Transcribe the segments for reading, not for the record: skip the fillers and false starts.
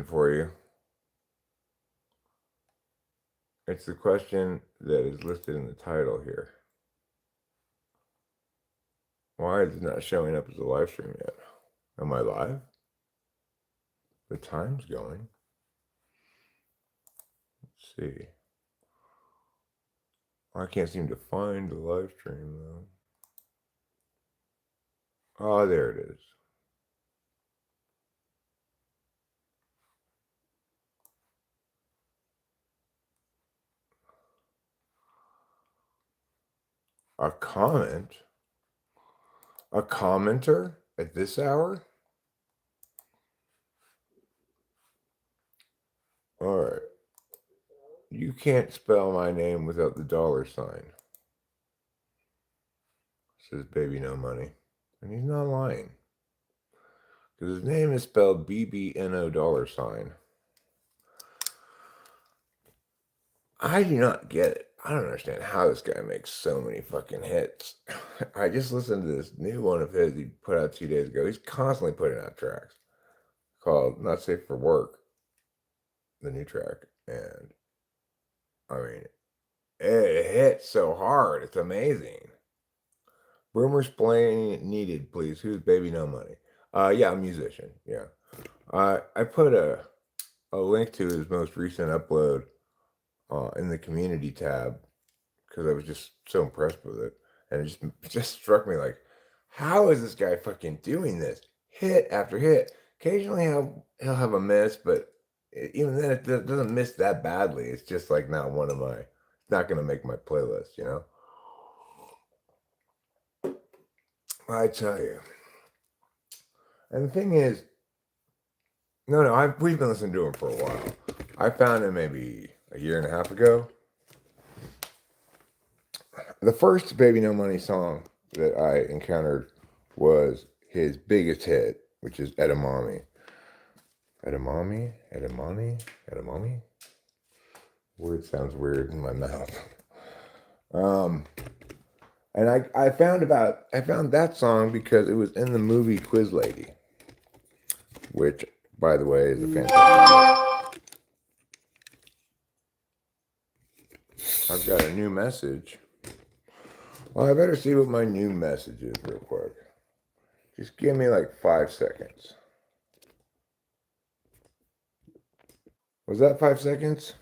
for you. It's the question that is listed in the title here. Why is it not showing up as a live stream yet? Am I live? The time's going. Let's see. I can't seem to find the live stream though. Oh, there it is. A comment? A commenter at this hour? All right. You can't spell my name without the $sign. Says baby no money. And he's not lying. Because his name is spelled bbno $. I do not get it. I don't understand how this guy makes so many fucking hits. I just listened to this new one of his he put out 2 days ago. He's constantly putting out tracks called Not Safe for Work, the new track. And I mean, it hits so hard. It's amazing. Rumors playing needed, please. Who's Baby No Money? Yeah, a musician. Yeah. I put a link to his most recent upload in the community tab because I was just so impressed with it, and it just struck me like, how is this guy fucking doing this hit after hit? Occasionally he'll have a miss, but even then it doesn't miss that badly. It's just like not one of my, not gonna make my playlist, you know. I tell you, and the thing is, we've been listening to him for a while. I found him maybe a year and a half ago. The first Baby No Money song that I encountered was his biggest hit, which is Edamame. Edamame? Edamame? Edamame? Word sounds weird in my mouth. And I found that song because it was in the movie Quiz Lady, which, by the way, is a fantastic. I've got a new message. Well, I better see what my new message is real quick. Just give me like 5 seconds. Was that 5 seconds?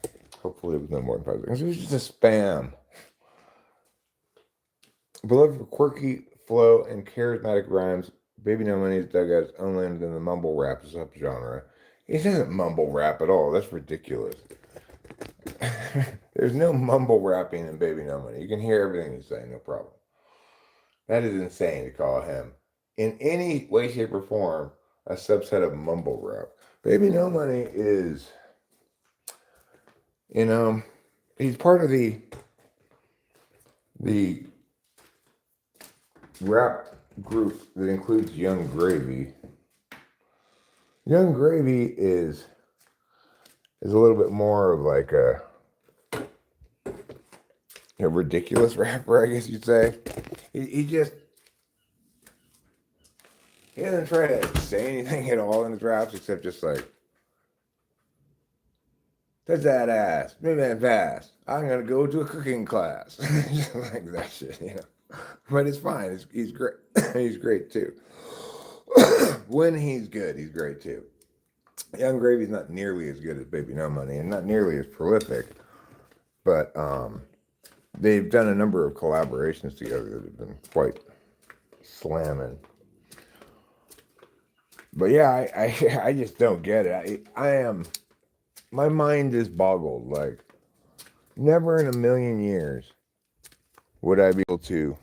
Hopefully it was no more than 5 seconds. It was just a spam. Beloved for quirky flow and charismatic rhymes, Baby No Money's dugout's unlanded in the mumble rap subgenre. He doesn't mumble rap at all. That's ridiculous. There's no mumble rapping in Baby No Money. You can hear everything he's saying, no problem. That is insane to call him, in any way, shape, or form, a subset of mumble rap. Baby No Money is, he's part of the rap group that includes Young Gravy. Young Gravy is a little bit more of like a ridiculous rapper, I guess you'd say. He doesn't try to say anything at all in his raps except just like, that's that ass, move that fast. I'm gonna go to a cooking class, just like that shit, But it's fine. He's great. He's great too. When he's good, he's great too. Young Gravy's not nearly as good as Baby No Money, and not nearly as prolific. But they've done a number of collaborations together that have been quite slamming. But yeah, I just don't get it. My mind is boggled. Like, never in a million years would I be able to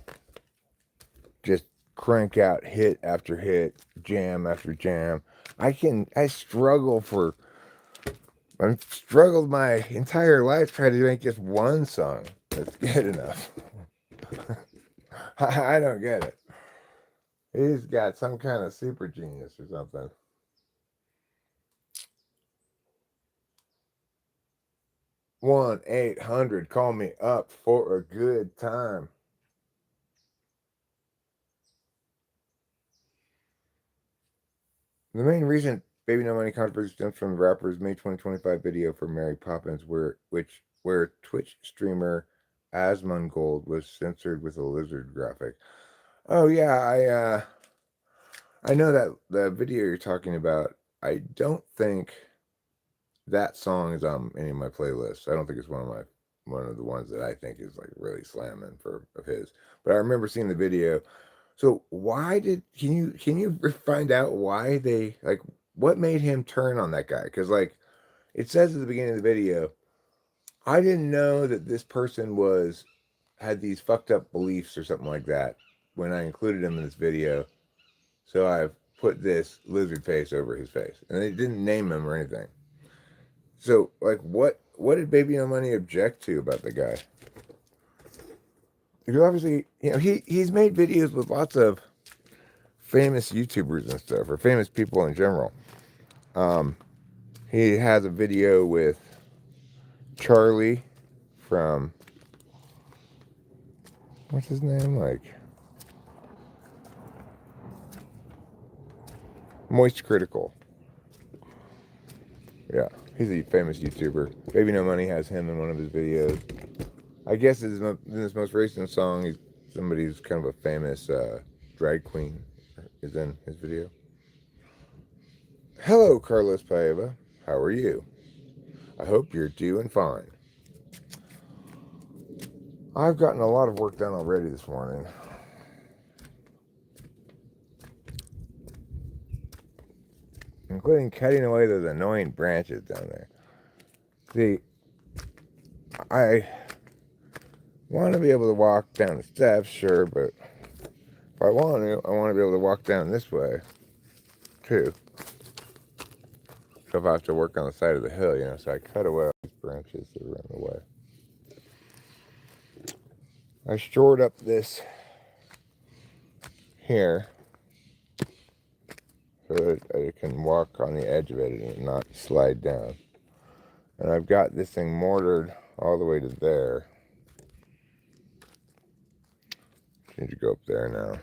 just crank out hit after hit, jam after jam. I've struggled my entire life trying to make just one song that's good enough. I don't get it. He's got some kind of super genius or something. 1-800, call me up for a good time. The main reason Baby No Money controversy stems from the rapper's May 2025 video for Mary Poppins, where Twitch streamer Asmongold was censored with a lizard graphic. Oh yeah, I know that the video you're talking about. I don't think that song is on any of my playlists. I don't think it's one of the ones that I think is like really slamming for of his. But I remember seeing the video. So why did can you find out why they like what made him turn on that guy? Because like it says at the beginning of the video, I didn't know that this person had these fucked up beliefs or something like that when I included him in this video. So I've put this lizard face over his face, and they didn't name him or anything. So like what did Baby No Money object to about the guy? Because obviously, he's made videos with lots of famous YouTubers and stuff, or famous people in general. He has a video with Charlie from what's his name? Like Moist Critical. Yeah, he's a famous YouTuber. Baby No Money has him in one of his videos. I guess in his most recent song, somebody's kind of a famous drag queen is in his video. Hello, Carlos Paeva. How are you? I hope you're doing fine. I've gotten a lot of work done already this morning. Including cutting away those annoying branches down there. See, I want to be able to walk down the steps, sure, but if I want to be able to walk down this way, too. So if I have to work on the side of the hill, so I cut away all these branches that are in the way. I shored up this here so that I can walk on the edge of it and not slide down. And I've got this thing mortared all the way to there. Need to go up there now.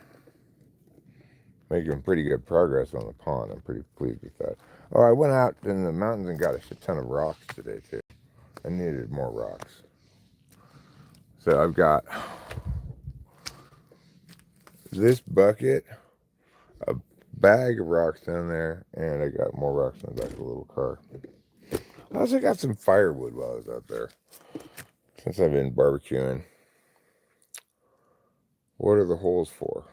Making pretty good progress on the pond. I'm pretty pleased with that. Oh, I went out in the mountains and got a shit ton of rocks today, too. I needed more rocks. So I've got this bucket, a bag of rocks down there, and I got more rocks in the back of the little car. I also got some firewood while I was out there, since I've been barbecuing. What are the holes for?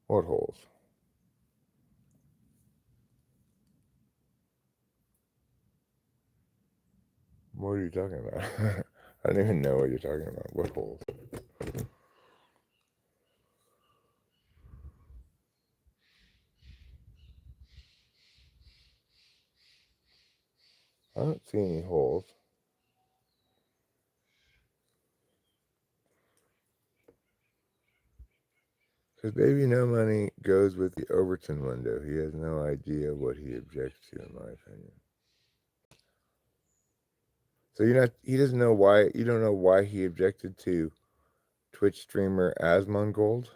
What holes? What are you talking about? I don't even know what you're talking about. What holes? I don't see any holes. Because Baby No Money goes with the Overton window. He has no idea what he objects to, in my opinion. So he doesn't know why, you don't know why he objected to Twitch streamer Asmongold?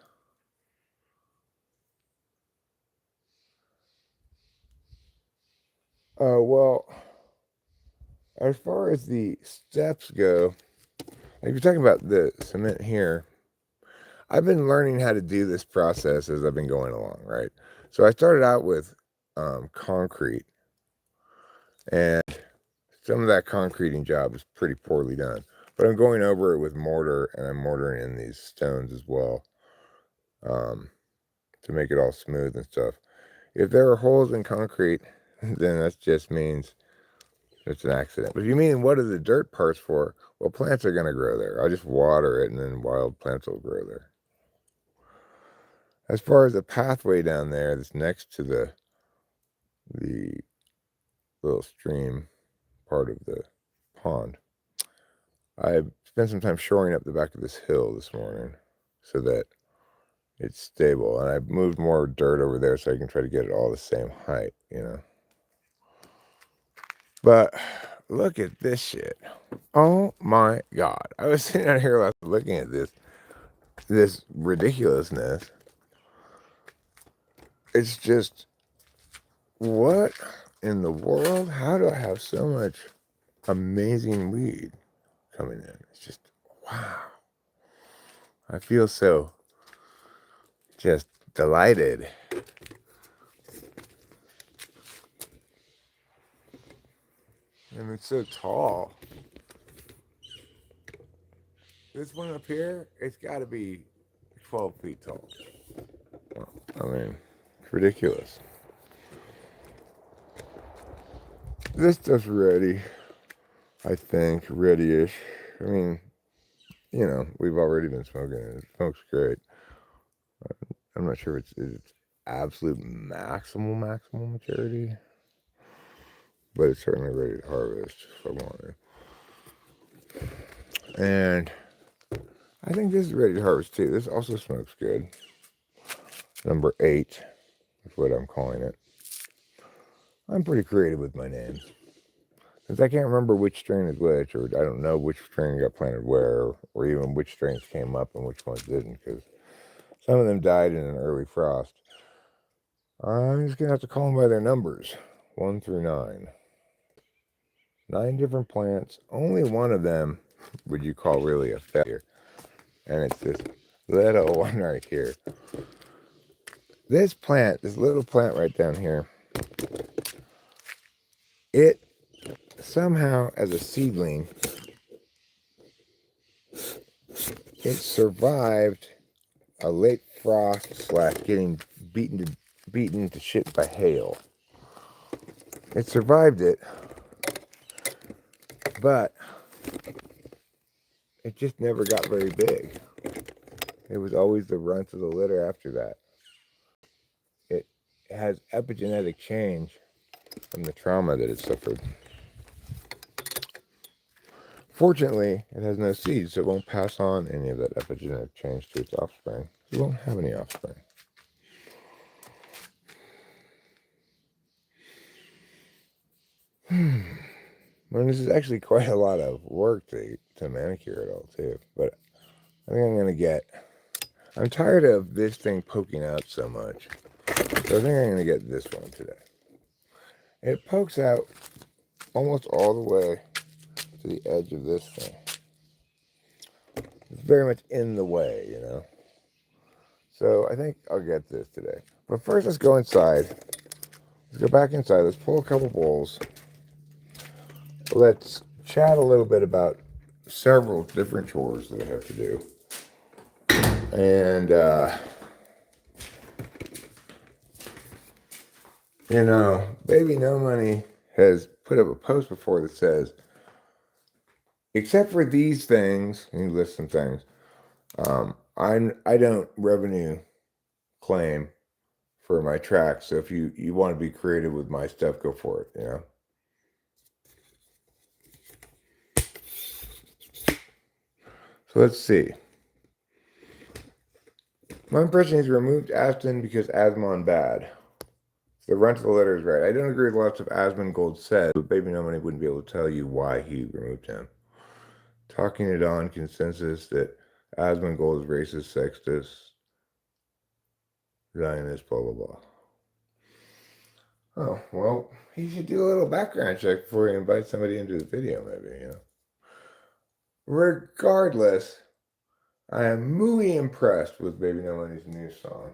Well, as far as the steps go, if you're talking about the cement here, I've been learning how to do this process as I've been going along, right? So I started out with concrete, and some of that concreting job is pretty poorly done. But I'm going over it with mortar, and I'm mortaring in these stones as well to make it all smooth and stuff. If there are holes in concrete, then that just means it's an accident. But if you mean what are the dirt parts for? Well, plants are going to grow there. I'll just water it, and then wild plants will grow there. As far as the pathway down there that's next to the little stream part of the pond, I spent some time shoring up the back of this hill this morning so that it's stable. And I moved more dirt over there so I can try to get it all the same height, But look at this shit. Oh my God. I was sitting out here looking at this ridiculousness. It's just what in the world? How do I have so much amazing weed coming in? It's just, wow. I feel so just delighted. And it's so tall. This one up here, it's got to be 12 feet tall. Well, I mean, it's ridiculous. This stuff's ready, I think, ready-ish. I mean, you know, we've already been smoking it. It smokes great. I'm not sure if it's absolute maximal maturity, but it's certainly ready to harvest if I want it. And I think this is ready to harvest too. This also smokes good. Number 8 is what I'm calling it. I'm pretty creative with my names. Since I can't remember which strain is which, or I don't know which strain got planted where, or even which strains came up and which ones didn't, because some of them died in an early frost. I'm just going to have to call them by their numbers, 1 through 9. 9 different plants. Only one of them would you call really a failure. And it's this little one right here. This plant, this little plant right down here, it somehow, as a seedling, it survived a late frost / getting beaten to shit by hail. It survived it, but it just never got very big. It was always the runt of the litter after that. It has epigenetic change from the trauma that it suffered. Fortunately, it has no seeds, so it won't pass on any of that epigenetic change to its offspring. It won't have any offspring. Well, this is actually quite a lot of work to manicure it all, too. But I think I'm going to get... I'm tired of this thing poking out so much. So I think I'm going to get this one today. It pokes out almost all the way to the edge of this thing. It's very much in the way, you know. So I think I'll get this today. But first, let's go inside. Let's go back inside. Let's pull a couple bowls. Let's chat a little bit about several different chores that I have to do. And, you know, Baby No Money has put up a post before that says, except for these things, and he lists some things, I don't revenue claim for my tracks. So if you want to be creative with my stuff, go for it, you know. So let's see. My impression is removed Aspen because Asmon bad. The runt of the litter is right. I don't agree with lots of Asmon Gold said, but Baby No Money wouldn't be able to tell you why he removed him. Talking it on consensus that Asmon Gold is racist, sexist, Zionist, blah, blah, blah. Oh, well, he should do a little background check before he invites somebody into the video, maybe, you know. Regardless, I am muy impressed with Baby No Money's new song.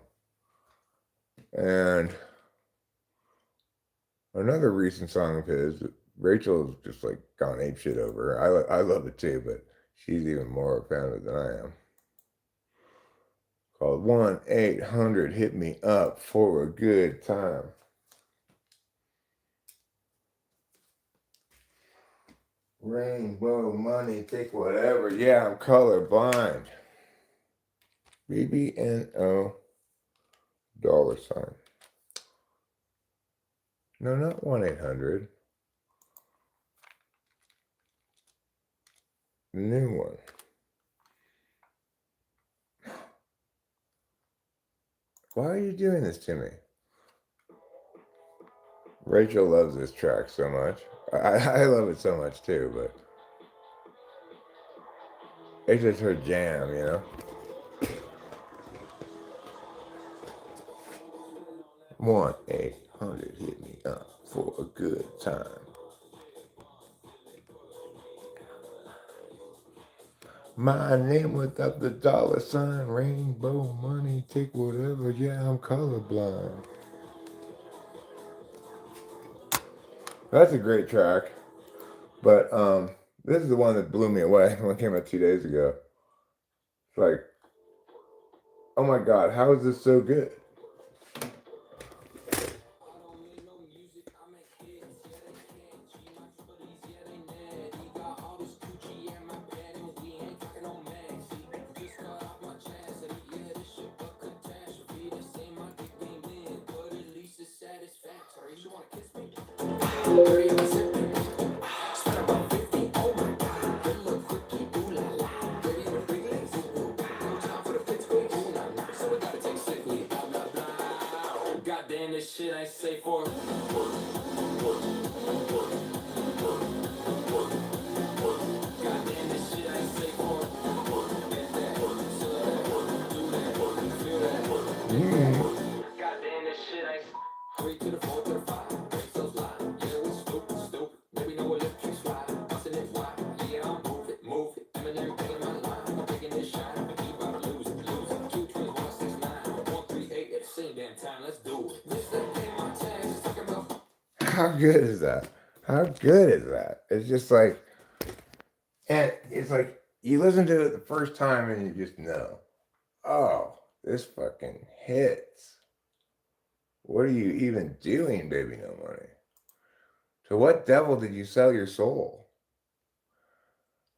And another recent song of his, Rachel's just like gone apeshit over. I love it too, but she's even more a fan of it than I am. Called 1-800 Hit Me Up for a Good Time. Rainbow money, take whatever. Yeah, I'm colorblind. bbno $. No, not 1-800. The new one. Why are you doing this to me? Rachel loves this track so much. I love it so much too, but it's just her jam, you know? 1-800 100 hit me up for a good time. My name without the dollar sign, rainbow money, take whatever, yeah, I'm colorblind. That's a great track. But this is the one that blew me away when it came out 2 days ago. It's like, oh my God, how is this so good? Goddamn, this shit ain't safe for Goddamn, this shit ain't safe for Get that, so that, do that, feel that. Goddamn, this shit ain't 3 to the 4 to the 5, break so slide. Yeah, we stupid. Maybe know electric slide. Bustin' it wide. Yeah, I'm move it. Eminem taking my line. I'm taking this shot. But you about to lose it. 2 twins, 169, 138 at the same damn time. Let's do it. This that pay my taxes. Talking about. How good is that? How good is that? It's just like, and it's like you listen to it the first time and you just know, oh, this fucking hits. What are you even doing, baby? No money. To what devil did you sell your soul?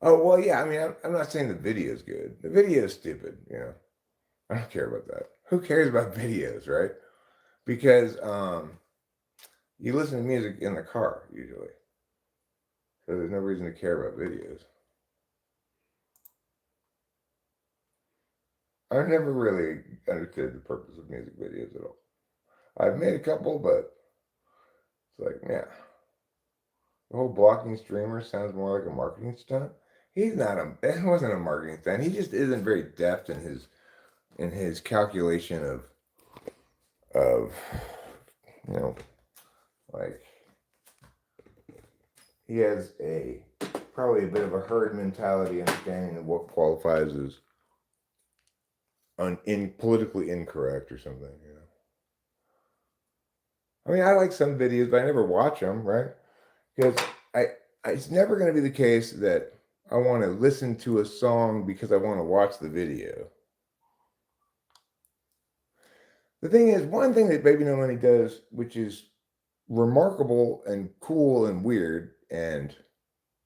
Oh well, yeah. I mean, I'm not saying the video is good. The video is stupid. I don't care about that. Who cares about videos, right? Because you listen to music in the car usually, so there's no reason to care about videos. I've never really understood the purpose of music videos at all. I've made a couple, but it's like, yeah, the whole blocking streamers sounds more like a marketing stunt. He's not a. That wasn't a marketing stunt. He just isn't very deft in his calculation of you know like he has a probably a bit of a herd mentality, understanding of what qualifies as politically incorrect or something. I mean, I like some videos, but I never watch them, right? Because it's never going to be the case that I want to listen to a song because I want to watch the video. The thing is, one thing that Baby No Money does, which is remarkable and cool and weird and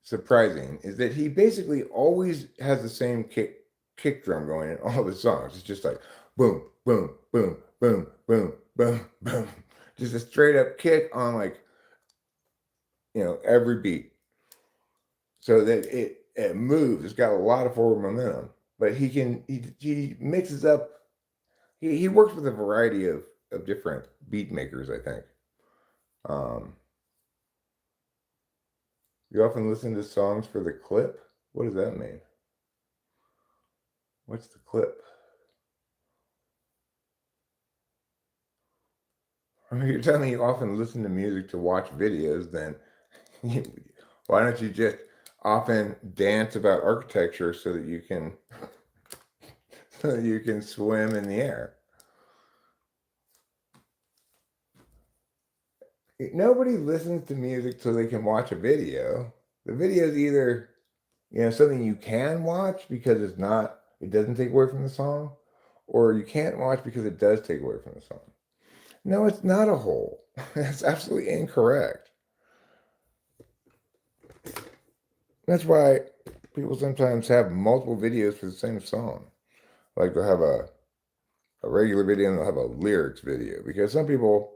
surprising, is that he basically always has the same kick drum going in all the songs. It's just like boom, boom, boom, boom, boom, boom, boom. Just a straight up kick on every beat. So that it moves. It's got a lot of forward momentum. But he mixes up. He works with a variety of different beat makers, I think. You often listen to songs for the clip? What does that mean? What's the clip? I mean, you're telling me you often listen to music to watch videos, then why don't you just often dance about architecture so that you can swim in the air? Nobody listens to music so they can watch a video. The video is either something you can watch because it doesn't take away from the song, or you can't watch because it does take away from the song. No, it's not a whole. That's absolutely incorrect. That's why people sometimes have multiple videos for the same song. Like they'll have a regular video and they'll have a lyrics video, because some people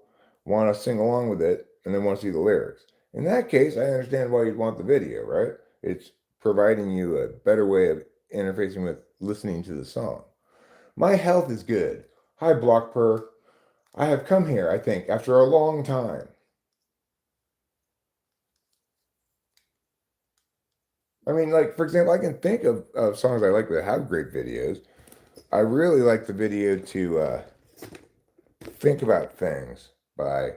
want to sing along with it and they want to see the lyrics. In that case, I understand why you'd want the video, right? It's providing you a better way of interfacing with listening to the song. My health is good. Hi, Block Per. I have come here, I think, after a long time. I mean, like, for example, I can think of songs I like that have great videos. I really like the video to Think About Things by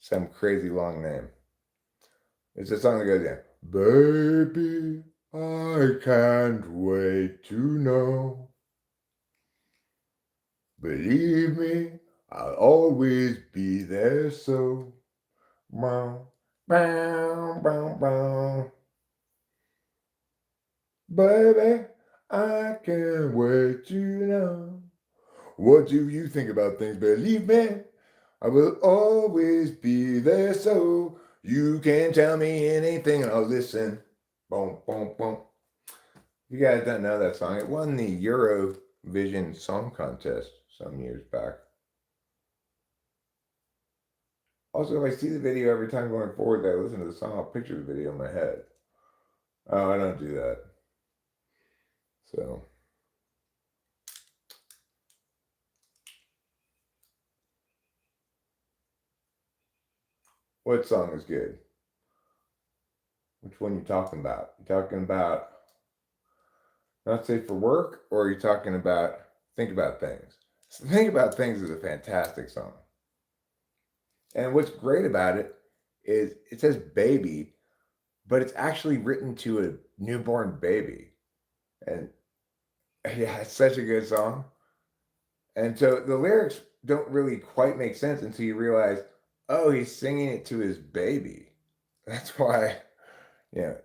some crazy long name. It's a song that goes, yeah, baby, I can't wait to know. Believe me, I'll always be there, so. Bow, bow, bow, bow. Baby, I can't wait to know. What do you think about things? Believe me, I will always be there, so you can tell me anything and I'll listen. Boom, boom, boom. You guys don't know that song. It won the Eurovision Song Contest some years back. Also, if I see the video every time going forward that I listen to the song, I'll picture the video in my head. Oh, I don't do that. So. What song is good? Which one you talking about? You talking about Not Safe for Work, or are you talking about Think About Things? Think About Things is a fantastic song. And what's great about it is it says baby, but it's actually written to a newborn baby. And yeah, it's such a good song. And so the lyrics don't really quite make sense until you realize, oh, he's singing it to his baby. That's why,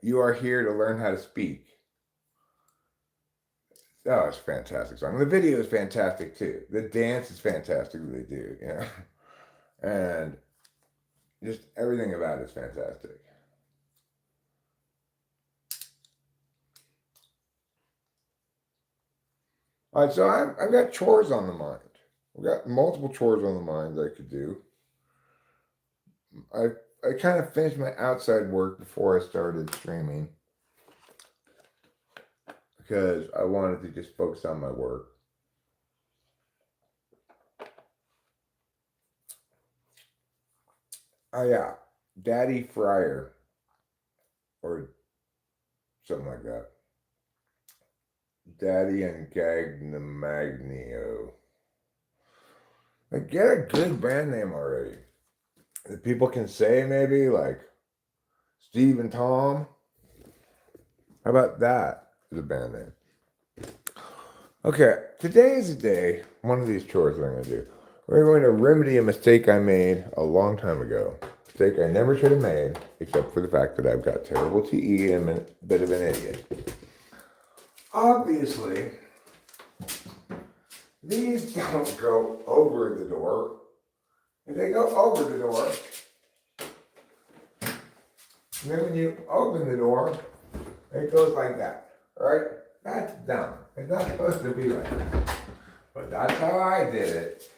you are here to learn how to speak. Oh, it's a fantastic song. The video is fantastic too. The dance is fantastic that they do, and just everything about it is fantastic. All right, so I've got chores on the mind. I've got multiple chores on the mind that I could do. I kind of finished my outside work before I started streaming because I wanted to just focus on my work. Oh yeah, Daddy Fryer or something like that. Daddy and Gagnomagno. Like, get a good brand name already that people can say, maybe like Steve and Tom. How about that as a band name? Okay, today is the day, one of these chores that I'm going to do. We're going to remedy a mistake I made a long time ago. A mistake I never should have made, except for the fact that I've got terrible TE and I'm a bit of an idiot. Obviously, these don't go over the door. If they go over the door, and then when you open the door, it goes like that, right? That's dumb. It's not supposed to be like that. But that's how I did it.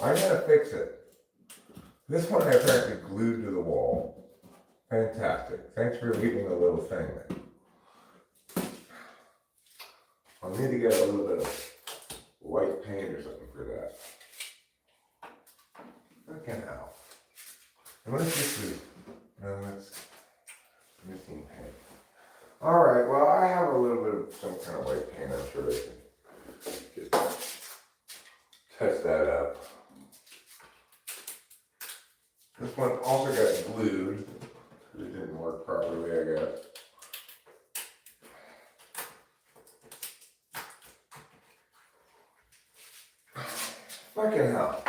I'm gonna fix it. This one I apparently glued to the wall. Fantastic. Thanks for leaving a little thing there. I'll need to get a little bit of white paint or something for that. Okay, now. What is this? No, that's missing paint. Alright, well, I have a little bit of some kind of white paint. I'm sure I can just touch that up. This one also got glued. It didn't work properly, I guess. Fucking hell.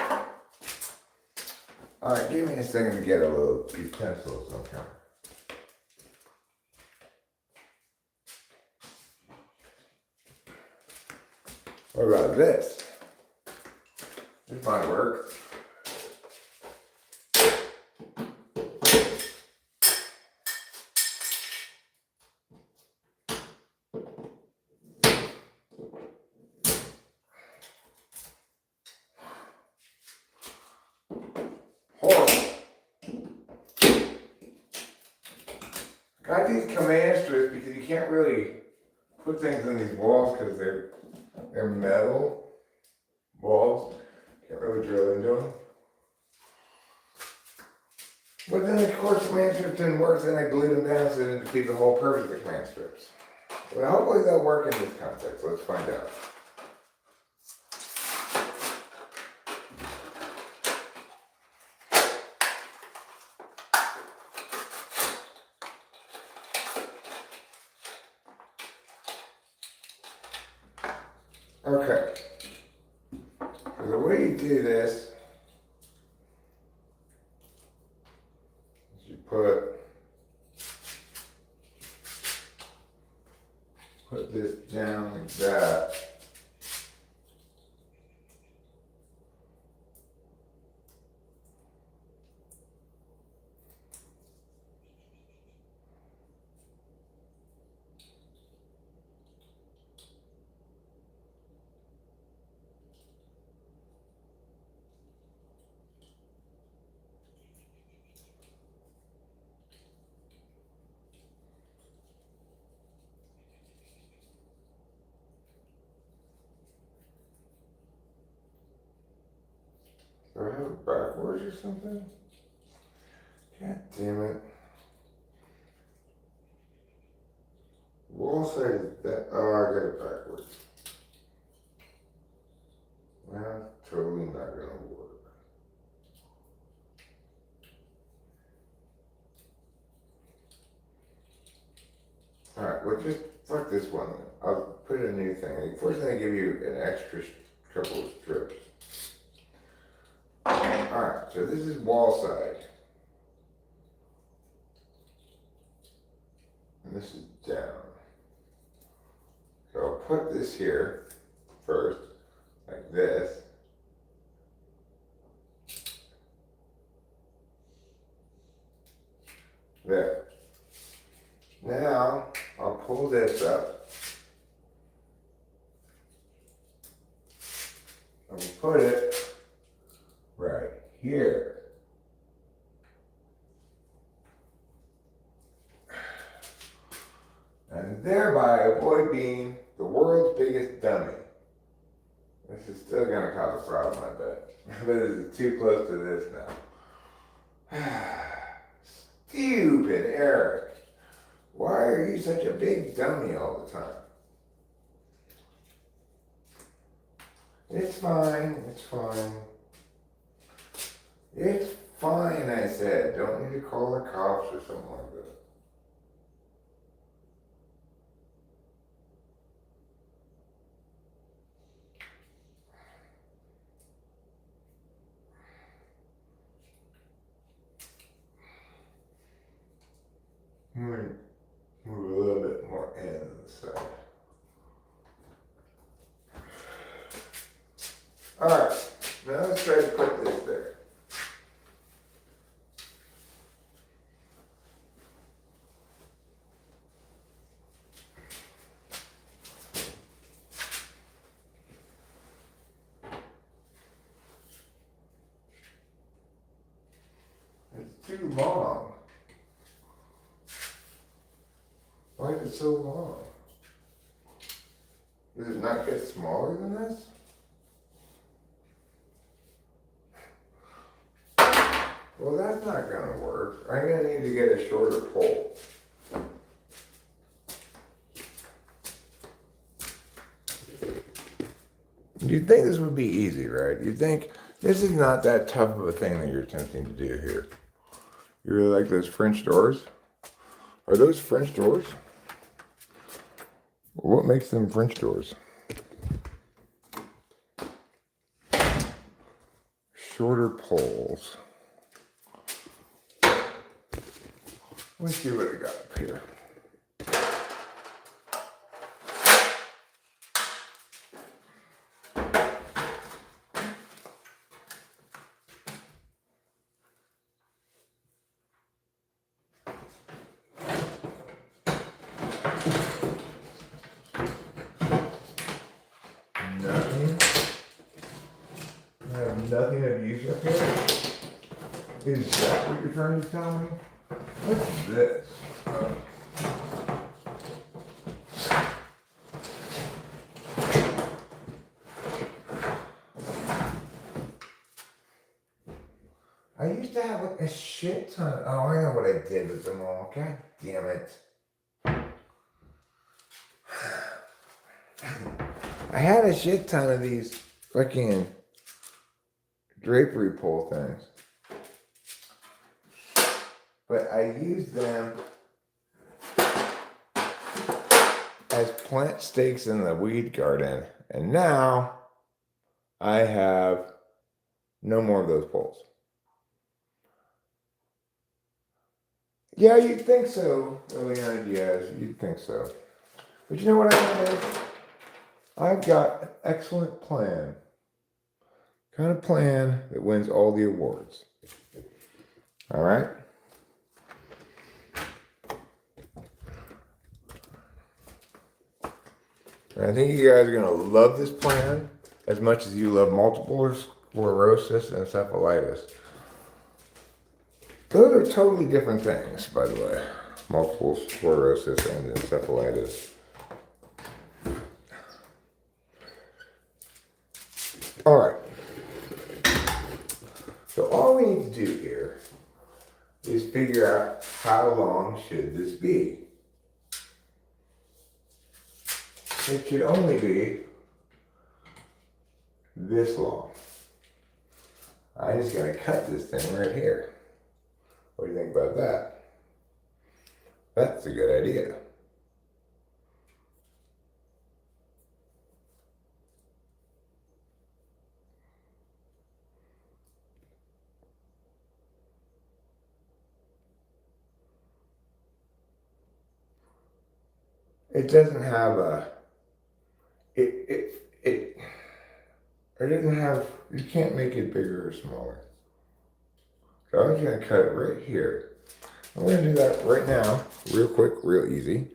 Alright, give me a second to get a little utensil of some kind. What about this? This might work. Got these command strips because you can't really put things in these walls because they're metal walls. Can't really drill into them. But then of course command strips didn't work, so then I glued them down so it defeated the whole purpose of the command strips. Well, hopefully they'll work in this context. Let's find out. Okay. So the way you do this is you put this down like that. Do I have it backwards or something? God damn it. We'll say that. Oh, I got it backwards. Well, totally not gonna work. Alright, well just fuck this one then. I'll put a new thing. First thing I give you an extra couple of strips. Alright, so this is wall side. And this is down. So I'll put this here first, like this. There. Now, I'll pull this up. And we'll put it right here. And thereby avoid being the world's biggest dummy. This is still gonna cause a problem, I bet. But this is too close to this now. Stupid Eric. Why are you such a big dummy all the time? It's fine, it's fine. It's fine, I said. Don't need to call the cops or something like that. Move a little bit more in the side. Alright, now let's try to put this there. It's too long. Why is it so long? Does it not get smaller than this? Well, that's not gonna work. I'm gonna need to get a shorter pole. You'd think this would be easy, right? You'd think this is not that tough of a thing that you're attempting to do here. You really like those French doors? Are those French doors? What makes them French doors? Shorter poles. Let's see what I got up here. Nothing. I have nothing of use up here. Is that what you're trying to tell me? What's this? I used to have like a shit ton. Oh, I know what I did with them all. God damn it. I had a shit ton of these fucking drapery pole things. But I used them as plant stakes in the weed garden. And now I have no more of those poles. Yeah, you'd think so, Liliana Diaz. You'd think so. But you know what I did? I've got an excellent plan. Kind of plan that wins all the awards. All right? And I think you guys are going to love this plan as much as you love multiple sclerosis and encephalitis. Those are totally different things, by the way. Multiple sclerosis and encephalitis. All right. So all we need to do here is figure out how long should this be. It should only be this long. I'm just going to cut this thing right here. What do you think about that? That's a good idea. It doesn't have a, it doesn't have, you can't make it bigger or smaller. So I'm just going to cut it right here. I'm going to do that right now, real quick, real easy.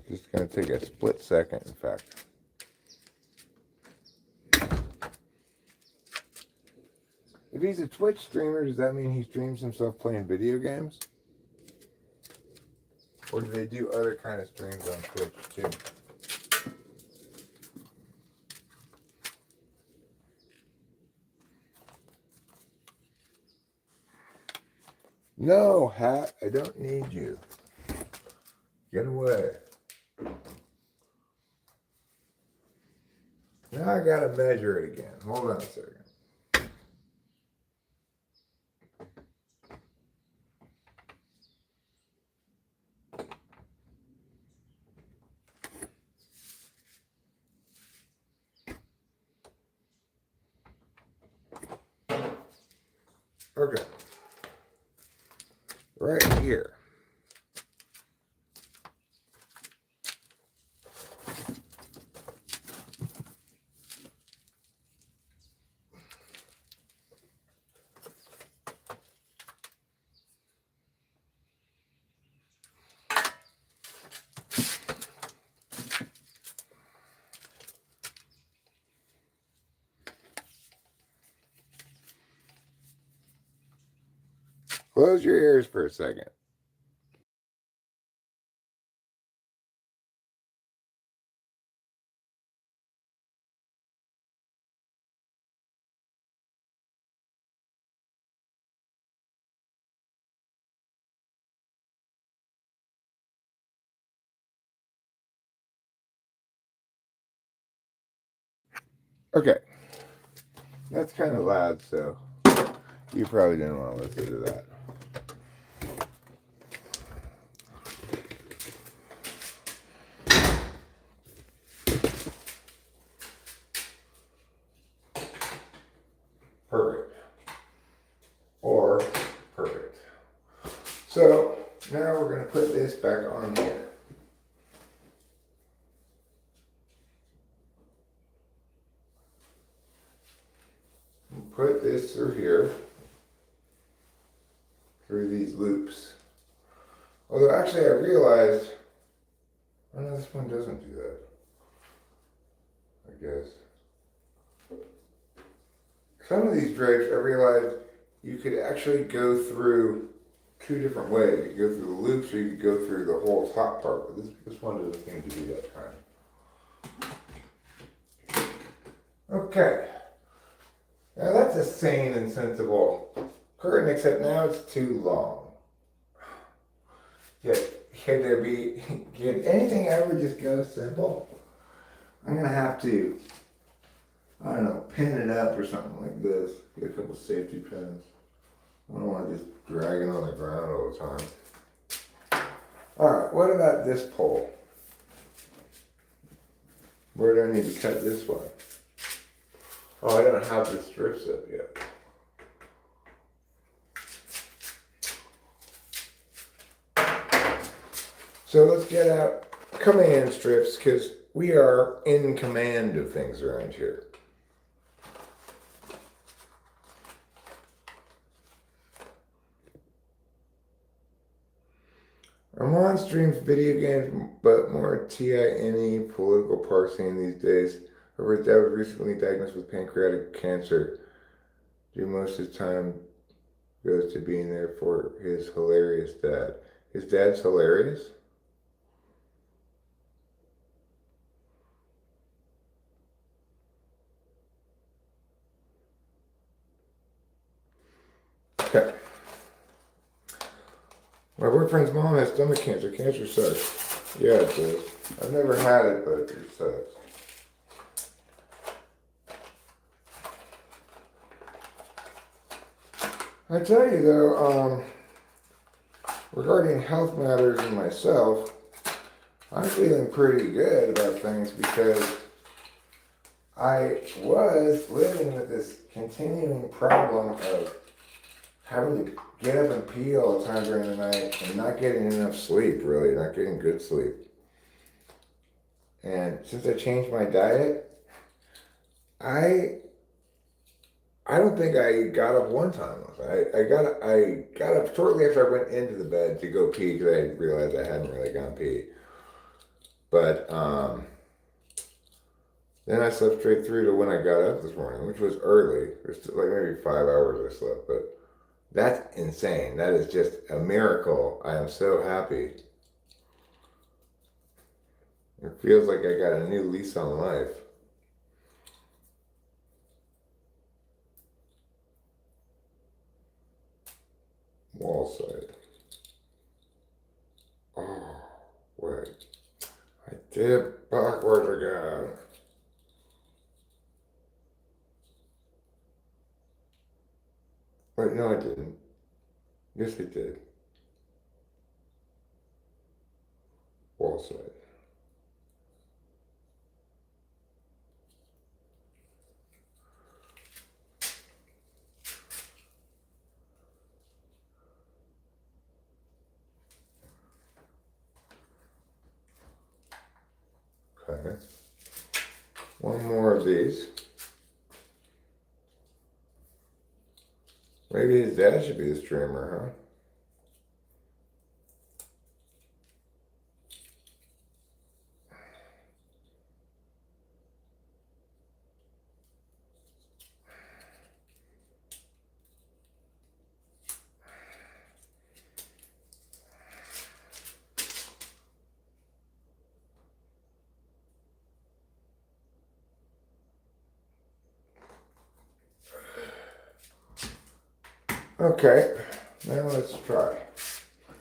Just going to take a split second, in fact. If he's a Twitch streamer, does that mean he streams himself playing video games? Or do they do other kind of streams on Twitch too? No, Hat, I don't need you. Get away. Now I gotta measure it again. Hold on a second. Okay. Right here. Close your ears for a second. Okay. That's kind of loud, so you probably didn't want to listen to that. Perfect. Or perfect. So now we're going to put this back on here. Put this through here, through these loops. Although actually I realized, oh no, this one doesn't do that, I guess. Some of these drapes, I realized you could actually go through two different ways. You could go through the loops or you could go through the whole top part, but this one doesn't seem to do that kind. Okay. Now that's a sane and sensible curtain, except now it's too long. Can anything ever just go simple? I'm gonna have to, I don't know, pin it up or something like this. Get a couple safety pins. I don't want to just drag it on the ground all the time. Alright, what about this pole? Where do I need to cut this one? Oh, I don't have the strips up yet. So let's get out command strips because we are in command of things around here. Armand streams video games, but more TINE political parsing these days. Her dad was recently diagnosed with pancreatic cancer. Due most of his time goes to being there for his hilarious dad. His dad's hilarious? Okay. My boyfriend's mom has stomach cancer. Cancer sucks. Yeah, it does. I've never had it, but it sucks. I tell you though, regarding health matters and myself, I'm feeling pretty good about things because I was living with this continuing problem of having to get up and pee all the time during the night and not getting enough sleep, really, not getting good sleep. And since I changed my diet, I don't think I got up one time. I got up shortly after I went into the bed to go pee because I realized I hadn't really gone pee. But then I slept straight through to when I got up this morning, which was early. It was like maybe 5 hours I slept, but that's insane. That is just a miracle. I am so happy. It feels like I got a new lease on life. Wall side. Oh, wait. I did backwards again. Wait, no, I didn't. Yes, I did. Wall side. Okay. One more of these. Maybe his dad should be the streamer, huh? Okay, now let's try.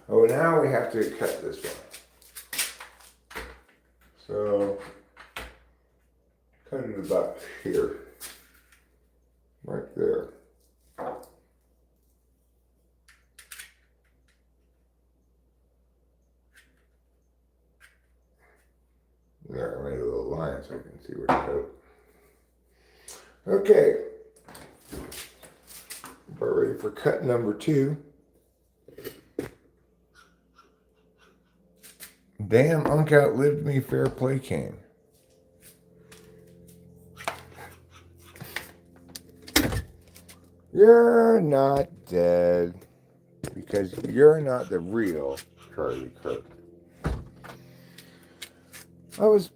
Oh, now we have to cut this one. So, cut it about here. Right there. There, I made a little line so I can see where to cut it. Okay. We're ready for cut number 2. Damn, Unc outlived me, fair play king. You're not dead because you're not the real Charlie Kirk. I was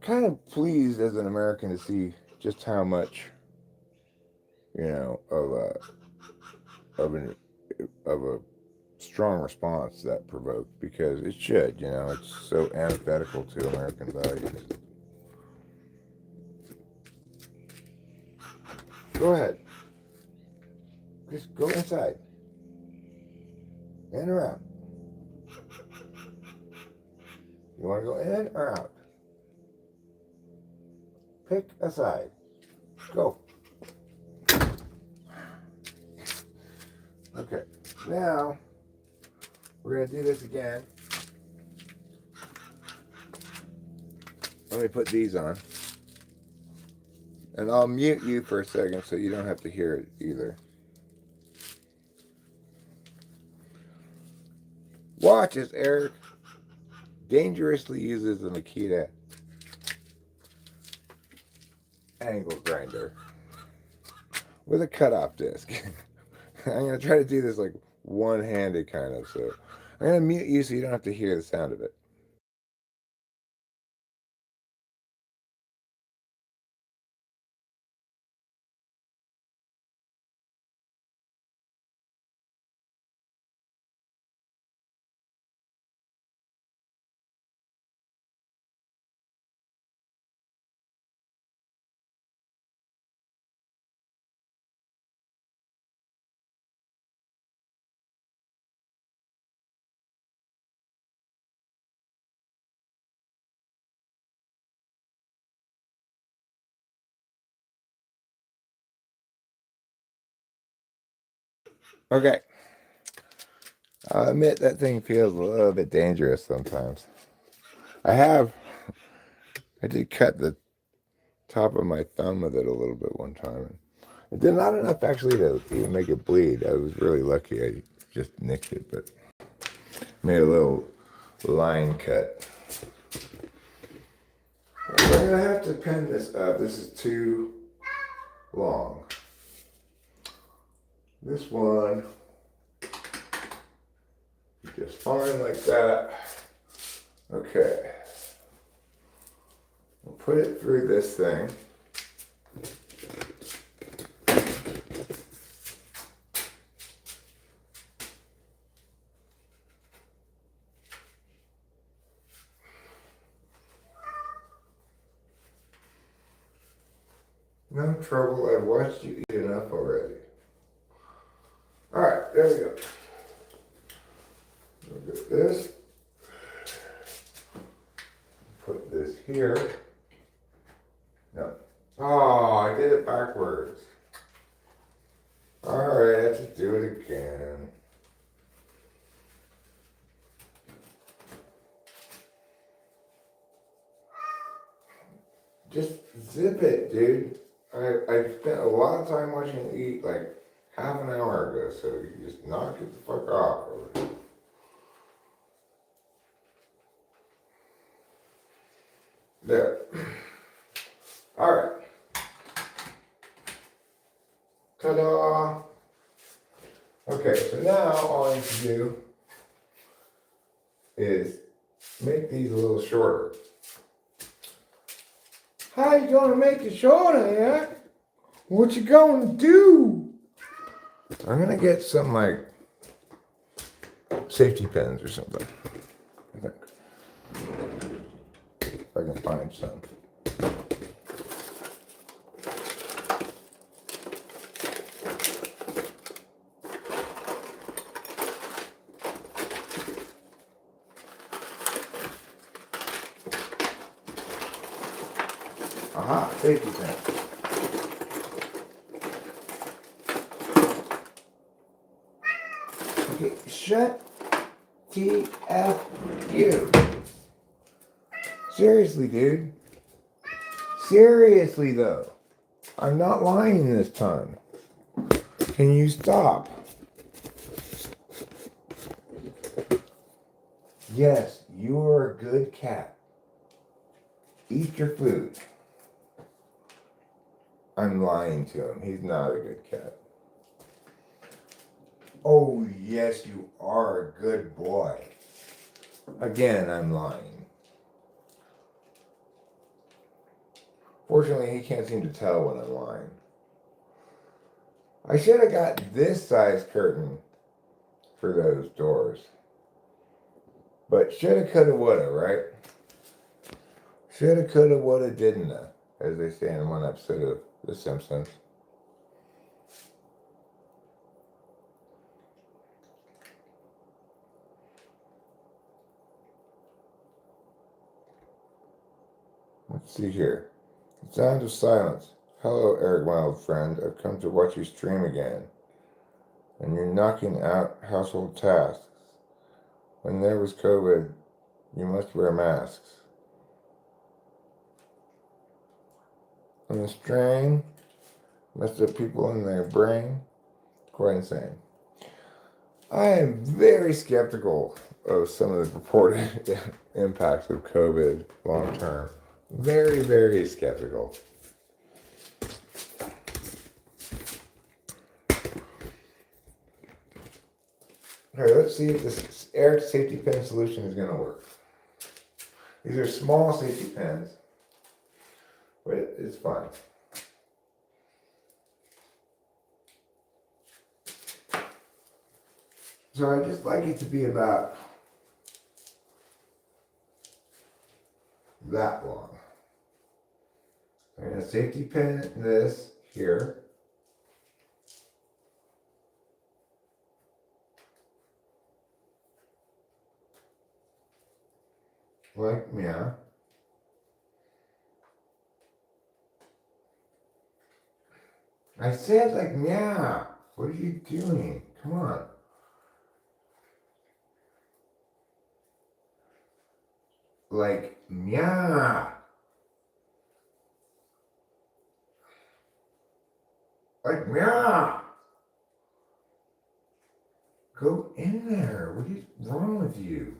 kind of pleased as an American to see just how much, of a strong response that provoked, because it should, it's so antithetical to American values. Go ahead. Just go inside. And around. You want to go in or out? Pick a side. Go. Okay, now we're going to do this again. Let me put these on. And I'll mute you for a second so you don't have to hear it either. Watch as Eric dangerously uses the Makita angle grinder with a cutoff disc. I'm going to try to do this like one-handed kind of, so I'm going to mute you so you don't have to hear the sound of it. Okay. I'll admit that thing feels a little bit dangerous sometimes. I did cut the top of my thumb with it a little bit one time. It did not enough actually to even make it bleed. I was really lucky. I just nicked it, but made a little line cut. I'm gonna have to pen this up. This is too long. This one, just fine like that. Okay. We'll put it through this thing. No trouble. I've watched you eat enough already. All right, there we go. Look at this. Put this here. No. Oh, I did it backwards. All right, I have to do it again. Just zip it, dude. I spent a lot of time watching you eat like half an hour ago, so you just knock it the fuck off. There. All right. Ta-da! Okay, so now all I need to do is make these a little shorter. How you gonna make it shorter, yeah? What you gonna do? I'm gonna get some like safety pins or something. I think. If I can find some. Aha, safety pin. Okay, shut TFU. Seriously, dude. Seriously, though. I'm not lying this time. Can you stop? Yes, you are a good cat. Eat your food. I'm lying to him. He's not a good cat. Oh, yes, you are a good boy. Again, I'm lying. Fortunately, he can't seem to tell when I'm lying. I should have got this size curtain for those doors. But shoulda, coulda, woulda, right? Shoulda, coulda, woulda, didn't, as they say in one episode of The Simpsons. Let's see here. The sound of silence. Hello, Eric, my old friend. I've come to watch you stream again. And you're knocking out household tasks. When there was COVID, you must wear masks. And the strain messed up people in their brain. Quite insane. I am very skeptical of some of the reported impacts of COVID long term. Very, very skeptical. All right, let's see if this air safety pin solution is going to work. These are small safety pins, but it's fun. So I just like it to be about that long. I'm going to safety pin this here. Like, yeah. I said like, yeah. What are you doing? Come on. Like, yeah. Like, yeah. Go in there. What is wrong with you?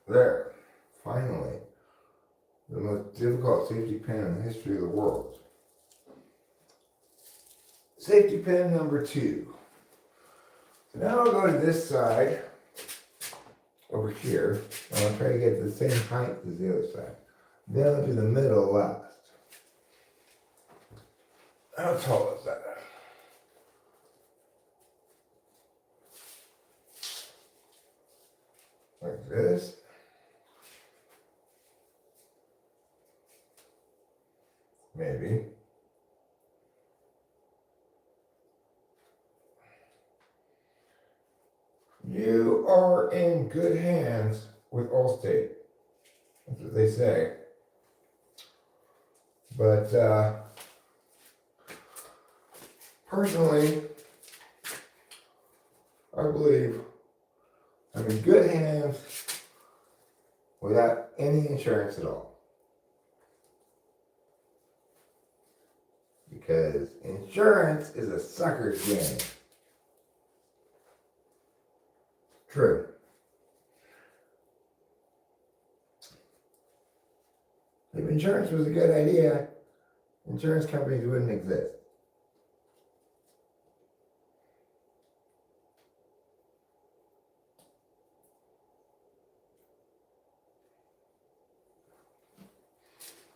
There. Finally. The most difficult safety pin in the history of the world. Safety pin number 2. So now I'll go to this side. Over here. I'm going to try to get the same height as the other side. Then I'll do the middle last. How tall is that? Like this. Maybe. You are in good hands with Allstate. That's what they say. But personally, I believe I'm in good hands without any insurance at all. Because insurance is a sucker's game. True. If insurance was a good idea, insurance companies wouldn't exist.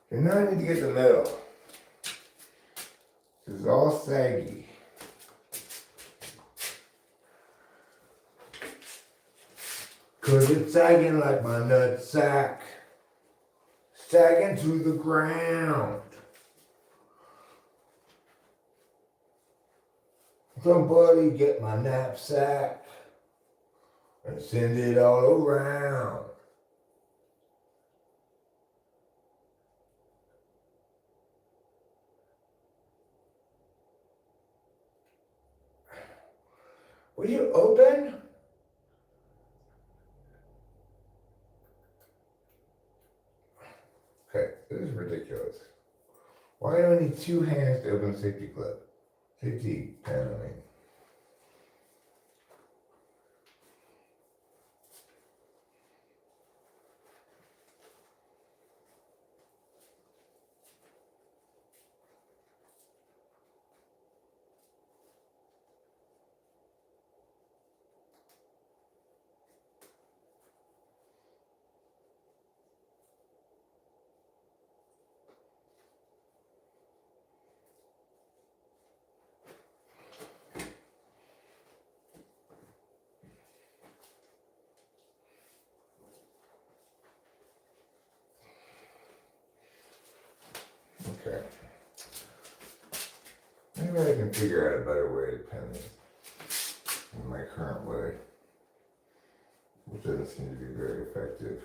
So now I need to get the middle. This is all saggy. Cause it's sagging like my nut sack. Sagging to the ground. Somebody get my knapsack and send it all around. Will you open? Okay, this is ridiculous. Why do I need 2 hands to open a safety clip? Safety pen, I mean. Okay. Maybe I can figure out a better way to pen this than my current way, which doesn't seem to be very effective.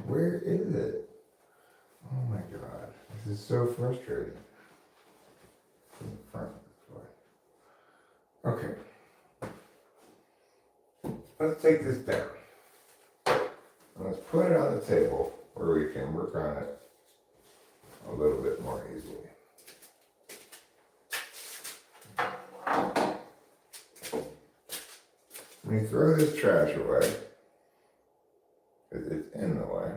Where is it? Oh my god, this is so frustrating. In the front this way. Okay. Let's take this down. Let's put it on the table where we can work on it a little bit more easily. When you throw this trash away, because it's in the way,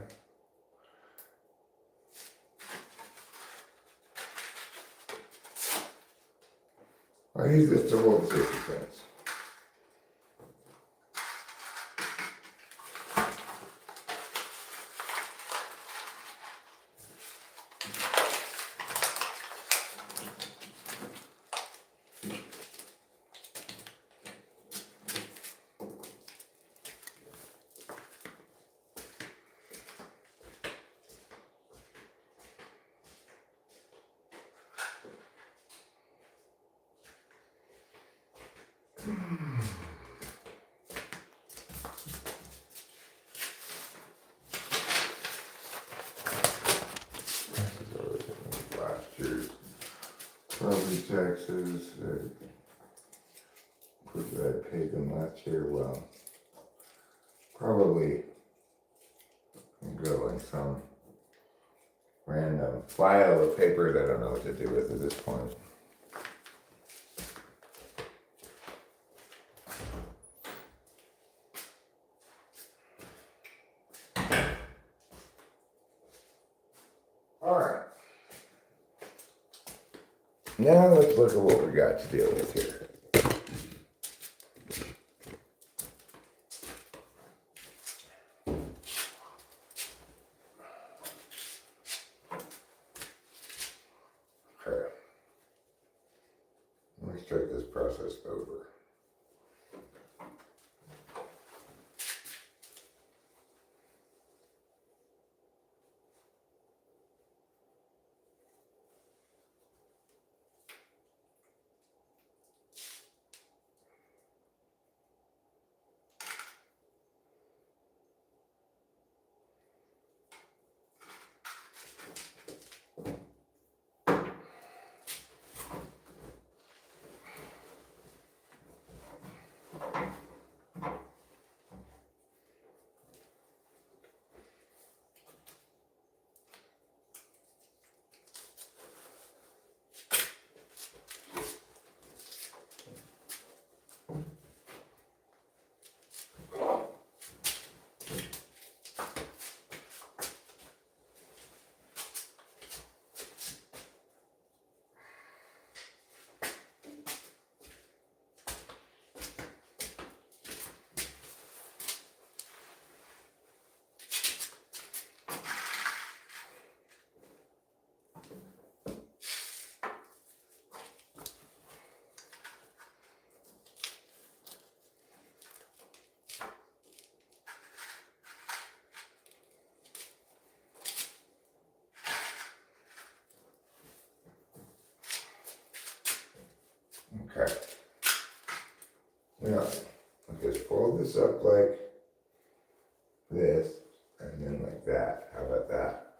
I use this to hold the safety pins. Last year's property taxes, I paid them last year, well, probably go in some random file of papers I don't know what to do with at this point. Alright. Now let's look at what we got to deal with here. Okay. Let me start this process over. Okay. Now, I'll just fold this up like this, and then like that. How about that?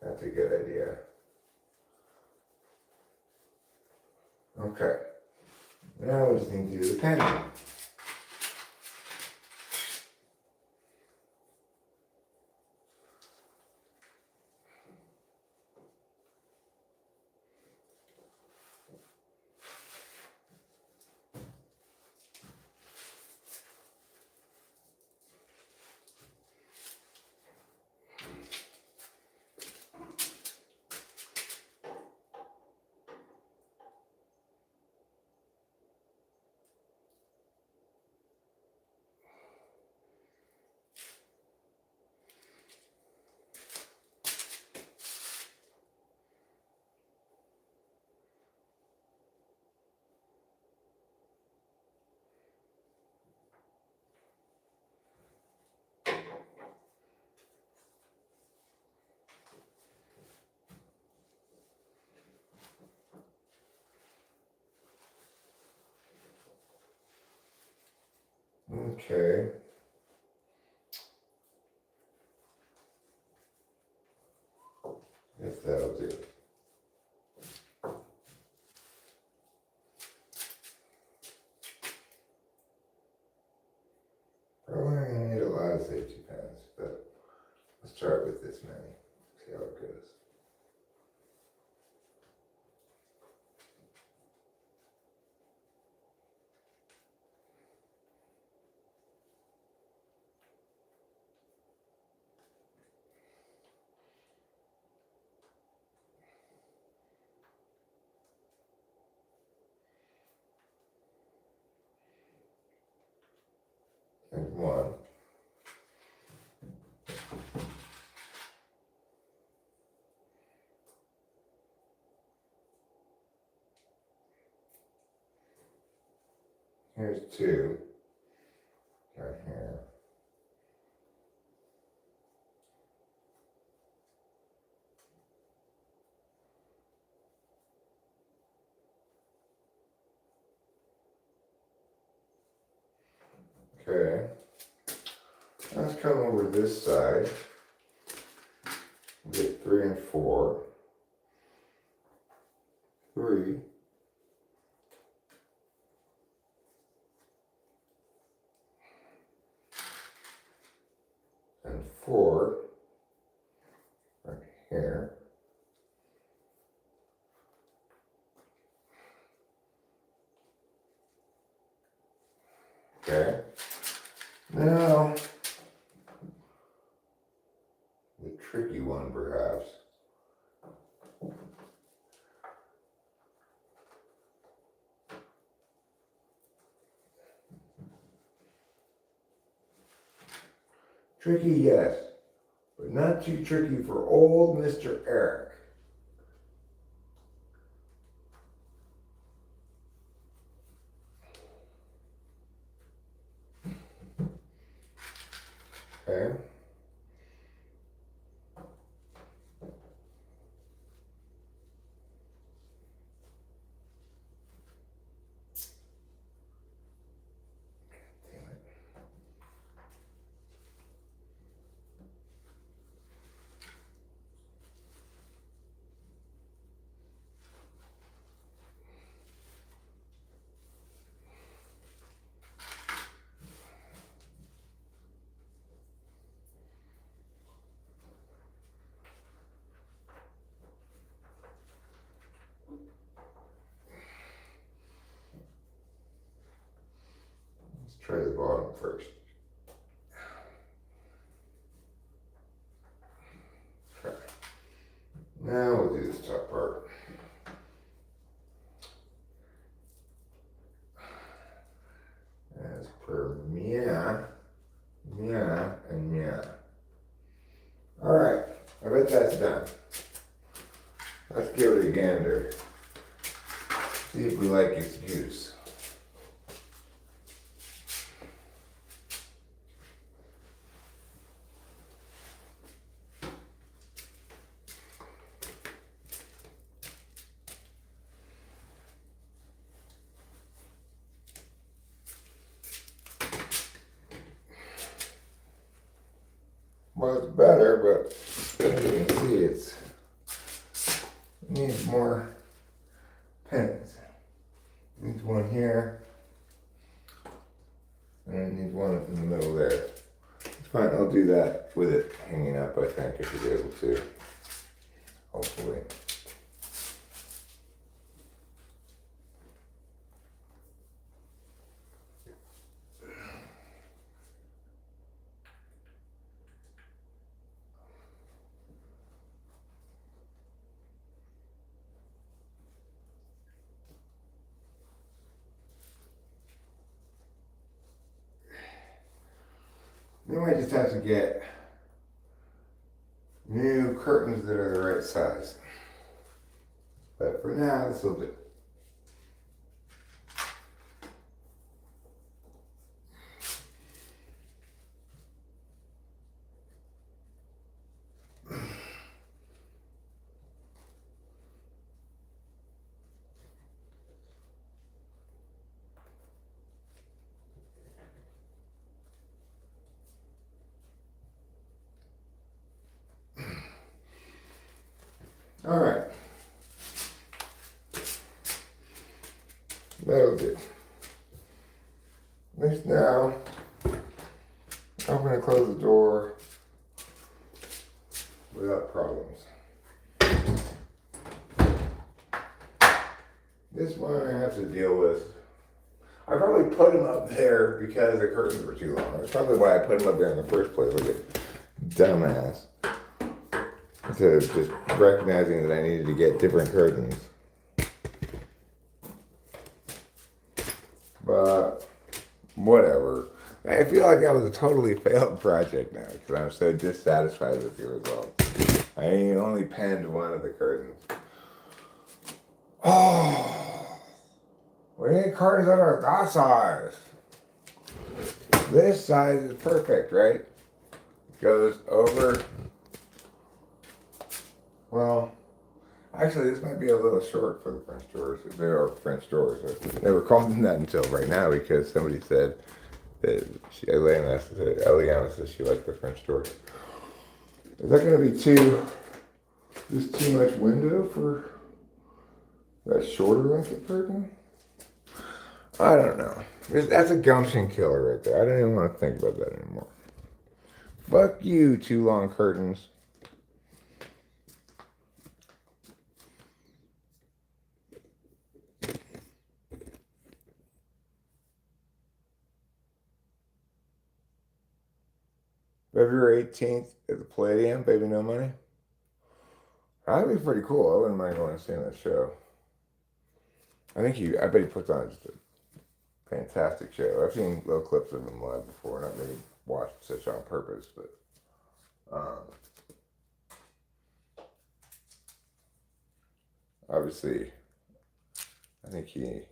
That's a good idea. Okay. Now we just need to do the pendulum. Okay. If that'll do. Probably not gonna need a lot of safety pins, but let's start with this many. See how it goes. And one. Here's two. Right here. Okay. Let's come over this side. Get 3 and 4. 3. And 4. Right here. Okay. Now, the tricky one perhaps. Tricky, yes, but not too tricky for old Mr. Eric. Okay. Let's try the bottom first. Okay. Now we'll do this top part. As per meow, meow, and meow. Alright, I bet that's done. Let's give it a gander. See if we like its juice. Well, it's better, but as you can see, it needs more pins. It needs one here, and it needs one in the middle there. It's fine, I'll do that with it hanging up, I think I should be able to, hopefully. We might just have to get new curtains that are the right size. But for now, this will do. All right. That'll do. At least now, I'm going to close the door without problems. This one I have to deal with. I probably put him up there because the curtains were too long. That's probably why I put him up there in the first place, like a dumbass. Instead of just recognizing that I needed to get different curtains. But whatever. I feel like that was a totally failed project now because I'm so dissatisfied with the results. I only penned one of the curtains. Oh, we need curtains that are that size. This size is perfect, right? Goes over. Well, actually, this might be a little short for the French doors. If they are French doors. I never called them that until right now because somebody said that Eliana says she liked the French doors. Is that going to be just too much window for that shorter length of curtain? I don't know. That's a gumption killer right there. I don't even want to think about that anymore. Fuck you, too long curtains. February 18th at the Palladium, Baby No Money. That'd be pretty cool. I wouldn't mind going and seeing that show. I bet he puts on just a fantastic show. I've seen little clips of him live before, not really watched such on purpose, but obviously, I think he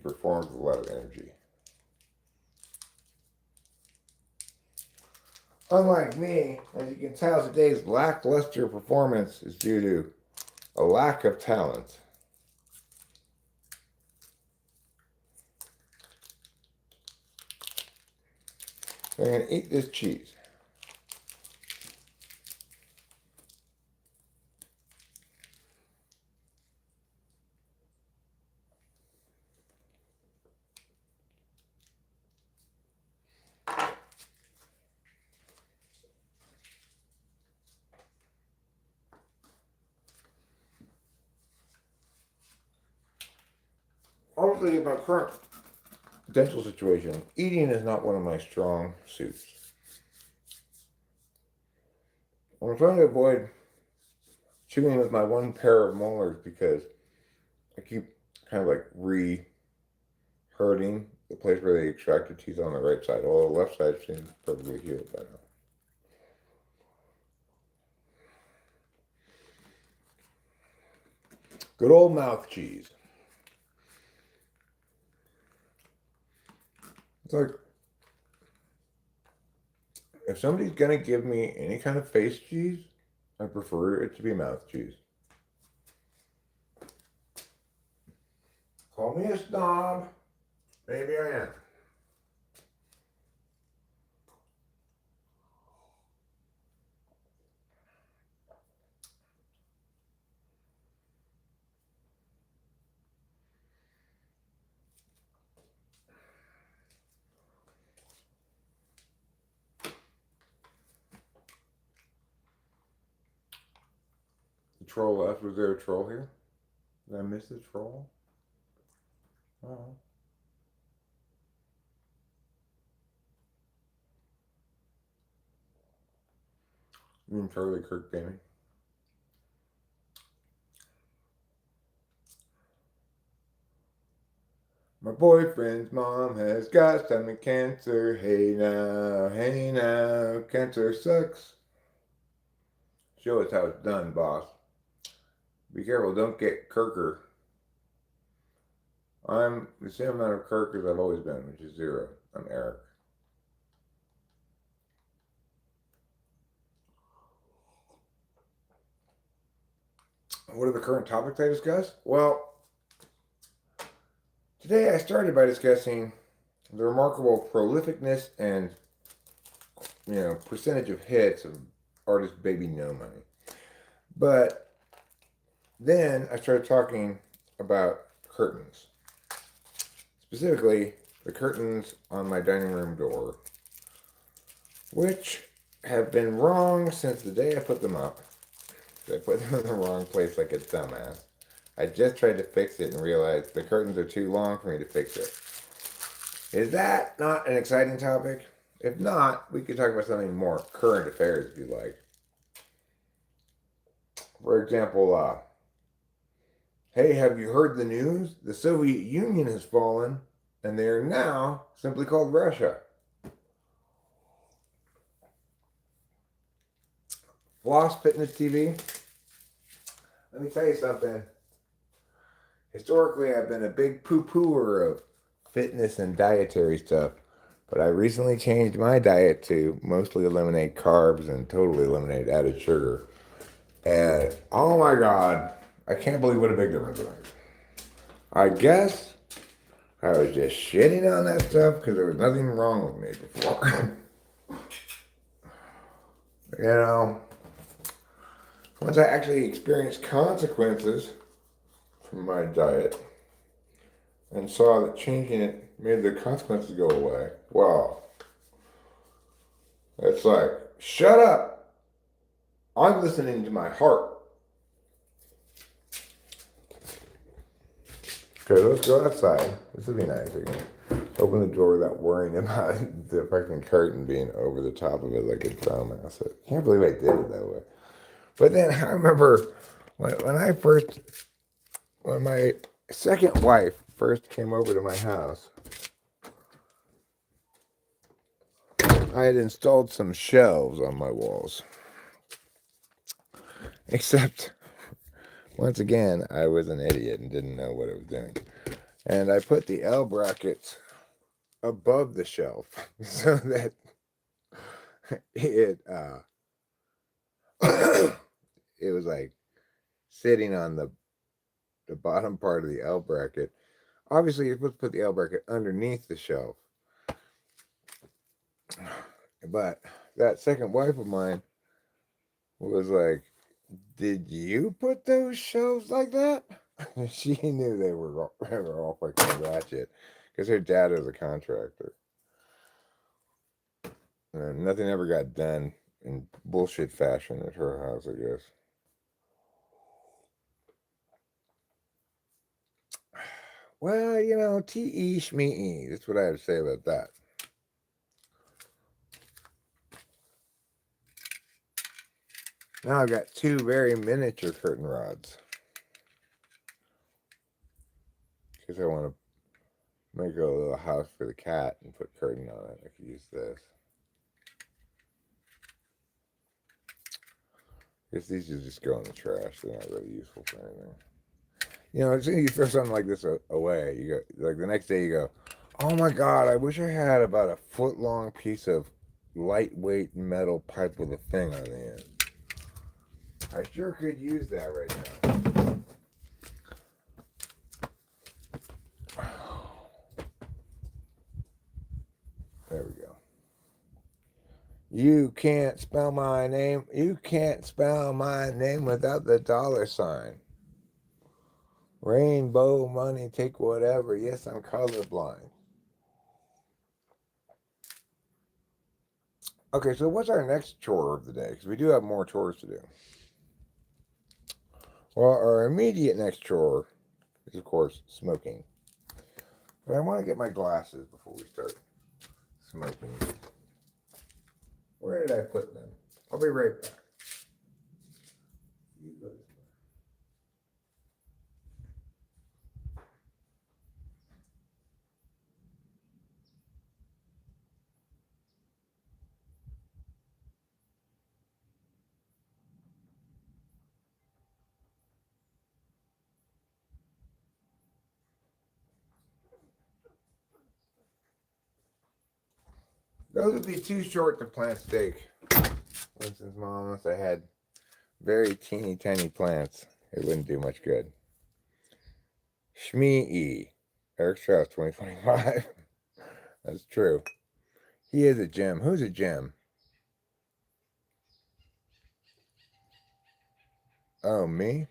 performs with a lot of energy. Unlike me, as you can tell, today's lackluster performance is due to a lack of talent. So I'm going to eat this cheese. Obviously, in my current dental situation, eating is not one of my strong suits. I'm trying to avoid chewing with my one pair of molars because I keep kind of like hurting the place where they extract the teeth on the right side. Although the left side seems perfectly healed by now. Good old mouth cheese. It's like, if somebody's gonna give me any kind of face cheese, I prefer it to be mouth cheese. Call me a snob. Maybe I am. The troll left. Was there a troll here? Did I miss the troll? Oh. You and Charlie Kirk gaming. My boyfriend's mom has got stomach cancer. Hey now, cancer sucks. Show us how it's done, boss. Be careful, don't get Kirker. I'm the same amount of Kirk as I've always been, which is 0. I'm Eric. What are the current topics I discuss? Well, today I started by discussing the remarkable prolificness and percentage of hits of artist Baby No Money. But then I started talking about curtains. Specifically, the curtains on my dining room door, which have been wrong since the day I put them up. I put them in the wrong place like a dumbass. I just tried to fix it and realized the curtains are too long for me to fix it. Is that not an exciting topic? If not, we could talk about something more current affairs if you like. For example, hey, have you heard the news? The Soviet Union has fallen, and they are now simply called Russia. Floss Fitness TV. Let me tell you something. Historically, I've been a big poo-pooer of fitness and dietary stuff, but I recently changed my diet to mostly eliminate carbs and totally eliminate added sugar. And oh my God, I can't believe what a big difference it makes. I guess I was just shitting on that stuff because there was nothing wrong with me before. You know, once I actually experienced consequences from my diet and saw that changing it made the consequences go away, well, it's like, shut up. I'm listening to my heart. Okay, let's go outside. This would be nice. We can open the door without worrying about the fucking curtain being over the top of it like a dumbass. I can't believe I did it that way. But then I remember when my second wife first came over to my house, I had installed some shelves on my walls. Except, once again, I was an idiot and didn't know what I was doing. And I put the L brackets above the shelf so that it it was like sitting on the bottom part of the L bracket. Obviously, you're supposed to put the L bracket underneath the shelf. But that second wife of mine was like, "Did you put those shelves like that?" She knew they were all fucking ratchet because her dad is a contractor. And nothing ever got done in bullshit fashion at her house, I guess. Well, you know, T-E Shmee. That's what I have to say about that. Now I've got two very miniature curtain rods. Because I want to make a little house for the cat and put curtain on it. I could use this. I guess these should just go in the trash. They're not really useful for anything. You know, as soon as you throw something like this away, you go, like the next day you go, oh my God, I wish I had about a foot long piece of lightweight metal pipe with a thing on the end. I sure could use that right now. There we go. You can't spell my name. You can't spell my name without the $sign. Rainbow money, take whatever. Yes, I'm colorblind. Okay, so what's our next chore of the day? Because we do have more chores to do. Well, our immediate next chore is, of course, smoking. But I want to get my glasses before we start smoking. Where did I put them? I'll be right back. Those would be too short to plant steak. For instance, Mom, unless I had very teeny tiny plants, it wouldn't do much good. Shmee Eric Strauss 2025. That's true. He is a gem. Who's a gem? Oh, me?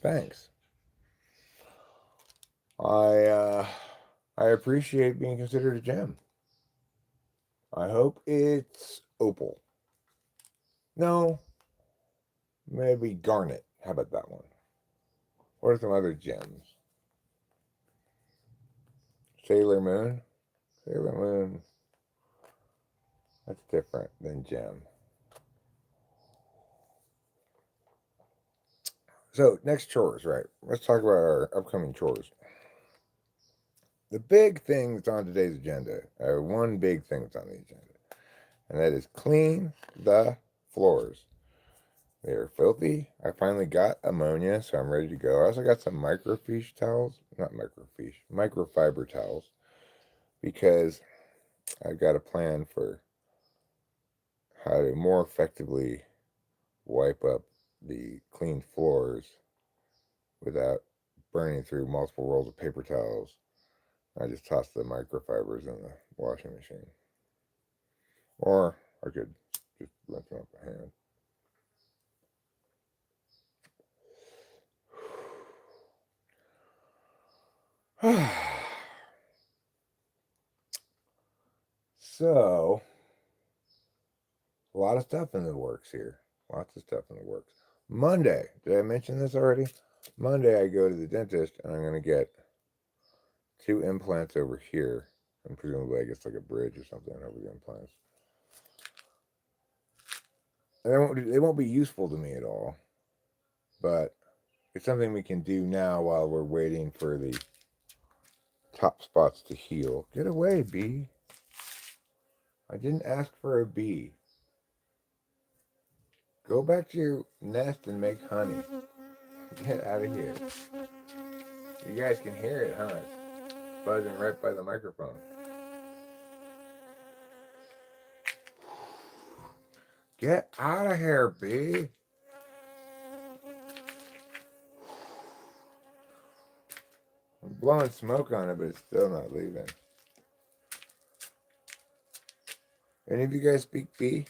Thanks. I I appreciate being considered a gem. I hope it's opal. No, maybe garnet. How about that one? What are some other gems? Sailor Moon? Sailor Moon. That's different than gem. So, next chores, right? Let's talk about our upcoming chores. The big thing that's on today's agenda, one big thing that's on the agenda, and that is clean the floors. They are filthy. I finally got ammonia, so I'm ready to go. I also got some microfiche towels, not microfiche, microfiber towels, because I've got a plan for how to more effectively wipe up the clean floors without burning through multiple rolls of paper towels. I just toss the microfibers in the washing machine. Or I could just rinse them up by hand. So, a lot of stuff in the works here. Lots of stuff in the works. Monday, did I mention this already? Monday, I go to the dentist and I'm going to get 2 implants over here. And presumably, I guess like a bridge or something over the implants. And they won't be useful to me at all. But it's something we can do now while we're waiting for the top spots to heal. Get away, bee. I didn't ask for a bee. Go back to your nest and make honey. Get out of here. You guys can hear it, huh? It's buzzing right by the microphone. Get out of here, bee. I'm blowing smoke on it, but it's still not leaving. Any of you guys speak bee?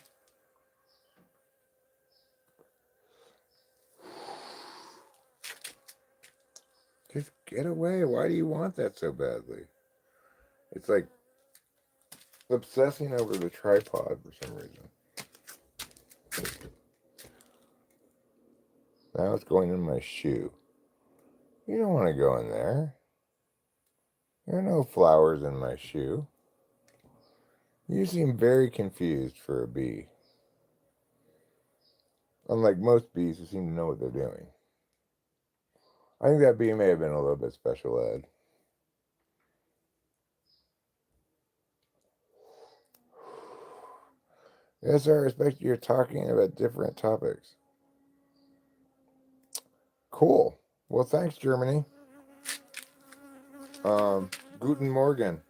Just get away. Why do you want that so badly? It's like obsessing over the tripod for some reason. Now it's going in my shoe. You don't want to go in there. There are no flowers in my shoe. You seem very confused for a bee. Unlike most bees who seem to know what they're doing. I think that bee may have been a little bit special ed. Yes, sir, I respect you're talking about different topics. Cool. Well, thanks, Germany. Guten Morgen.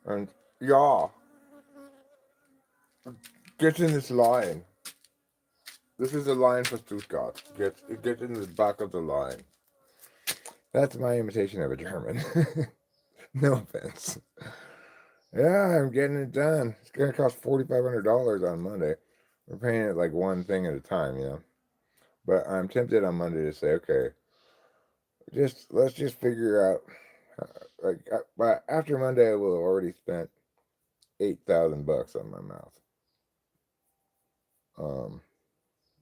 And ja, get in this line. This is a line for Stuttgart. Get in the back of the line. That's my imitation of a German. No offense. Yeah, I'm getting it done. It's gonna cost $4,500 on Monday. We're paying it like one thing at a time, you know. But I'm tempted on Monday to say, okay, let's just figure out. But after Monday, I will have already spent $8,000 on my mouth.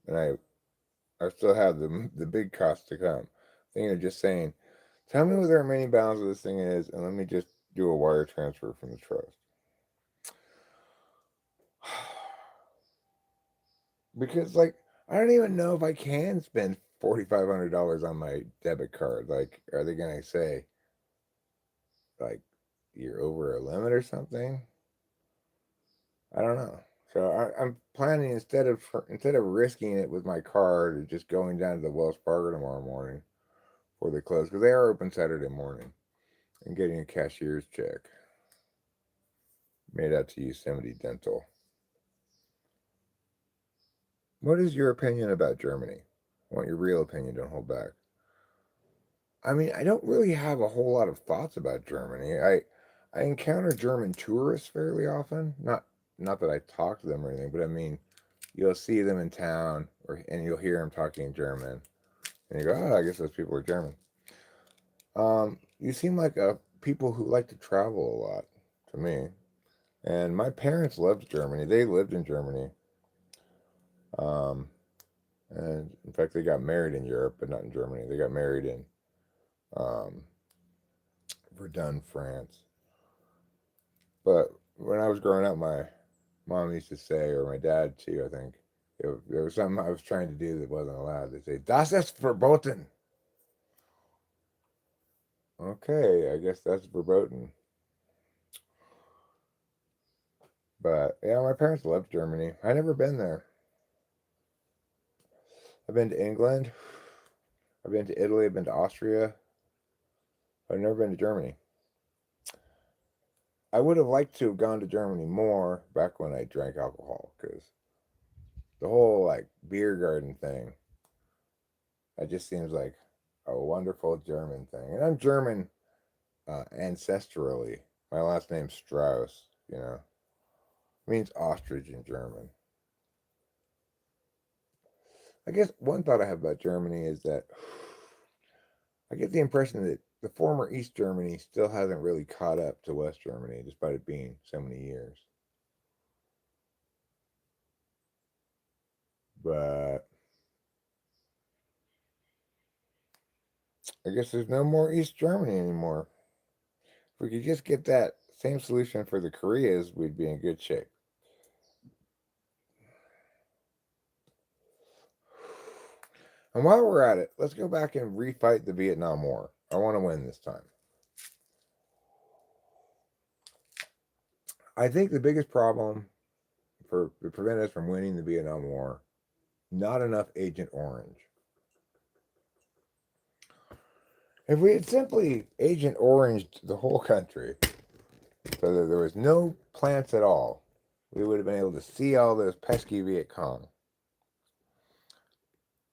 And I still have the big costs to come. Thinking of just saying, tell me what the remaining balance of this thing is, and let me just do a wire transfer from the trust. Because like I don't even know if I can spend $4,500 on my debit card. Like, are they gonna say like you're over a limit or something? I don't know. So I'm planning instead of risking it with my card or just going down to the Wells Fargo tomorrow morning before they close because they are open Saturday morning and getting a cashier's check made out to Yosemite Dental. What is your opinion about Germany? I want your real opinion. Don't hold back. I mean, I don't really have a whole lot of thoughts about Germany. I encounter German tourists fairly often. Not that I talk to them or anything, but I mean, you'll see them in town and you'll hear him talking German, and you go, "Oh, I guess those people are German." You seem like people who like to travel a lot to me. And my parents loved Germany. They lived in Germany. Um, and in fact, they got married in Europe, but not in Germany. They got married in um, Verdun, France. But when I was growing up, my mom used to say, or my dad too, I think, there was something I was trying to do that wasn't allowed. They say, "Das ist verboten." Okay, I guess that's verboten. But yeah, my parents loved Germany. I never been there. I've been to England. I've been to Italy. I've been to Austria. I've never been to Germany. I would have liked to have gone to Germany more back when I drank alcohol, because the whole like beer garden thing, it just seems like a wonderful German thing. And I'm German ancestrally. My last name's Strauss, it means ostrich in German. I guess one thought I have about Germany is that I get the impression that the former East Germany still hasn't really caught up to West Germany, despite it being so many years. But I guess there's no more East Germany anymore. If we could just get that same solution for the Koreas, we'd be in good shape. And while we're at it, let's go back and refight the Vietnam War. I want to win this time. I think the biggest problem to prevent us from winning the Vietnam War, not enough Agent Orange. If we had simply Agent Oranged the whole country, so that there was no plants at all, we would have been able to see all those pesky Viet Cong.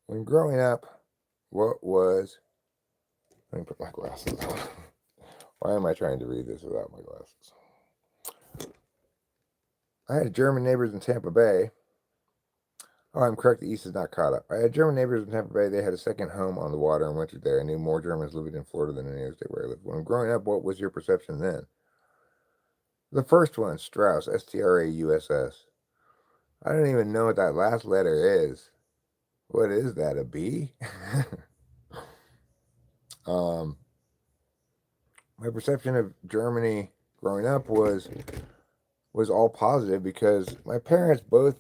When growing up, what was... Let me put my glasses on. Why am I trying to read this without my glasses? I had German neighbors in Tampa Bay. Oh, I'm correct. The East is not caught up. I had German neighbors in Tampa Bay. They had a second home on the water and wintered there. I knew more Germans living in Florida than any other state where I lived. When growing up, what was your perception then? The first one, Strauss, Strauss. I don't even know what that last letter is. What is that, a B? um, my perception of Germany growing up was all positive, because my parents both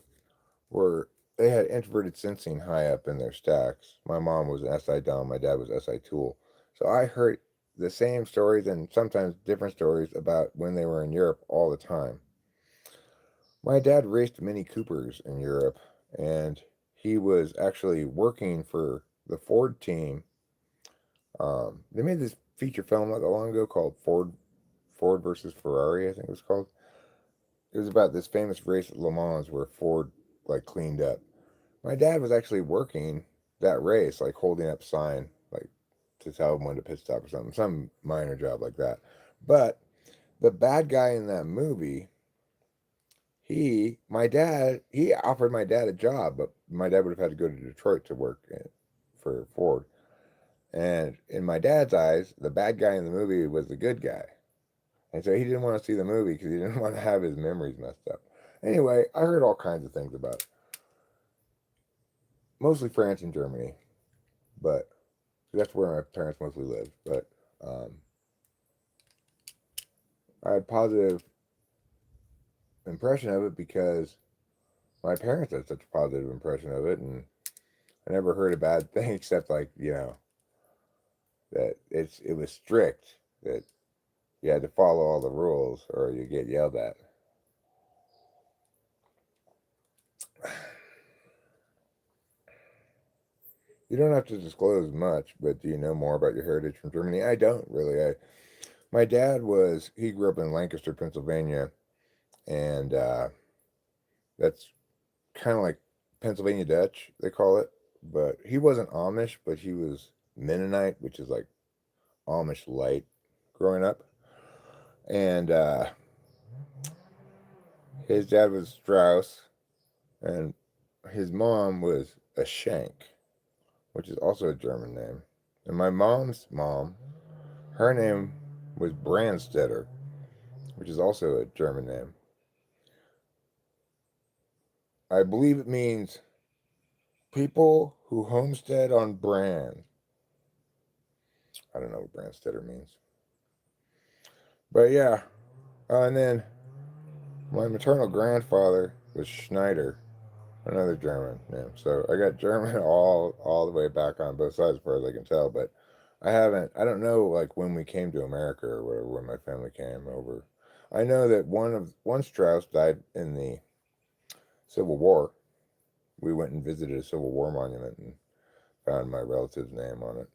they had introverted sensing high up in their stacks. My mom was an SI Dom, my dad was SI Tool. So I heard the same stories and sometimes different stories about when they were in Europe all the time. My dad raced Mini Coopers in Europe, and he was actually working for the Ford team. They made this feature film not that long ago called Ford versus Ferrari, I think it was called. It was about this famous race at Le Mans where Ford like cleaned up. My dad was actually working that race, like holding up sign, like to tell him when to pit stop or something, some minor job like that. But the bad guy in that movie, he offered my dad a job, but my dad would have had to go to Detroit to work for Ford. And in my dad's eyes, the bad guy in the movie was the good guy. And so he didn't want to see the movie because he didn't want to have his memories messed up. Anyway, I heard all kinds of things about it. Mostly France and Germany, but that's where my parents mostly lived. But I had positive impression of it because my parents had such a positive impression of it, and I never heard a bad thing except like that it was strict, that you had to follow all the rules or you get yelled at. You don't have to disclose much, but do you know more about your heritage from Germany? I don't really. My dad he grew up in Lancaster, Pennsylvania, and that's kind of like Pennsylvania Dutch, they call it. But he wasn't Amish, but he was Mennonite, which is like Amish light growing up. And his dad was Strauss, and his mom was a Schenk, which is also a German name. And my mom's mom, her name was Brandstetter, which is also a German name. I believe it means people who homestead on Brand. I don't know what Brandstetter means. But yeah, and then my maternal grandfather was Schneider, another German name. So I got German all the way back on both sides as far as I can tell. But I don't know like when we came to America or whatever, when my family came over. I know that one Strauss died in the Civil War. We went and visited a Civil War monument and found my relative's name on it.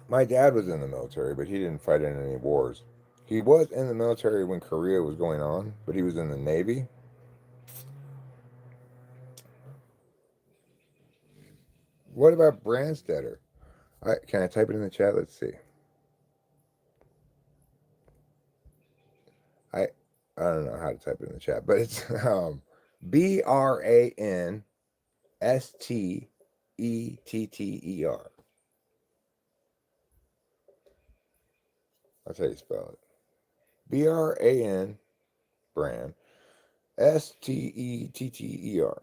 My dad was in the military, but he didn't fight in any wars. He was in the military when Korea was going on, but he was in the Navy. What about Brandstetter? Can I type it in the chat? Let's see. I I don't know how to type it in the chat, but it's Brandstetter. That's how you spell it. Bran brand Stetter.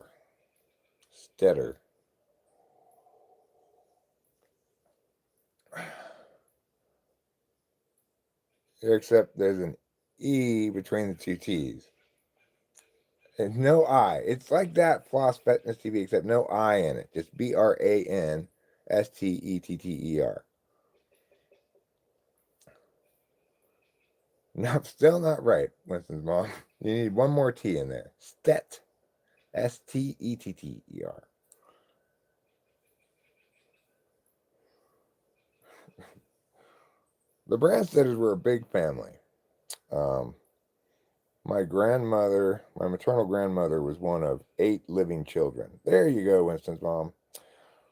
Stetter. Except there's an E between the two T's. And no I. It's like that Floss Fitness TV, except no I in it. Just Brandstetter. No, still not right, Winston's mom. You need one more T in there. Stet. Stetter. The Brandstetters were a big family. Um, my maternal grandmother, was one of 8 living children. There you go, Winston's mom.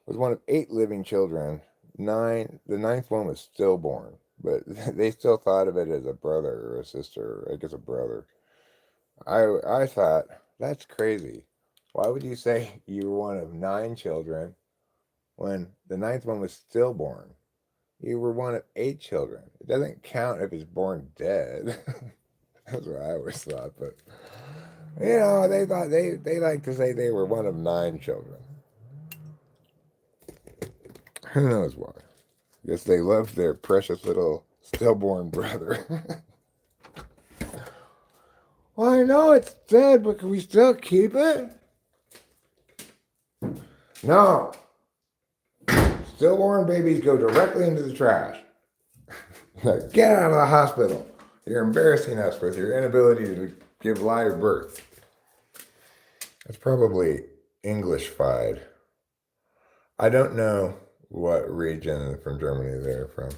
Was one of 8 living children. The ninth one was stillborn, but they still thought of it as a brother or a sister, I guess a brother. I thought, that's crazy. Why would you say you were one of 9 children when the ninth one was stillborn? You were one of 8 children. It doesn't count if it's born dead. That's what I always thought, but they thought they like to say they were one of 9 children. Who knows why? Guess they loved their precious little stillborn brother. Well, I know it's dead, but can we still keep it? No. Stillborn babies go directly into the trash. Get out of the hospital. You're embarrassing us with your inability to give live birth. It's probably English-fied. I don't know what region from Germany they're from.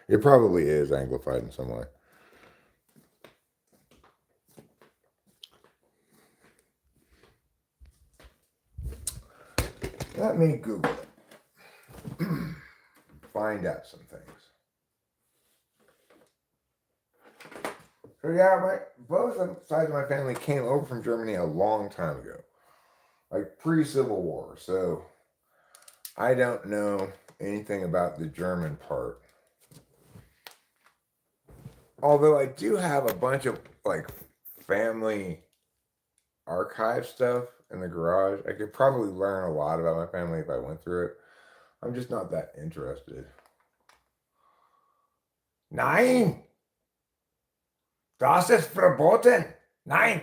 It probably is Anglified in some way. Let me Google it. Find out some things. So yeah, both sides of my family came over from Germany a long time ago, like pre-Civil War. So I don't know anything about the German part. Although I do have a bunch of like family archive stuff in the garage. I could probably learn a lot about my family if I went through it. I'm just not that interested. Nein! Das ist verboten! Nein!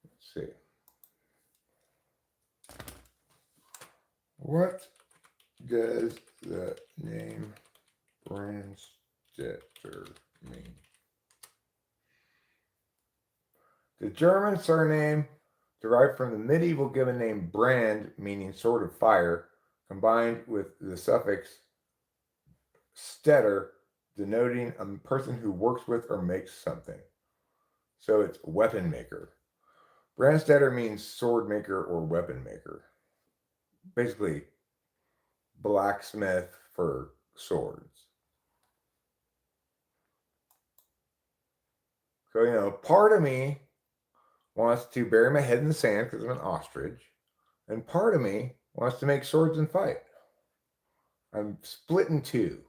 Let's see. What does the name Brandstetter mean? The German surname derived from the medieval given name Brand, meaning sword of fire, combined with the suffix stetter, denoting a person who works with or makes something. So it's weapon maker. Brandstetter means sword maker or weapon maker. Basically, blacksmith for swords. So, part of me wants to bury my head in the sand because I'm an ostrich, and part of me wants to make swords and fight. I'm split in two.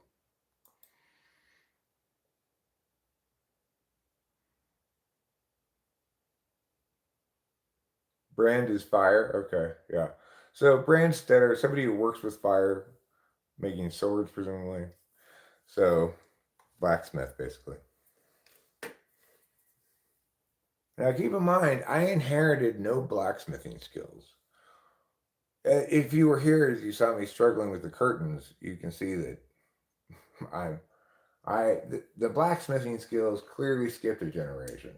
Brand is fire. Okay, yeah. So Brand Stetter, somebody who works with fire, making swords, presumably. So blacksmith, basically. Now, keep in mind, I inherited no blacksmithing skills. If you were here as you saw me struggling with the curtains, you can see that I'm, the blacksmithing skills clearly skipped a generation.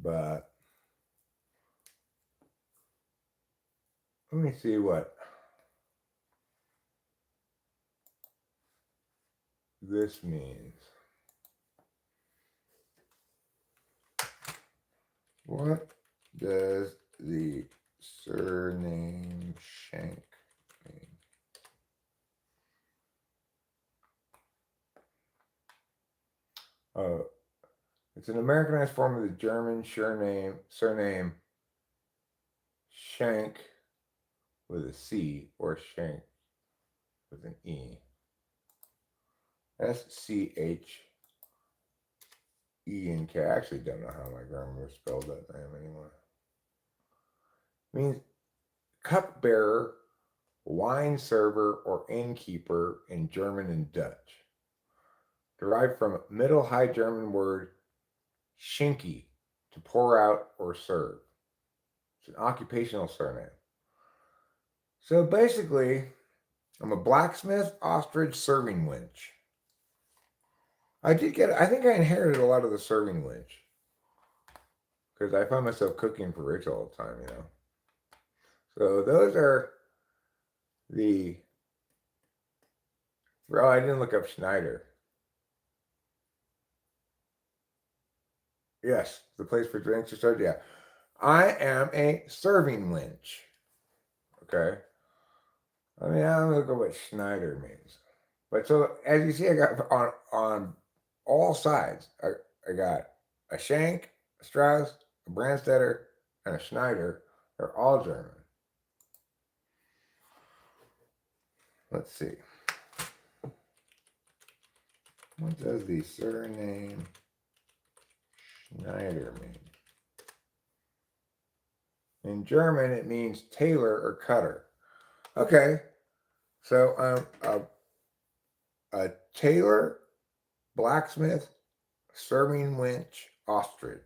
But let me see what this means. What does the surname Shank mean? Oh, it's an Americanized form of the German surname Schenk with a C or Schenk with an E. SCHENK. I actually don't know how my grandmother spelled that name anymore. It means cupbearer, wine server, or innkeeper in German and Dutch. Derived from Middle High German word schinky, to pour out or serve. It's an occupational surname. So basically, I'm a blacksmith, ostrich, serving wench. I think I inherited a lot of the serving wench. Because I find myself cooking for Rachel all the time. So those are the. Oh, I didn't look up Schneider. Yes, the place for drinks or started. Yeah. I am a serving wench. Okay. I mean, I don't look at what Schneider means. But so as you see, I got on all sides. I got a Schenk, a Strauss, a Brandstetter, and a Schneider. They're all German. Let's see. What does the surname Schneider mean? In German, it means tailor or cutter. Okay, so a tailor, blacksmith, serving wench, ostrich.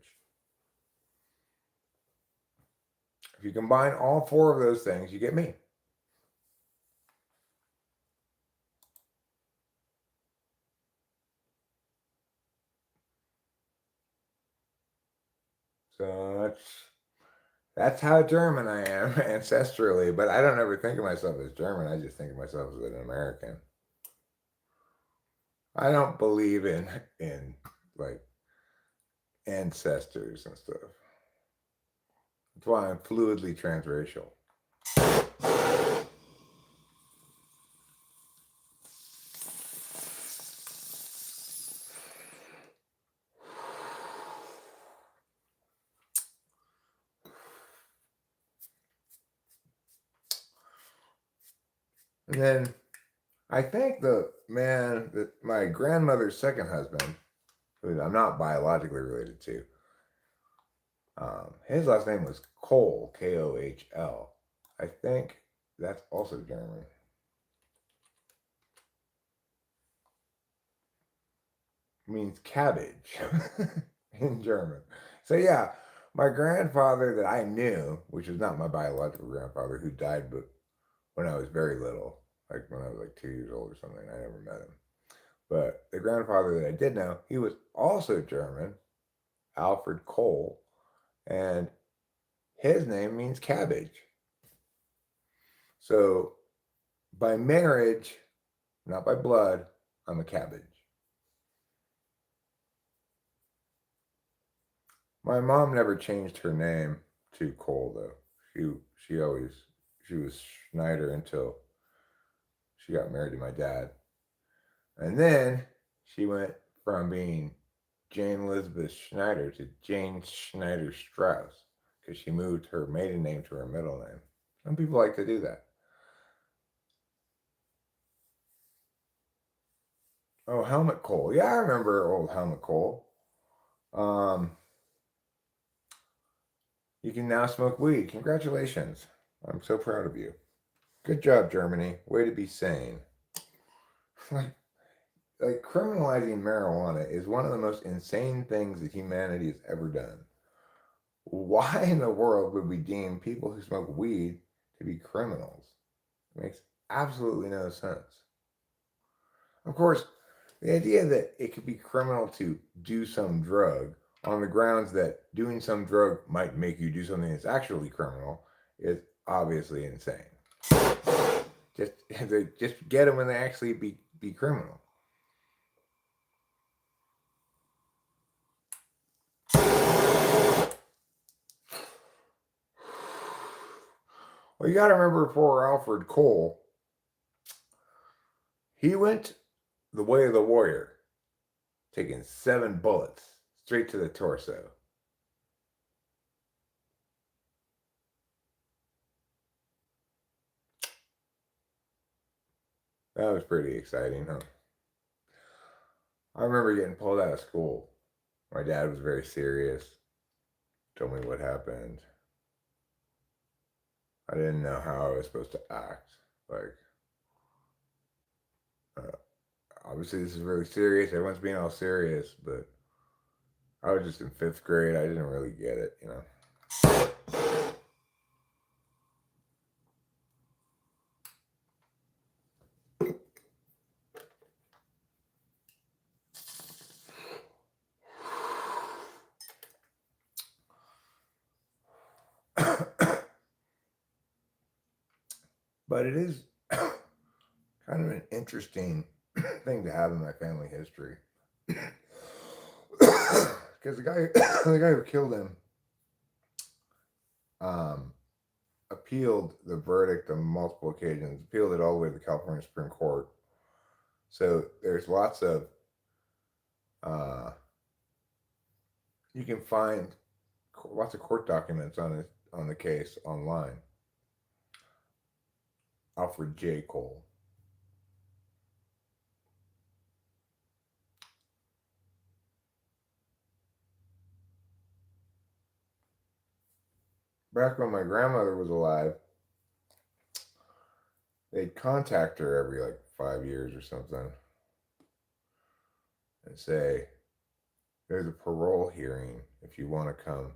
If you combine all four of those things, you get me. So that's how German I am ancestrally, but I don't ever think of myself as German. I just think of myself as an American. I don't believe in like ancestors and stuff. That's why I'm fluidly transracial. And then I think the man that my grandmother's second husband, who I'm not biologically related to, his last name was Kohl, Kohl. I think that's also German. It means cabbage in German. So yeah, my grandfather that I knew, which is not my biological grandfather, who died but when I was very little, like when I was like 2 years old or something. I never met him. But the grandfather that I did know, he was also German, Alfred Kohl, and his name means cabbage. So by marriage, not by blood, I'm a cabbage. My mom never changed her name to Kohl though. She was Schneider until she got married to my dad. And then she went from being Jane Elizabeth Schneider to Jane Schneider Strauss because she moved her maiden name to her middle name. Some people like to do that. Oh, Helmut Kohl. Yeah, I remember old Helmut Kohl. Um, you can now smoke weed. Congratulations. I'm so proud of you. Good job, Germany. Way to be sane. like, like criminalizing marijuana is one of the most insane things that humanity has ever done. Why in the world would we deem people who smoke weed to be criminals? It makes absolutely no sense. Of course, the idea that it could be criminal to do some drug on the grounds that doing some drug might make you do something that's actually criminal is obviously insane. Just just get them when they actually be criminal. Well, you got to remember poor Alfred Cole. He went the way of the warrior, taking 7 bullets straight to the torso. That was pretty exciting, huh? I remember getting pulled out of school. My dad was very serious, told me what happened. I didn't know how I was supposed to act. Like, uh, obviously, this is really serious. Everyone's being all serious, but I was just in 5th grade. I didn't really get it, you know. But it is kind of an interesting thing to have in my family history. Because the guy who killed him um, appealed the verdict on multiple occasions, appealed it all the way to the California Supreme Court. So there's lots of uh, you can find lots of court documents on the case online. Alfred J. Cole. Back when my grandmother was alive, they'd contact her every like 5 years or something and say, "There's a parole hearing. If you want to come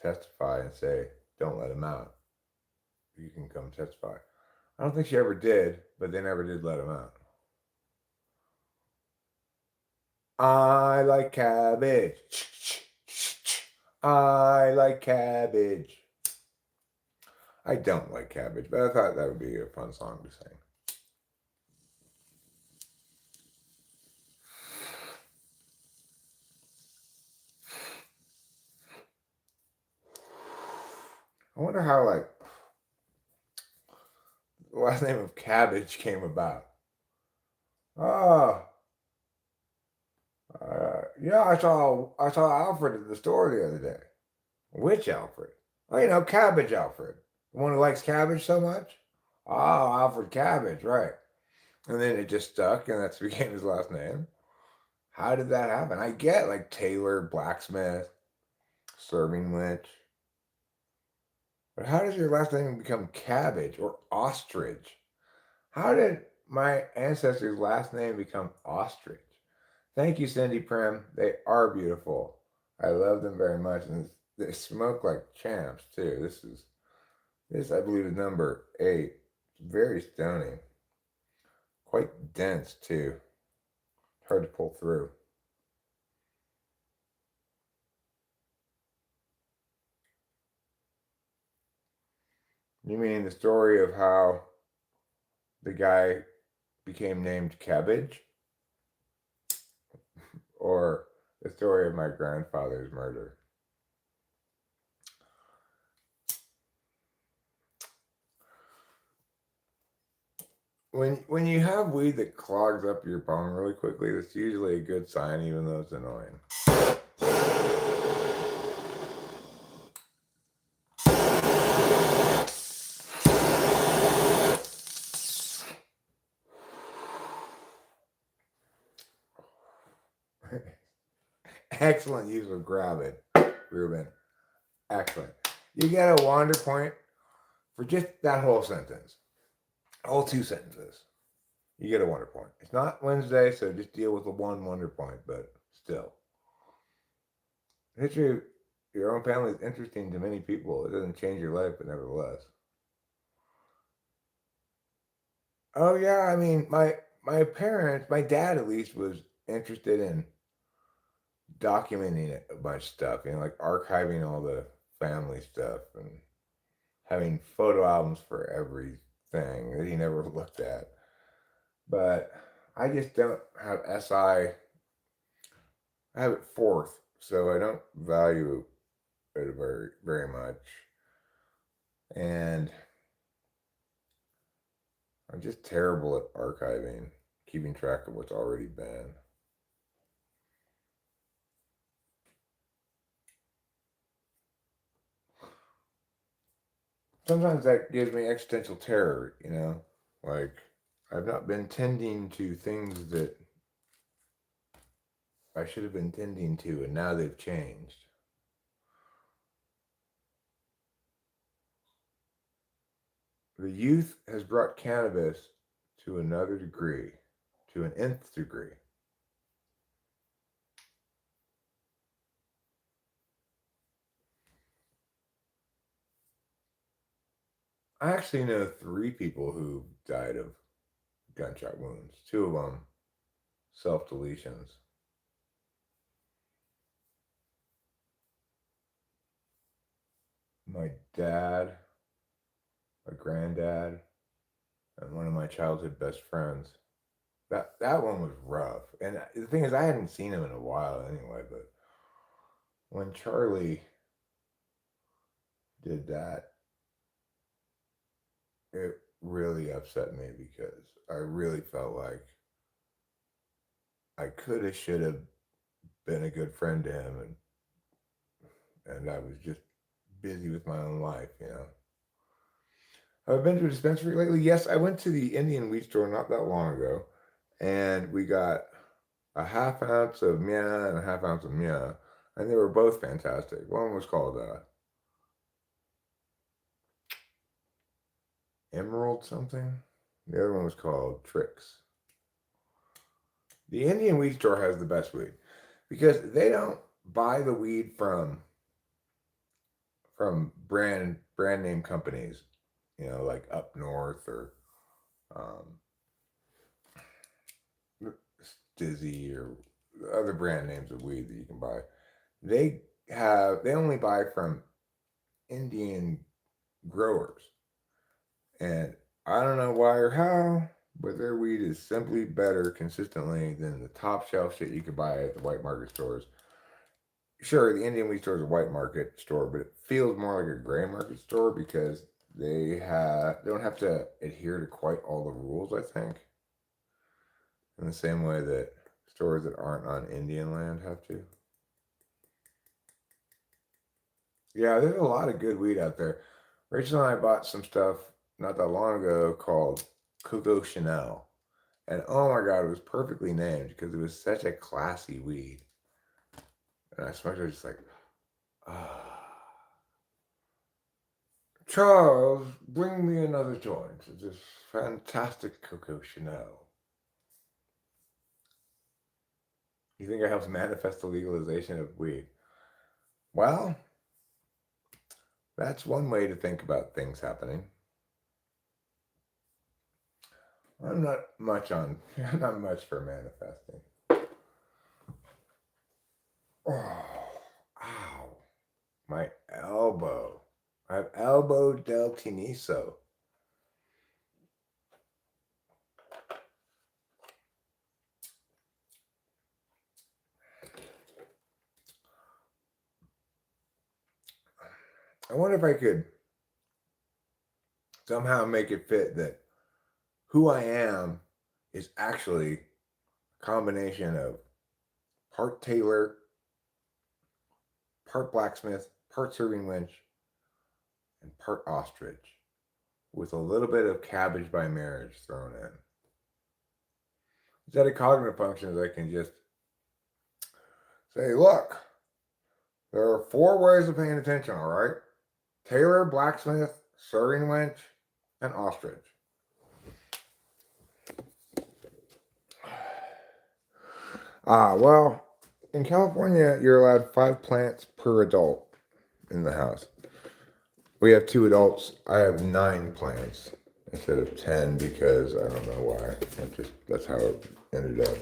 testify and say, don't let him out, you can come testify." I don't think she ever did, but they never did let him out. I like cabbage. I like cabbage. I don't like cabbage, but I thought that would be a fun song to sing. I wonder how like the last name of Cabbage came about. Oh, yeah, I saw Alfred at the store the other day. Which Alfred? Oh, Cabbage Alfred, the one who likes cabbage so much. Oh, Alfred Cabbage, right? And then it just stuck, and that's became his last name. How did that happen? I get like Taylor, blacksmith, serving witch, but how does your last name become Cabbage or Ostrich? How did my ancestors' last name become Ostrich? Thank you, Cindy Prim. They are beautiful. I love them very much, and they smoke like champs too. This I believe is number 8. It's very stunning, quite dense too. Hard to pull through. You mean the story of how the guy became named Cabbage, or the story of my grandfather's murder? when you have weed that clogs up your bong really quickly, that's usually a good sign, even though it's annoying. Excellent use of gravid, Ruben. Excellent. You get a wander point for just that whole sentence, whole two sentences. You get a wonder point. It's not Wednesday, so just deal with the one wonder point, but still. The history of your own family is interesting to many people. It doesn't change your life, but nevertheless. Oh yeah, I mean my parents, my dad at least was interested in documenting a bunch of stuff, like archiving all the family stuff and having photo albums for everything that he never looked at. But I just don't have SI. I have it fourth, so I don't value it very much. And I'm just terrible at archiving, keeping track of what's already been. Sometimes that gives me existential terror. Like I've not been tending to things that I should have been tending to, and now they've changed. The youth has brought cannabis to another degree, to an nth degree. I actually know three people who died of gunshot wounds. Two of them self deletions. My dad, my granddad, and one of my childhood best friends. That one was rough. And the thing is, I hadn't seen him in a while anyway. But when Charlie did that, it really upset me because I really felt like I could have, should have been a good friend to him, and I was just busy with my own life. Have I been to a dispensary lately? Yes, I went to the Indian weed store not that long ago, and we got a half ounce of Mia and a half ounce of Mia, and they were both fantastic. One was called Emerald something. The other one was called Tricks. The Indian weed store has the best weed because they don't buy the weed from brand name companies, like Up North or um, Dizzy or other brand names of weed that you can buy. They only buy from Indian growers, and I don't know why or how, but their weed is simply better consistently than the top shelf shit you could buy at the white market stores. Sure, the Indian weed store is a white market store, but it feels more like a gray market store because they don't have to adhere to quite all the rules, I think, in the same way that stores that aren't on Indian land have to. Yeah, there's a lot of good weed out there. Rachel and I bought some stuff not that long ago called Coco Chanel. And oh my God, it was perfectly named because it was such a classy weed. And I smoked it just like, ah. Charles, bring me another joint. It's this fantastic Coco Chanel. You think it helps manifest the legalization of weed? Well, that's one way to think about things happening. I'm not much on, not much for manifesting. Oh, ow, my elbow. I have elbow del tiniso. I wonder if I could somehow make it fit that who I am is actually a combination of part tailor, part blacksmith, part serving wench, and part ostrich, with a little bit of cabbage by marriage thrown in. Instead of cognitive functions, I can just say, look, there are 4 ways of paying attention, all right? Tailor, blacksmith, serving wench, and ostrich. Well, in California, you're allowed 5 plants per adult in the house. We have 2 adults. I have 9 plants instead of 10 because I don't know why. That's how it ended up.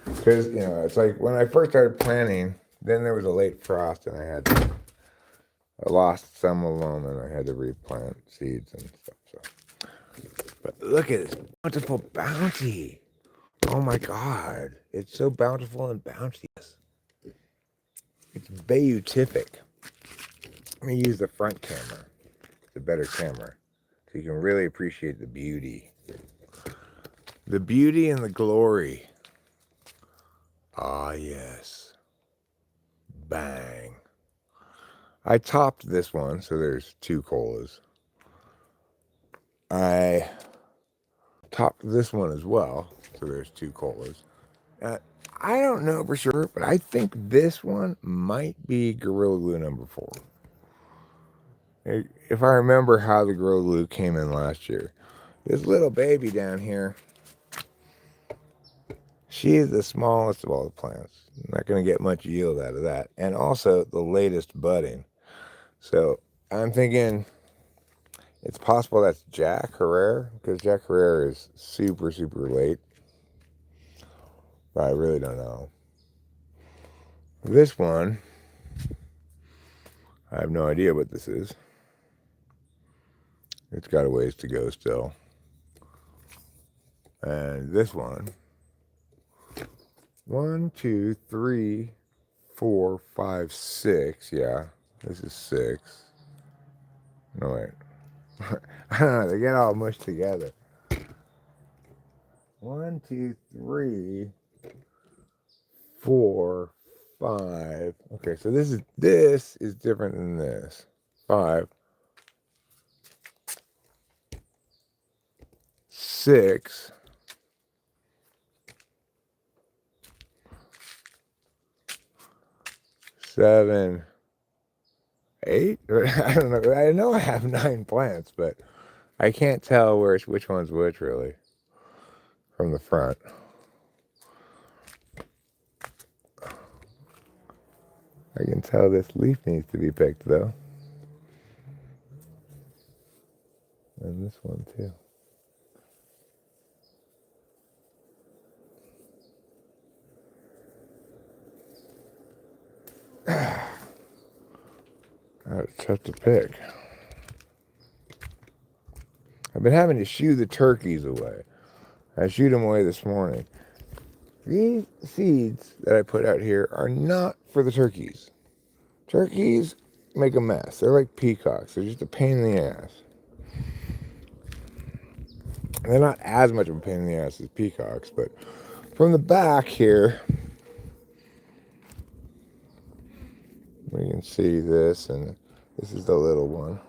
Because, it's like when I first started planting, then there was a late frost and I lost some of them and I had to replant seeds and stuff. So, but look at this bountiful bounty. Oh my God. It's so bountiful and bounteous. It's beatific. Let me use the front camera. It's a better camera. So you can really appreciate the beauty. The beauty and the glory. Ah, yes. Bang. I topped this one, so there's 2 colas. I topped this one as well, so there's 2 colas. I don't know for sure, but I think this one might be Gorilla Glue number 4. If I remember how the Gorilla Glue came in last year. This little baby down here, she is the smallest of all the plants. I'm not going to get much yield out of that. And also the latest budding. So I'm thinking it's possible that's Jack Herrera, because Jack Herrera is super, super late. But I really don't know. This one, I have no idea what this is. It's got a ways to go still. And this one, 1, 2, 3, 4, 5, 6. Yeah, this is 6. No, wait. I don't know. They get all mushed together. 1, 2, 3, 4, 5. Okay, so this is different than this. 5, 6. 7, 8. I don't know. I know I have 9 plants, but I can't tell which one's which really from the front. I can tell this leaf needs to be picked though. And this one too. It's tough to pick. I've been having to shoo the turkeys away. I shooed them away this morning. These seeds that I put out here are not for the turkeys. Turkeys make a mess. They're like peacocks. They're just a pain in the ass. They're not as much of a pain in the ass as peacocks, but from the back here, we can see this, and this is the little one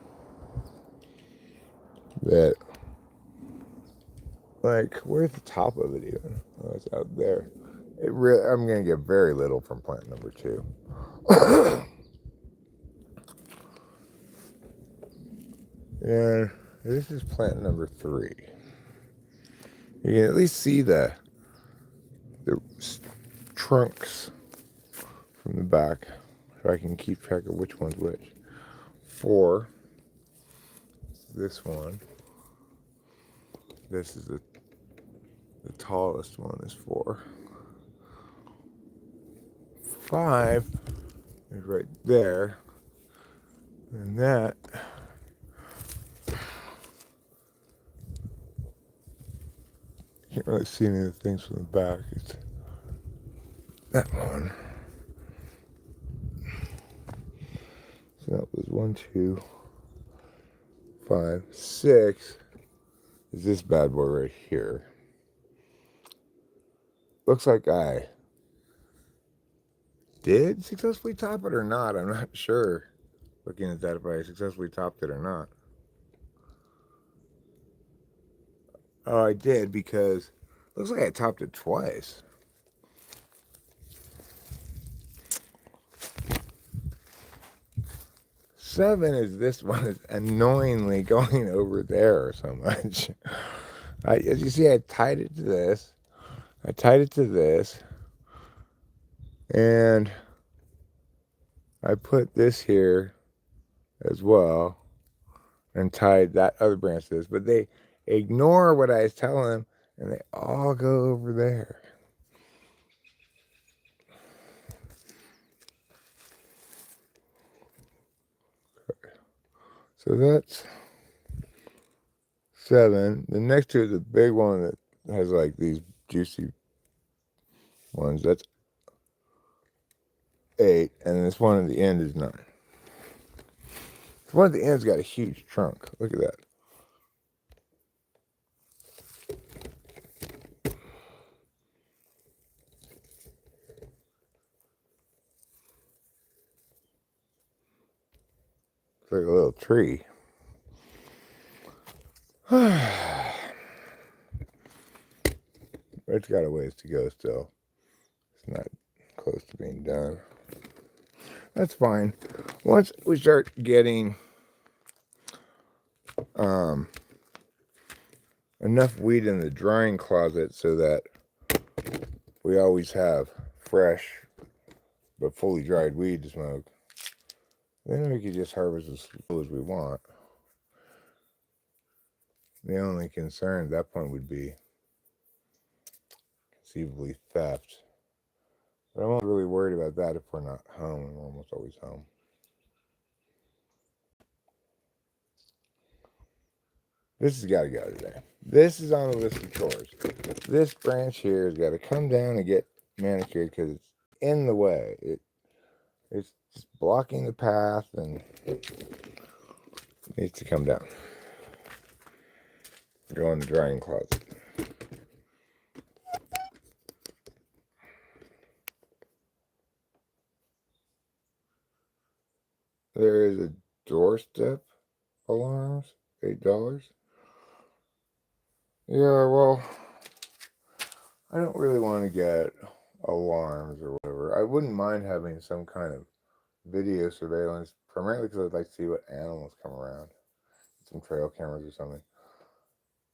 that, like, where's the top of it even? Oh, it's out there. I'm going to get very little from plant number 2. And this is plant number 3. You can at least see the trunks from the back, so I can keep track of which one's which. 4. This one. This is the tallest one is 4. 5 is right there. And that can't really see any of the things from the back. It's that one. So that was 1, 2, 5, 6. is this bad boy right here. Looks like I did successfully top it or not. I'm not sure. Looking at that, if I successfully topped it or not. Oh, I did, because it looks like I topped it twice. Seven is this one is annoyingly going over there so much. As you see, I tied it to this. I tied it to this. And I put this here as well and tied that other branch to this. But they ignore what I was telling them and they all go over there. So that's 7. The next two is a big one that has like these juicy ones. That's 8. And this one at the end is 9. The one at the end's got a huge trunk. Look at that. It's like a little tree. It's got a ways to go still. It's not close to being done. That's fine. Once we start getting enough weed in the drying closet so that we always have fresh but fully dried weed to smoke, then we could just harvest as slow as we want. The only concern at that point would be conceivably theft. But I'm not really worried about that if we're not home, and we're almost always home. This has got to go today. This is on the list of chores. This branch here has got to come down and get manicured because it's in the way. It's just blocking the path and it needs to come down. Go in the drying closet. There is a doorstep alarms, $8. Yeah, well, I don't really want to get alarms or whatever. I wouldn't mind having some kind of video surveillance, primarily because I'd like to see what animals come around. Some trail cameras or something.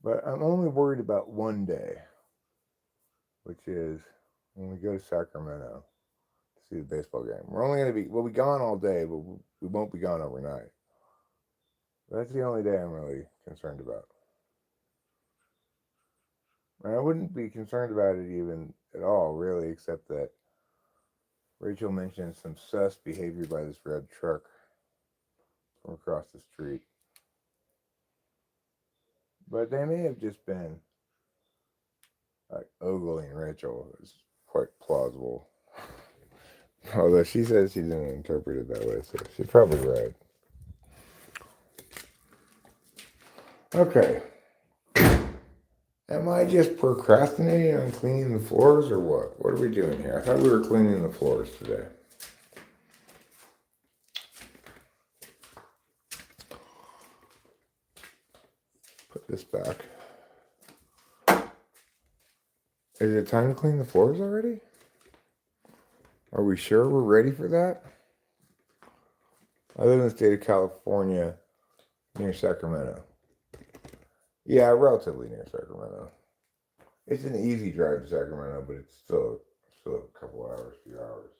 But I'm only worried about one day, which is when we go to Sacramento to see the baseball game. We'll be gone all day, but we won't be gone overnight. That's the only day I'm really concerned about. And I wouldn't be concerned about it even at all, really, except that Rachel mentioned some sus behavior by this red truck from across the street. But they may have just been like ogling Rachel. It's quite plausible. Although she says she didn't interpret it that way, so she's probably right. Okay. Am I just procrastinating on cleaning the floors or what? What are we doing here? I thought we were cleaning the floors today. Put this back. Is it time to clean the floors already? Are we sure we're ready for that? I live in the state of California near Sacramento. Yeah, relatively near Sacramento. It's an easy drive to Sacramento, but it's still a couple hours, few hours.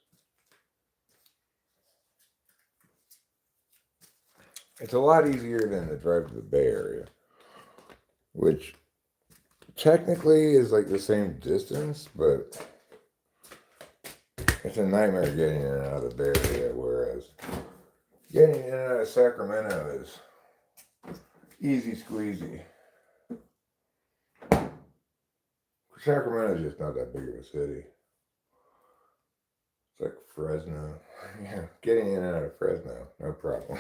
It's a lot easier than the drive to the Bay Area, which technically is like the same distance, but it's a nightmare getting in and out of the Bay Area, whereas getting in and out of Sacramento is easy squeezy. Sacramento is just not that big of a city. It's like Fresno. Yeah, getting in and out of Fresno, no problem.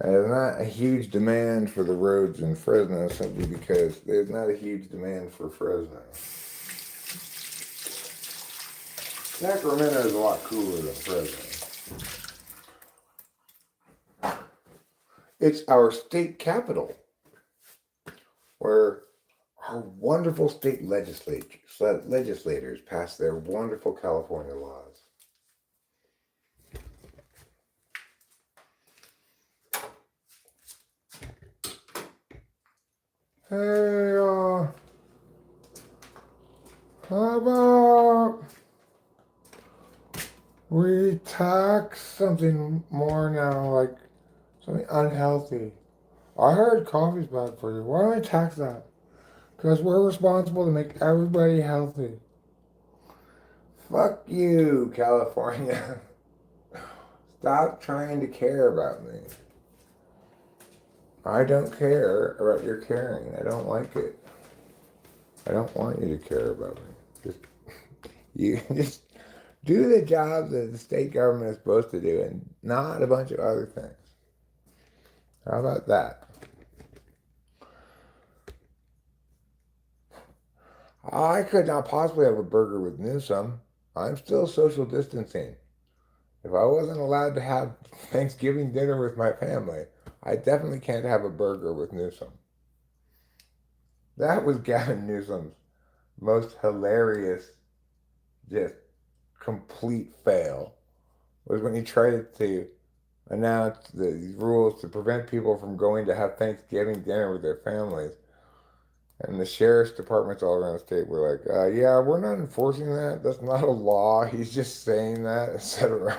There's not a huge demand for the roads in Fresno simply because there's not a huge demand for Fresno. Sacramento is a lot cooler than Fresno. It's our state capital, where our wonderful state legislators pass their wonderful California laws. Hey, how about we tax something more now, like something unhealthy? I heard coffee's bad for you. Why don't we tax that? Because we're responsible to make everybody healthy. Fuck you, California. Stop trying to care about me. I don't care about your caring. I don't like it. I don't want you to care about me. Just you just do the job that the state government is supposed to do and not a bunch of other things. How about that? I could not possibly have a burger with Newsom. I'm still social distancing. If I wasn't allowed to have Thanksgiving dinner with my family, I definitely can't have a burger with Newsom. That was Gavin Newsom's most hilarious, just complete fail, was when he tried to announce the rules to prevent people from going to have Thanksgiving dinner with their families. And the sheriff's departments all around the state were like, yeah, we're not enforcing that. That's not a law. He's just saying that, etc.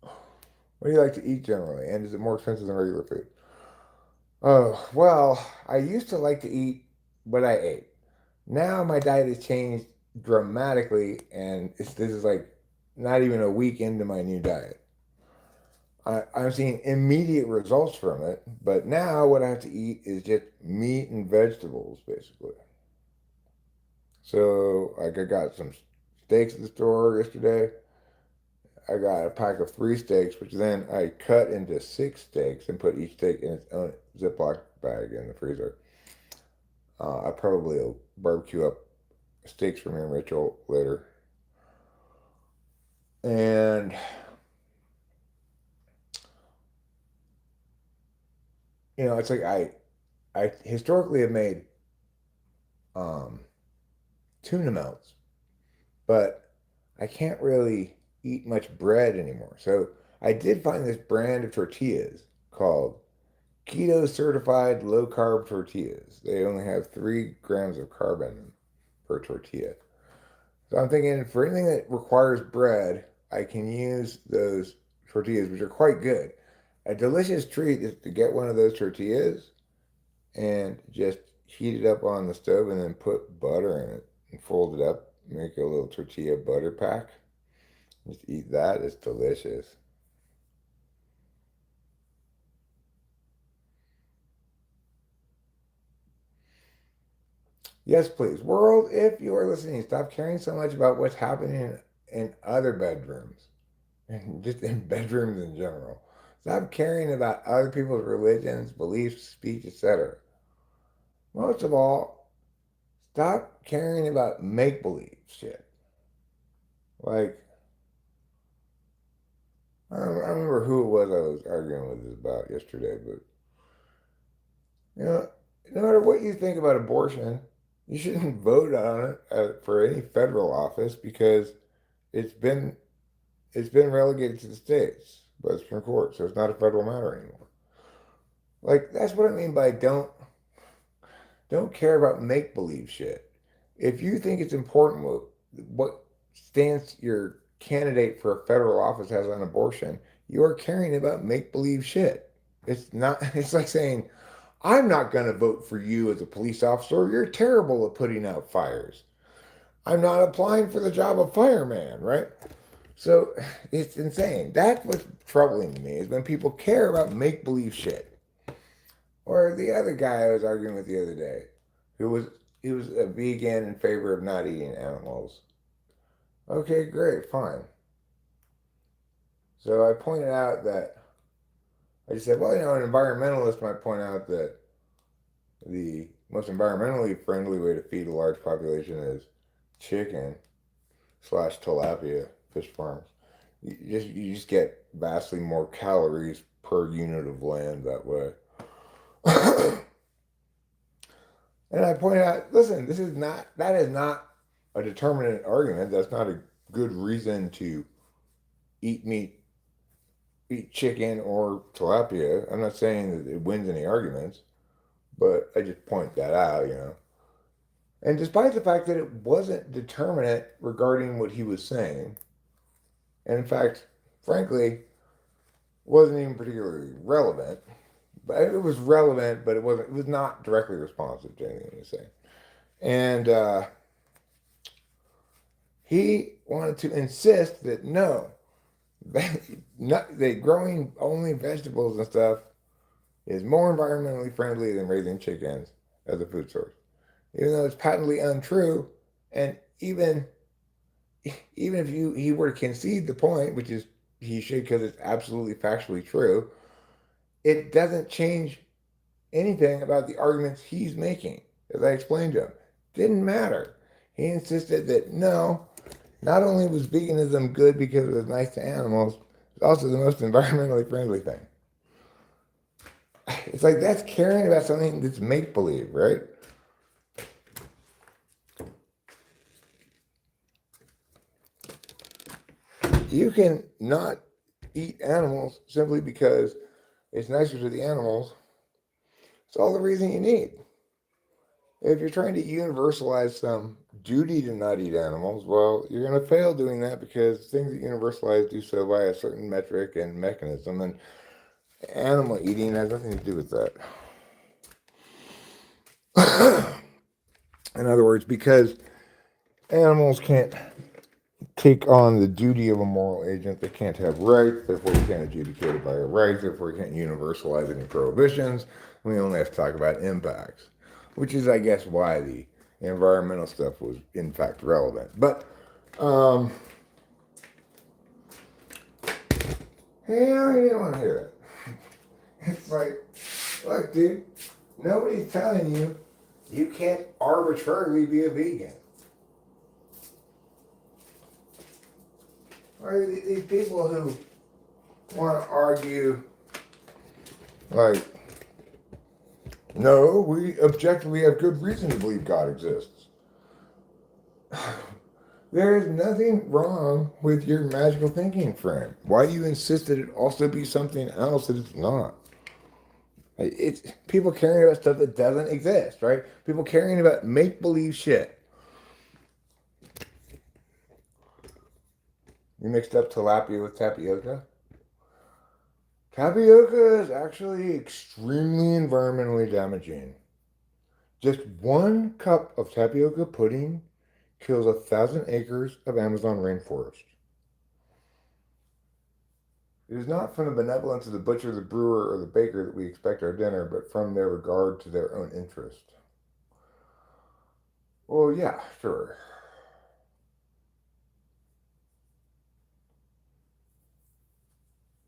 What do you like to eat generally? And is it more expensive than regular food? Oh, well, I used to like to eat what I ate. Now my diet has changed dramatically, and this is like not even a week into my new diet. I'm seeing immediate results from it, but now what I have to eat is just meat and vegetables, basically. So, like, I got some steaks at the store yesterday. I got a pack of 3 steaks, which then I cut into 6 steaks and put each steak in its own Ziploc bag in the freezer. I probably will barbecue up steaks for me and Rachel later. And, it's like I historically have made um, tuna melts, but I can't really eat much bread anymore. So I did find this brand of tortillas called keto certified low carb tortillas. They only have 3 grams of carb in them per tortilla. So I'm thinking for anything that requires bread, I can use those tortillas, which are quite good. A delicious treat is to get one of those tortillas and just heat it up on the stove and then put butter in it and fold it up, make a little tortilla butter pack. Just eat that. It's delicious. Yes, please. World, if you are listening, stop caring so much about what's happening in other bedrooms and just in bedrooms in general. Stop caring about other people's religions, beliefs, speech, etc. Most of all, stop caring about make believe shit. Like, I don't remember who it was I was arguing with this about yesterday, but you know, no matter what you think about abortion, you shouldn't vote on it for any federal office because it's been it's been relegated to the states by the Supreme Court, so it's not a federal matter anymore. Like that's what I mean by don't care about make believe shit. If you think it's important what stance your candidate for a federal office has on abortion, you are caring about make believe shit. It's not. It's like saying, "I'm not going to vote for you as a police officer. You're terrible at putting out fires. I'm not applying for the job of fireman." Right? So it's insane. That's what's troubling me is when people care about make believe shit. Or the other guy I was arguing with the other day, who was he was a vegan in favor of not eating animals. Okay, great, fine. So I pointed out that I just said, well, an environmentalist might point out that the most environmentally friendly way to feed a large population is chicken slash tilapia fish farms. You just get vastly more calories per unit of land that way. And I pointed out, listen, that is not a determinate argument. That's not a good reason to eat meat, eat chicken or tilapia. I'm not saying that it wins any arguments, but I just point that out. And despite the fact that it wasn't determinate regarding what he was saying, and in fact, frankly, wasn't even particularly relevant. But it was relevant, but it was not directly responsive to anything he was saying. And he wanted to insist that no, that growing only vegetables and stuff is more environmentally friendly than raising chickens as a food source, even though it's patently untrue. And even if he were to concede the point, which is he should because it's absolutely factually true, it doesn't change anything about the arguments he's making. As I explained to him, didn't matter. He insisted that no, not only was veganism good because it was nice to animals, it's also the most environmentally friendly thing. It's like that's caring about something that's make believe, right? You can not eat animals simply because it's nicer to the animals. It's all the reason you need. If you're trying to universalize some duty to not eat animals, well, you're going to fail doing that because things that universalize do so by a certain metric and mechanism, and animal eating has nothing to do with that. In other words, because animals can't take on the duty of a moral agent, they can't have rights, therefore you can't adjudicate it by a right, therefore you can't universalize any prohibitions. We only have to talk about impacts, which is, I guess, why the environmental stuff was, in fact, relevant. But, hell, you don't want to hear that. It's like, look, dude, nobody's telling you you can't arbitrarily be a vegan. Or these people who want to argue, like, no, we objectively have good reason to believe God exists. There is nothing wrong with your magical thinking frame. Why do you insist that it also be something else that it's not? It's people caring about stuff that doesn't exist, right? People caring about make-believe shit. You mixed up tilapia with tapioca? Tapioca is actually extremely environmentally damaging. Just 1 cup of tapioca pudding kills 1,000 acres of Amazon rainforest. It is not from the benevolence of the butcher, the brewer, or the baker that we expect our dinner, but from their regard to their own interest. Well, yeah, sure.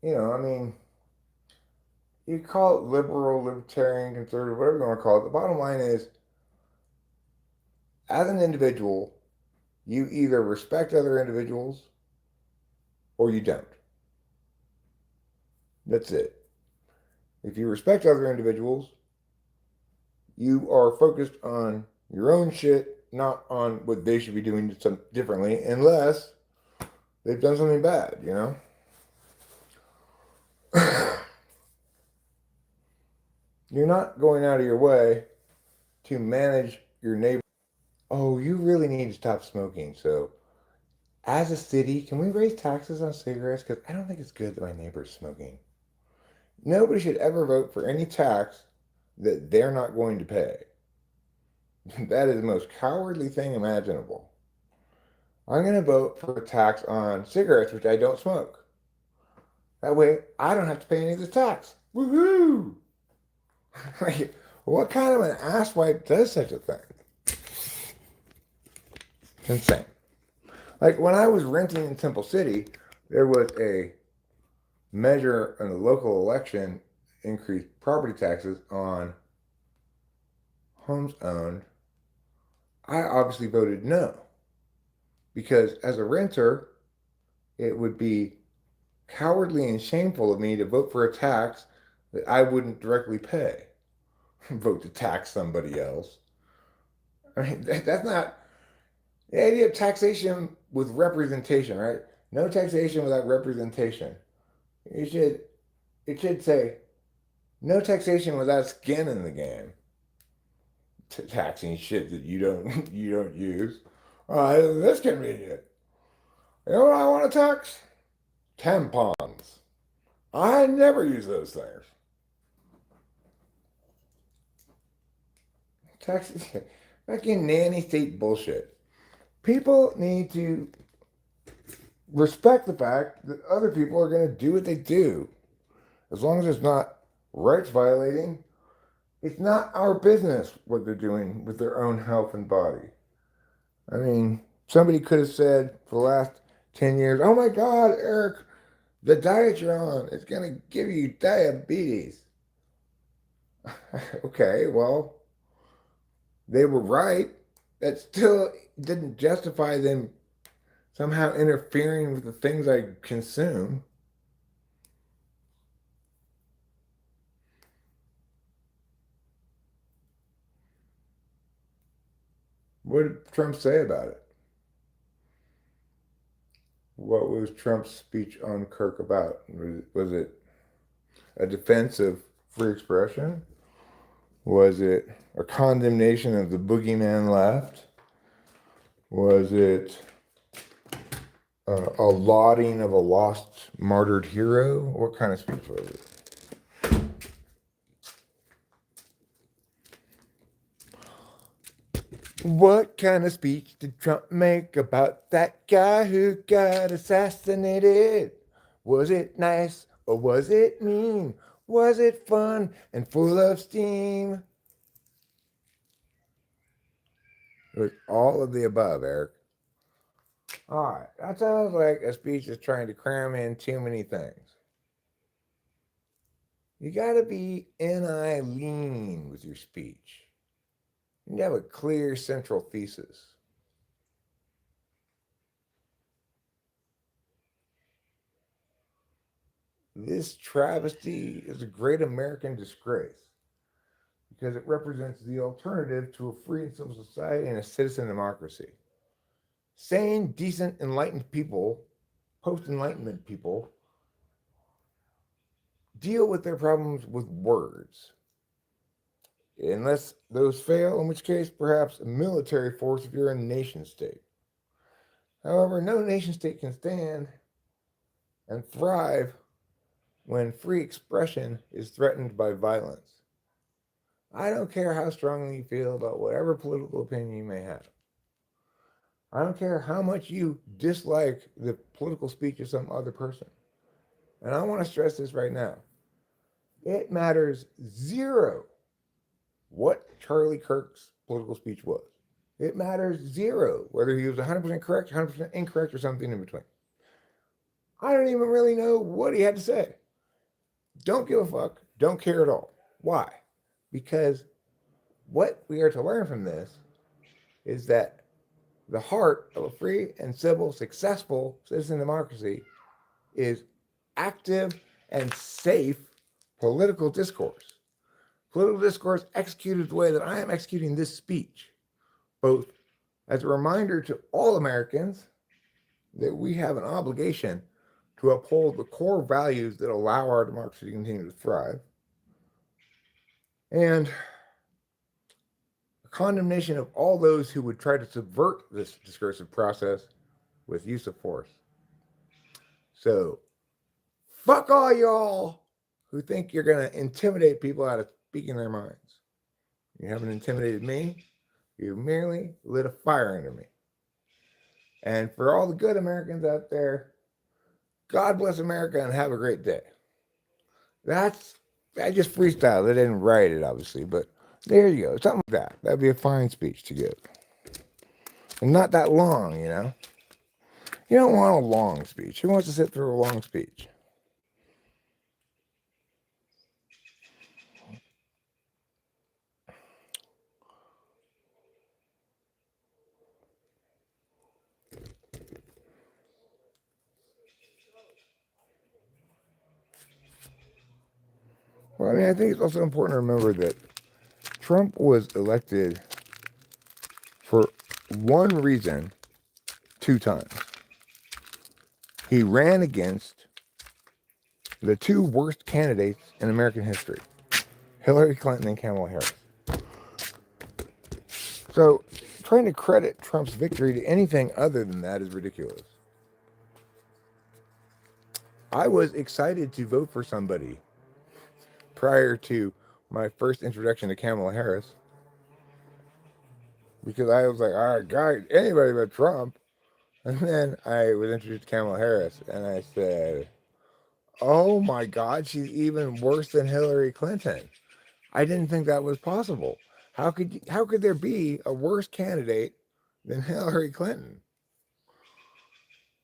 I mean, you call it liberal, libertarian, conservative, whatever you want to call it. The bottom line is, as an individual, you either respect other individuals or you don't. That's it. If you respect other individuals, you are focused on your own shit, not on what they should be doing differently, unless they've done something bad. You're not going out of your way to manage your neighbor. Oh, you really need to stop smoking. So, as a city, can we raise taxes on cigarettes? Because I don't think it's good that my neighbor's smoking. Nobody should ever vote for any tax that they're not going to pay. That is the most cowardly thing imaginable. I'm going to vote for a tax on cigarettes, which I don't smoke. That way, I don't have to pay any of the tax. Woohoo! Like, what kind of an asswipe does such a thing? It's insane. Like, when I was renting in Temple City, there was a measure in the local election increase property taxes on homes owned, I obviously voted no. Because as a renter, it would be cowardly and shameful of me to vote for a tax that I wouldn't directly pay. Vote to tax somebody else. I mean, that's not the idea of taxation with representation, right? No taxation without representation. You should it should say no taxation without skin in the game. Taxing shit that you don't you don't use. This convenient. You know what I want to tax? Tampons. I never use those things. Taxes, fucking nanny state bullshit. People need to respect the fact that other people are going to do what they do. As long as it's not rights violating, it's not our business what they're doing with their own health and body. I mean, somebody could have said for the last 10 years, oh my God, Eric, the diet you're on is going to give you diabetes. Okay, well, they were right. That still didn't justify them somehow interfering with the things I consume. What did Trump say about it? What was Trump's speech on Kirk about? Was it a defense of free expression? Was it a condemnation of the boogeyman left? Was it a lauding of a lost, martyred hero? What kind of speech was it? What kind of speech did Trump make about that guy who got assassinated? Was it nice or was it mean? Was it fun and full of steam? It was all of the above, Eric. All right, that sounds like a speech that's trying to cram in too many things. You got to be lean with your speech. You have a clear central thesis. This travesty is a great American disgrace because it represents the alternative to a free and civil society and a citizen democracy. Sane, decent, enlightened people, post-enlightenment people, deal with their problems with words. Unless those fail, in which case perhaps a military force if you're a nation state. However, no nation state can stand and thrive when free expression is threatened by violence. I don't care how strongly you feel about whatever political opinion you may have. I don't care how much you dislike the political speech of some other person. And I want to stress this right now. It matters zero what Charlie Kirk's political speech was. It matters zero whether he was 100% correct, 100% incorrect, or something in between. I don't even really know what he had to say. Don't give a fuck. Don't care at all. Why? Because what we are to learn from this is that the heart of a free and civil, successful citizen democracy is active and safe political discourse. Political discourse executed the way that I am executing this speech, both as a reminder to all Americans that we have an obligation to uphold the core values that allow our democracy to continue to thrive, and a condemnation of all those who would try to subvert this discursive process with use of force. So, fuck all y'all who think you're going to intimidate people out of speaking their minds. You haven't intimidated me. You merely lit a fire under me. And for all the good Americans out there, God bless America and have a great day. I just freestyled. I didn't write it, obviously, but there you go. Something like that. That'd be a fine speech to give. And not that long, you know? You don't want a long speech. Who wants to sit through a long speech? Well, I mean, I think it's also important to remember that Trump was elected for one reason 2 times. He ran against the 2 worst candidates in American history, Hillary Clinton and Kamala Harris. So trying to credit Trump's victory to anything other than that is ridiculous. I was excited to vote for somebody prior to my first introduction to Kamala Harris because I was like, all right, God, anybody but Trump. And then I was introduced to Kamala Harris, and I said, oh my God, she's even worse than Hillary Clinton. I didn't think that was possible. How could there be a worse candidate than Hillary Clinton?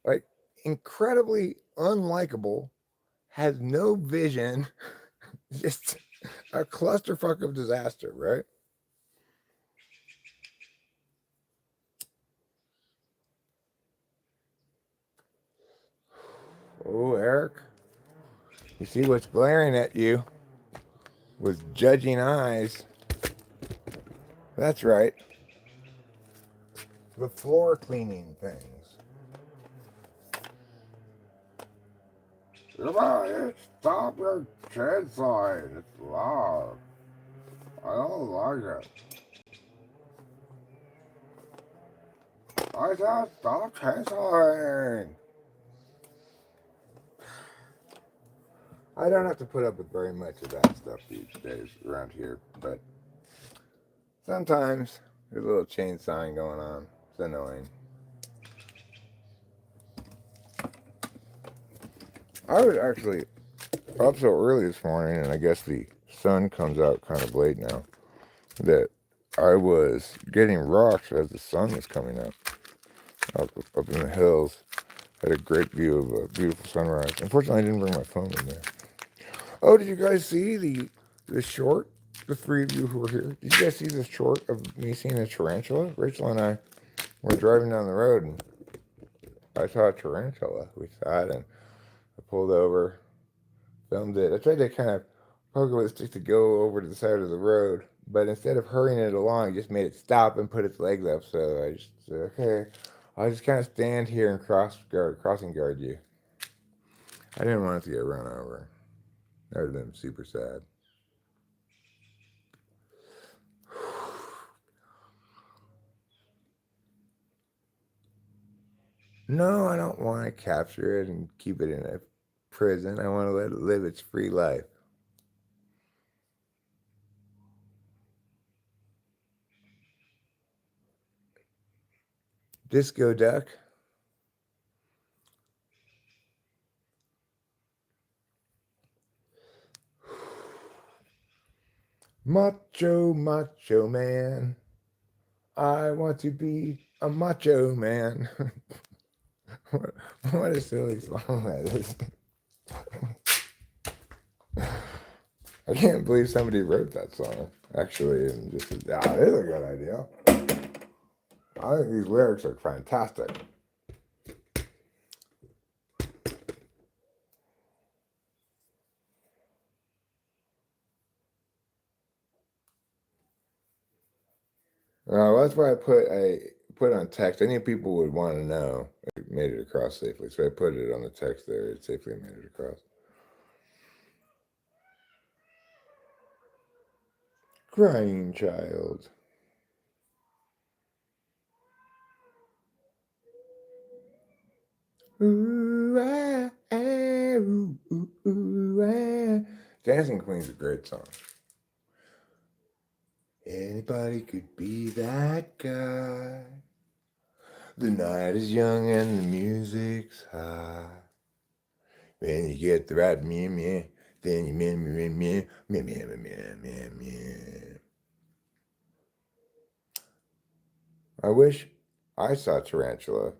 Like, incredibly unlikable, has no vision, just a clusterfuck of disaster, right? Oh, Eric, you see what's glaring at you with judging eyes. That's right. The floor cleaning things. Somebody stop your chainsawing. It's loud. I don't like it. I said stop chainsawing. I don't have to put up with very much of that stuff these days around here, but sometimes there's a little chainsawing going on. It's annoying. I was actually up so early this morning, and I guess the sun comes out kind of late now, that I was getting rocks as the sun was coming up in the hills. Had a great view of a beautiful sunrise. Unfortunately, I didn't bring my phone in there. Oh, did you guys see the short? The 3 of you who were here, did you guys see the short of me seeing a tarantula? Rachel and I were driving down the road, and I saw a tarantula. We saw it, and I pulled over, filmed it. I tried to kind of poke it with a stick to go over to the side of the road, but instead of hurrying it along, I just made it stop and put its legs up. So I just said, okay, I'll just kind of stand here and crossing guard you. I didn't want it to get run over. That would have been super sad. No, I don't want to capture it and keep it in a prison. I want to let it live its free life. Disco Duck. Macho, macho man. I want to be a macho man. What a silly song that is. I can't believe somebody wrote that song, actually, and just said, yeah, it is a good idea. I think these lyrics are fantastic. That's why I put on text. I knew people would want to know it made it across safely, so I put it on the text there. It safely made it across. Crying child. Ooh, ah, ah, ooh, ooh, ooh, ah. Dancing Queen's a great song. Anybody could be that guy. The night is young and the music's high. When you get the right meh meh, then you meh meh meh meh meh meh meh meh meh. I wish I saw tarantula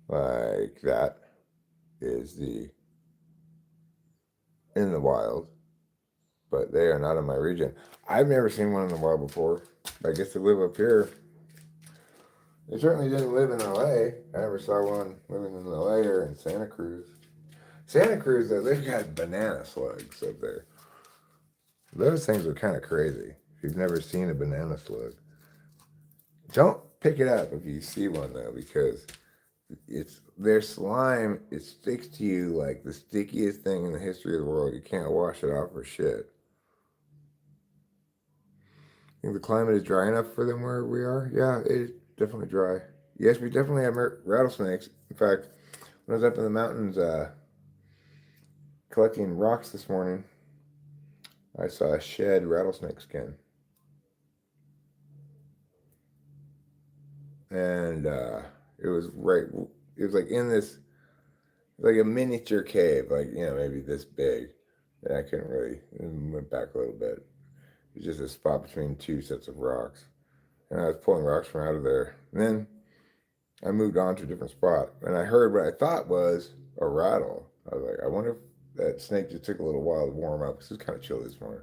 like that is the in the wild, but they are not in my region. I've never seen one in the wild before. I guess they live up here. They certainly didn't live in LA. I never saw one living in LA or in Santa Cruz. Santa Cruz, though, they've got banana slugs up there. Those things are kind of crazy. If you've never seen a banana slug, don't pick it up if you see one though, because it's their slime. It sticks to you like the stickiest thing in the history of the world. You can't wash it off for shit. Think the climate is dry enough for them where we are? Yeah, it is definitely dry. Yes, we definitely have rattlesnakes. In fact, when I was up in the mountains collecting rocks this morning, I saw a shed rattlesnake skin. And it was right, it was like in this, like a miniature cave, like, maybe this big. And I couldn't really, went back a little bit. It was just a spot between two sets of rocks. And I was pulling rocks from out of there. And then I moved on to a different spot, and I heard what I thought was a rattle. I was like, I wonder if that snake just took a little while to warm up because it was kind of chilly this morning.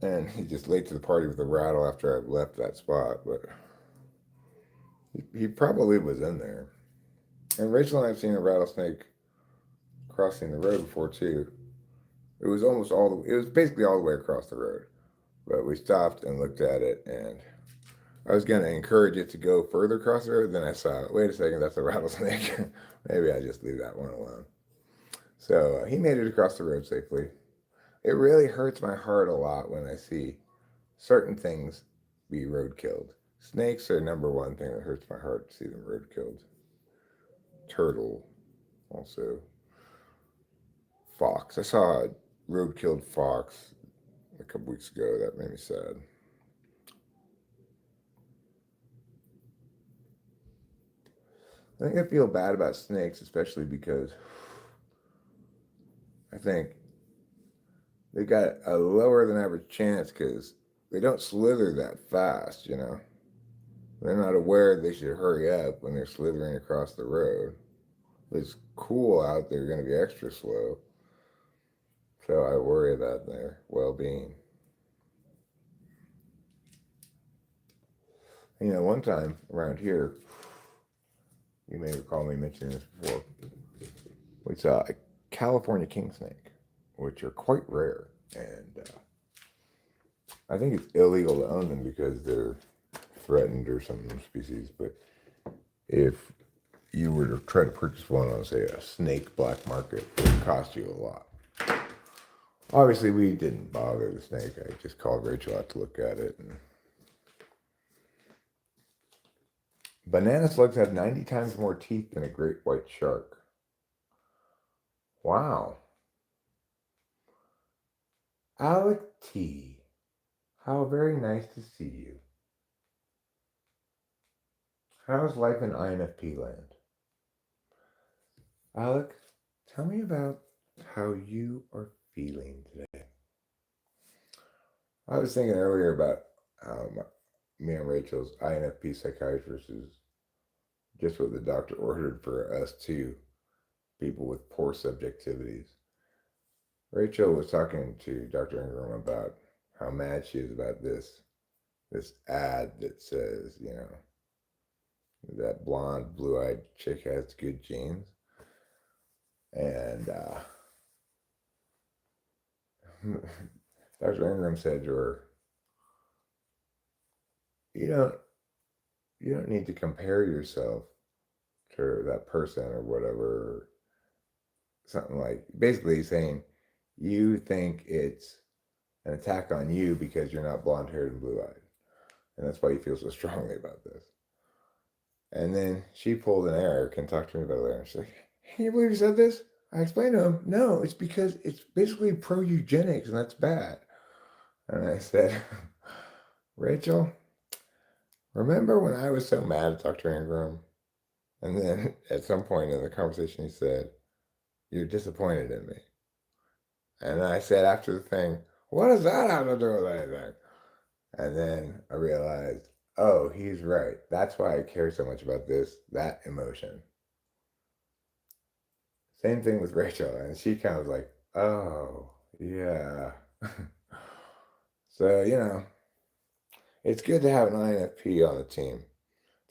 And he just late to the party with a rattle after I left that spot, but he probably was in there. And Rachel and I have seen a rattlesnake crossing the road before too. It was almost all the, it was basically all the way across the road, but we stopped and looked at it, and I was going to encourage it to go further across the road. Then I saw, wait a second, that's a rattlesnake. Maybe I just leave that one alone. So he made it across the road safely. It really hurts my heart a lot when I see certain things be road killed. Snakes are number one thing that hurts my heart to see them road killed. Turtle, also. Fox. I saw a road killed fox a couple weeks ago. That made me sad. I think I feel bad about snakes, especially because I think they got a lower than average chance because they don't slither that fast, you know. They're not aware they should hurry up when they're slithering across the road. It's cool out, they're going to be extra slow. So I worry about their well being. One time around here, you may recall me mentioning this before, we saw a California king snake, which are quite rare. And I think it's illegal to own them because they're threatened or some species. But if you were to try to purchase one on, say, a snake black market, it would cost you a lot. Obviously, we didn't bother the snake. I just called Rachel out to look at it. And banana slugs have 90 times more teeth than a great white shark. Wow. Alec T. How very nice to see you. How's life in INFP land? Alec, tell me about how you are feeling today. I was thinking earlier about me and Rachel's INFP psychiatrist is just what the doctor ordered for us too, people with poor subjectivities. Rachel was talking to Dr. Ingram about how mad she is about this ad that says, that blonde, blue-eyed chick has good genes. And Dr. Ingram said to her, you don't you don't need to compare yourself to that person or whatever, or something like basically saying you think it's an attack on you because you're not blonde haired and blue eyed. And that's why you feel so strongly about this. And then she pulled an Eric and talked to me about it later. She's like, can you believe you said this? I explained to him, no, it's because it's basically pro eugenics and that's bad. And I said, Rachel, remember when I was so mad at Dr. Ingram? And then at some point in the conversation, he said, you're disappointed in me. And I said after the thing, what does that have to do with anything? And then I realized, oh, he's right. That's why I care so much about that emotion. Same thing with Rachel. And she kind of was like, oh, yeah. So, it's good to have an INFP on the team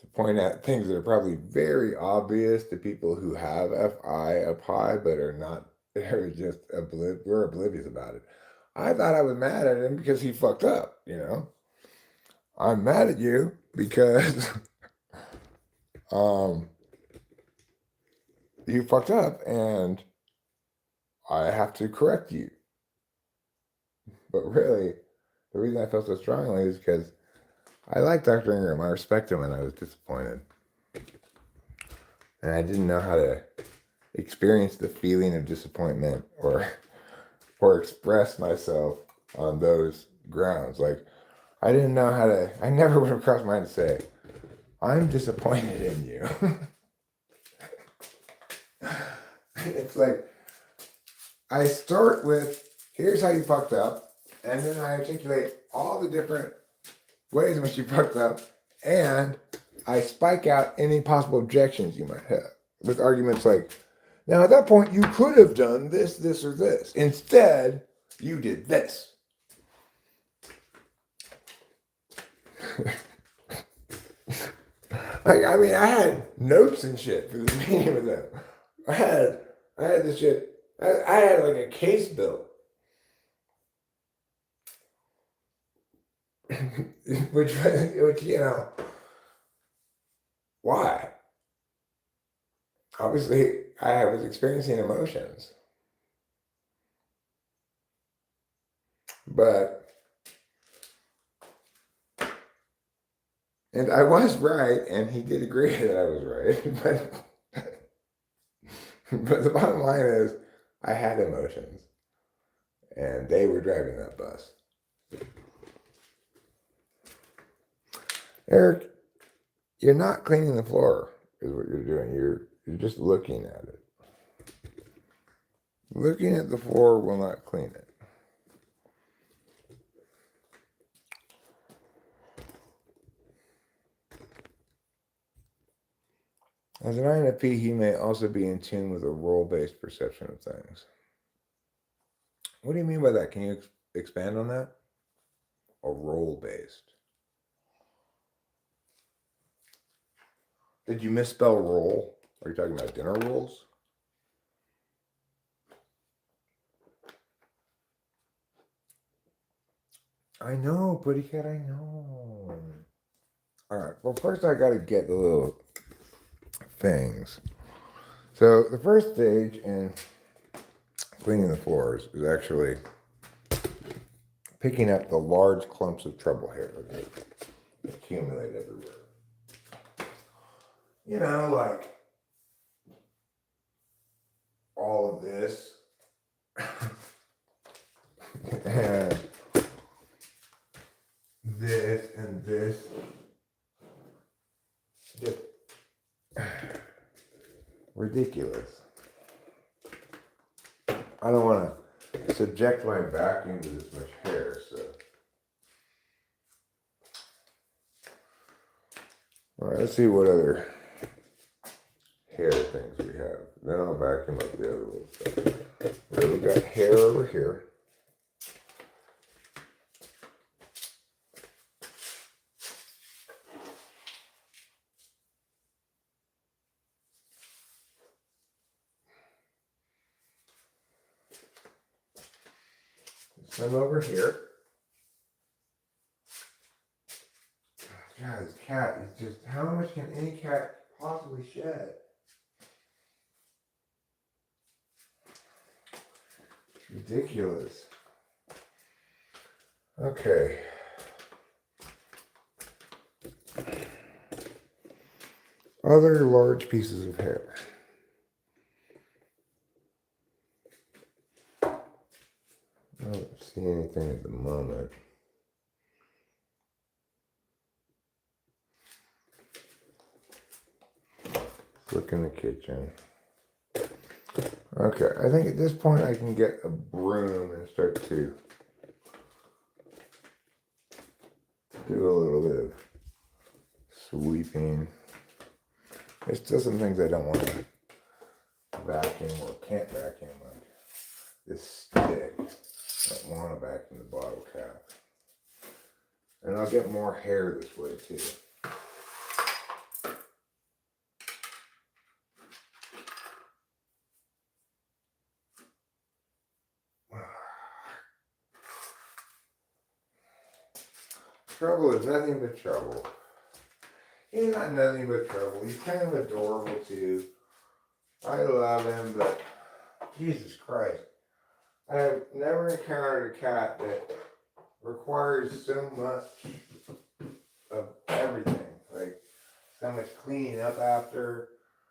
to point out things that are probably very obvious to people who have FI up high but are not, they're just we're oblivious about it. I thought I was mad at him because he fucked up, you know? I'm mad at you because um, you fucked up and I have to correct you. But really, the reason I felt so strongly is because I like Dr. Ingram. I respect him, and I was disappointed. And I didn't know how to experience the feeling of disappointment or express myself on those grounds. Like, I didn't know how to, I never would have crossed my mind to say, I'm disappointed in you. It's like, I start with, here's how you fucked up, and then I articulate all the different ways in which you fucked up, and I spike out any possible objections you might have with arguments like, now at that point you could have done this, this, or this. Instead, you did this. I mean, I had notes and shit for this meeting with them. I had this shit. I had like a case built. which, you know, why? Obviously, I was experiencing emotions. And I was right, and he did agree that I was right. But the bottom line is, I had emotions, and they were driving that bus. Eric, you're not cleaning the floor, is what you're doing. You're just looking at it. Looking at the floor will not clean it. As an INFP, he may also be in tune with a role-based perception of things. What do you mean by that? Can you expand on that? A role-based. Did you misspell roll? Are you talking about dinner rolls? I know, Putty Cat, I know. All right, well, first I got to get the little things. So the first stage in cleaning the floors is actually picking up the large clumps of trouble hair that accumulate everywhere. You know, like all of this and this and this. Just ridiculous. I don't want to subject my vacuum to this much hair, so. All right, let's see what other hair things we have. Then I'll vacuum up the other little stuff. Right, we got hair over here. Some over here. God, this cat is just, how much can any cat possibly shed? It's ridiculous. Okay. Other large pieces of hair. I don't see anything at the moment. Look in the kitchen. Okay, I think at this point I can get a broom and start to do a little bit of sweeping. There's still some things I don't want to vacuum or can't vacuum, like this stick. I don't want to vacuum the bottle cap. And I'll get more hair this way too. Trouble is nothing but trouble. He's not nothing but trouble. He's kind of adorable too. I love him, but Jesus Christ. I have never encountered a cat that requires so much of everything. Like, so much cleaning up after,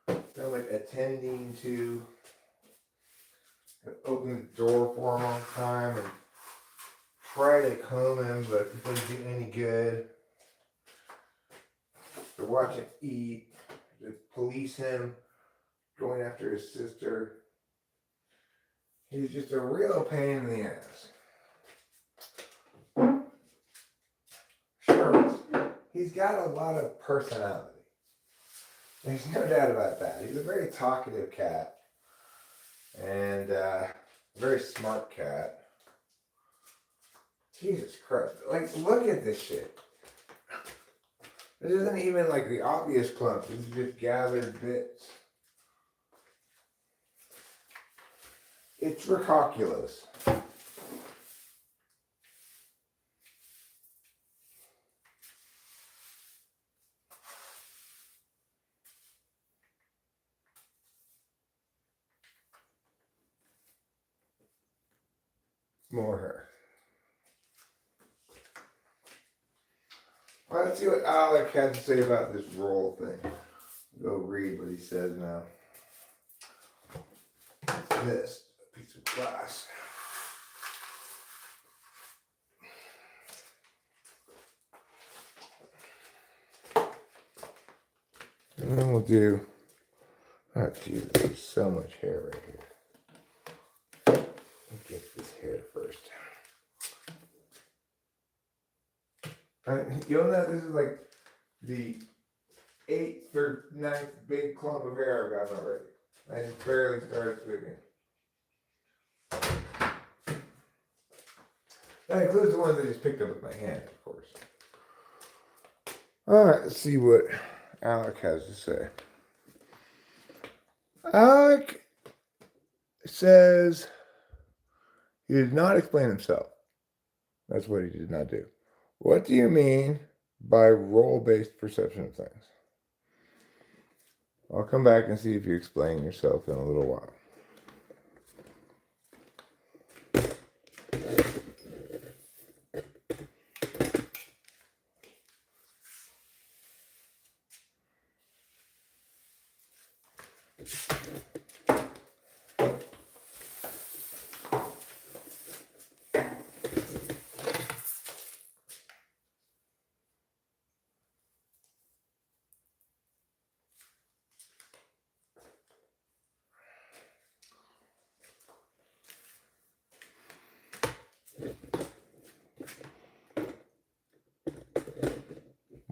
so much attending to, open the door for him all the time, and try to comb him, but it doesn't do any good. To watch him eat, to police him, going after his sister. He's just a real pain in the ass. Sure, he's got a lot of personality. There's no doubt about that. He's a very talkative cat. And a very smart cat. Jesus Christ. Like, look at this shit. This isn't even like the obvious clumps. This is just gathered bits. It's ridiculous. More hair. Well, let's see what Alec has to say about this roll thing. Go read what he says now. This piece of glass. And then we'll do, oh geez, there's so much hair right here. Let's get this hair first. You'll know this is like the 8th or 9th big clump of hair I've got already. I just barely started sweeping. That includes the ones I just picked up with my hand, of course. Alright, let's see what Alec has to say. Alec says he did not explain himself. That's what he did not do. What do you mean by role-based perception of things? I'll come back and see if you explain yourself in a little while.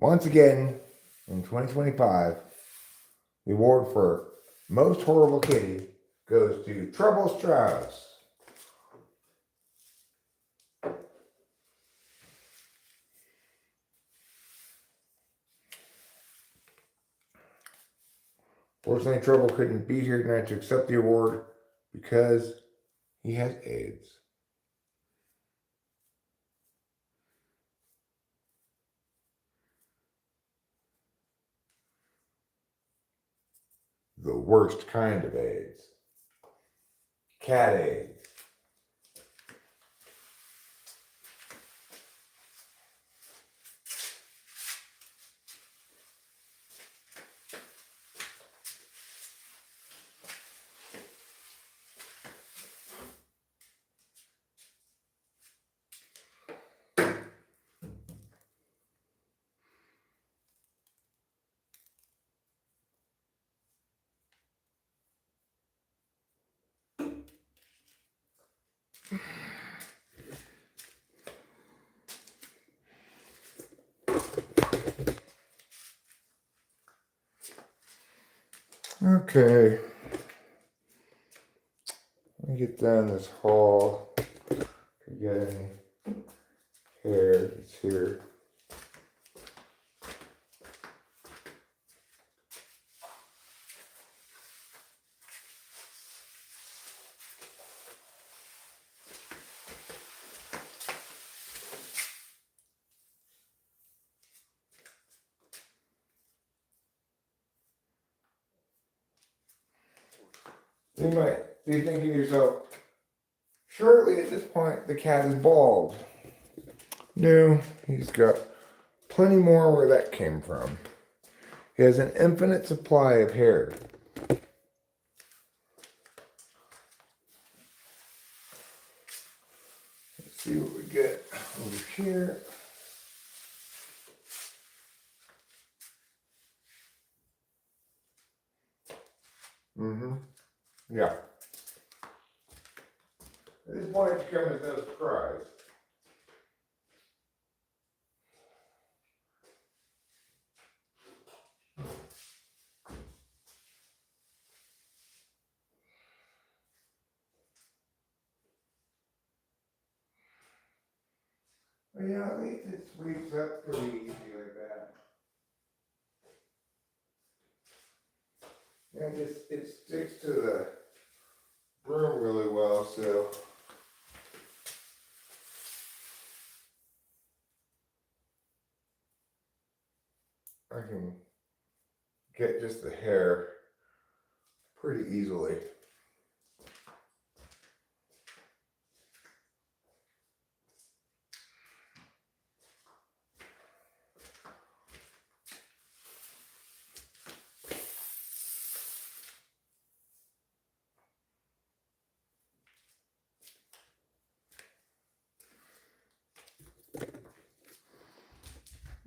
Once again, in 2025, the award for Most Horrible Kitty goes to Trouble Strauss. Fortunately, Trouble couldn't be here tonight to accept the award because he has AIDS. The worst kind of AIDS. Cat AIDS. Okay. Let me get down this hall. Get any hair that's here. You might be thinking to yourself, surely at this point the cat is bald. No, he's got plenty more where that came from. He has an infinite supply of hair. Let's see what we get over here. Yeah. At this point, it's come as no surprise. But yeah, at least it sweeps up pretty easy like that. And it sticks to the broom really well, so I can get just the hair pretty easily.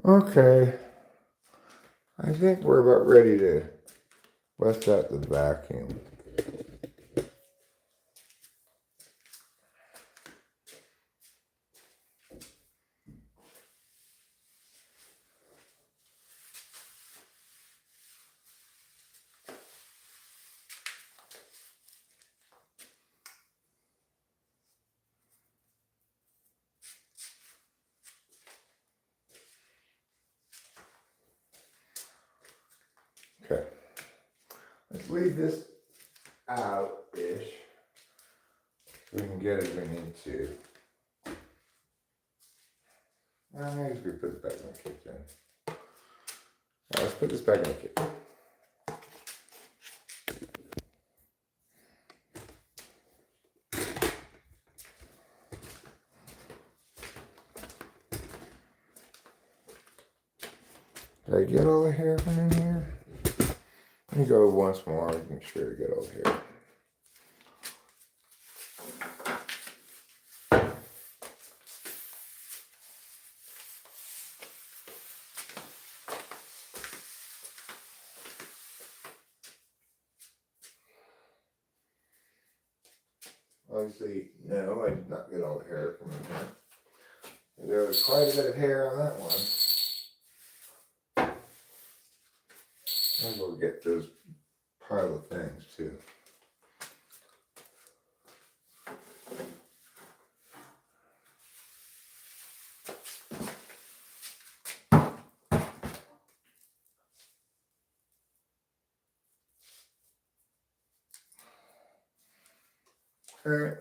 Okay, I think we're about ready to bust out the vacuum. Okay, let's leave this out-ish so we can get as we need to. I guess we put it back in the kitchen. Now let's put this back in the kitchen. Did I get all the hair from in here? Let me go once more to make sure to get all the hair. Obviously, no, I did not get all the hair from in here. There was quite a bit of hair on that one. And we'll get those pile of things too. All right.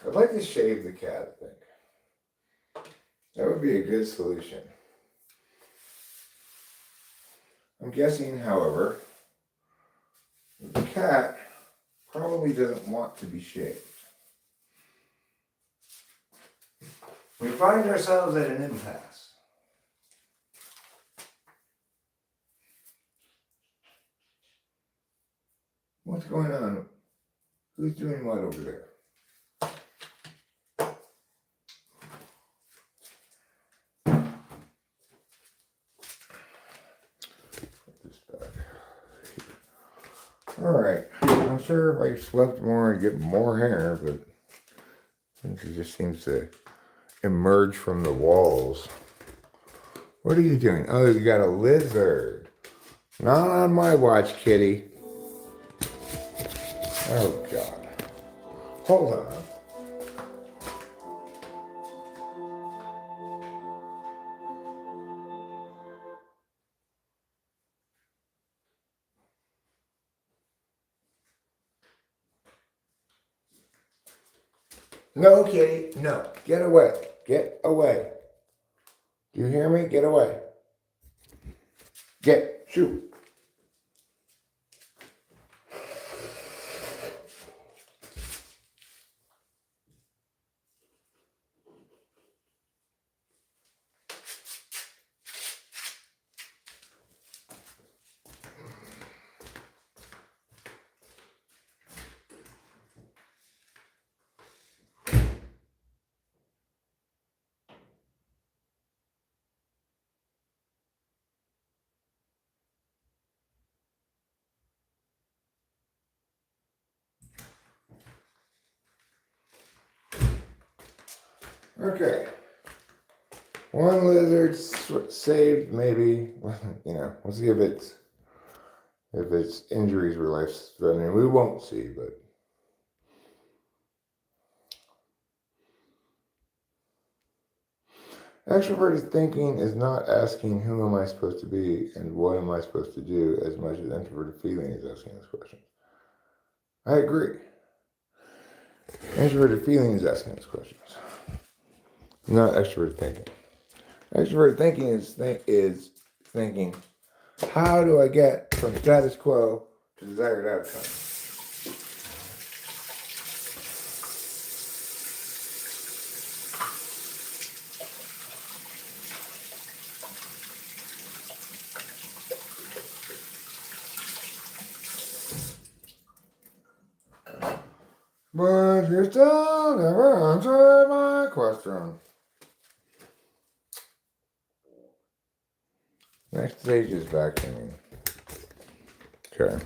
I'd like to shave the cat, I think. That would be a good solution. I'm guessing, however, the cat probably doesn't want to be shaved. We find ourselves at an impasse. What's going on? Who's doing what over there? Put this back. Alright, I'm sure if I slept more and get more hair, but it just seems to emerge from the walls. What are you doing? Oh, you got a lizard. Not on my watch, kitty. Oh, God. Hold on. No, kitty. No. Get away. Get away. Do you hear me? Get away. Get. Shoot. Okay. One lizard saved, maybe. You know, we'll see if its injuries were life-threatening. We won't see, but extroverted thinking is not asking who am I supposed to be and what am I supposed to do as much as introverted feeling is asking this question. I agree. Introverted feeling is asking these questions, not extroverted thinking. Extroverted thinking is thinking, how do I get from status quo to desired outcome? But you still never answered my question. Next stage is vacuuming. Okay.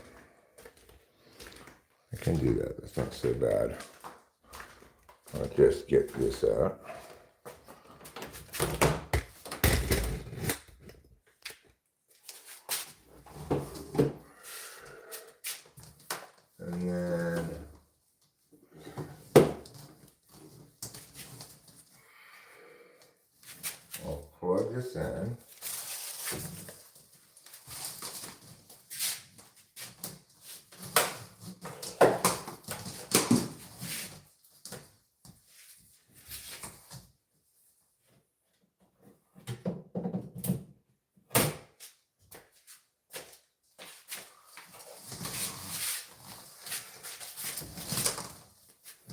I can do that. That's not so bad. I'll just get this out. And then I'll plug this in.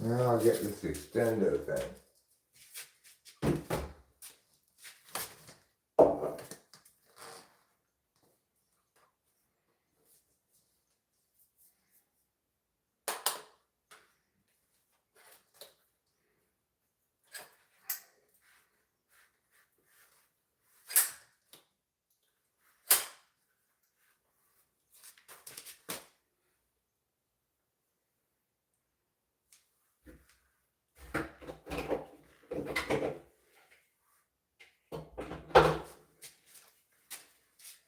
Now I'll get this extendo thing.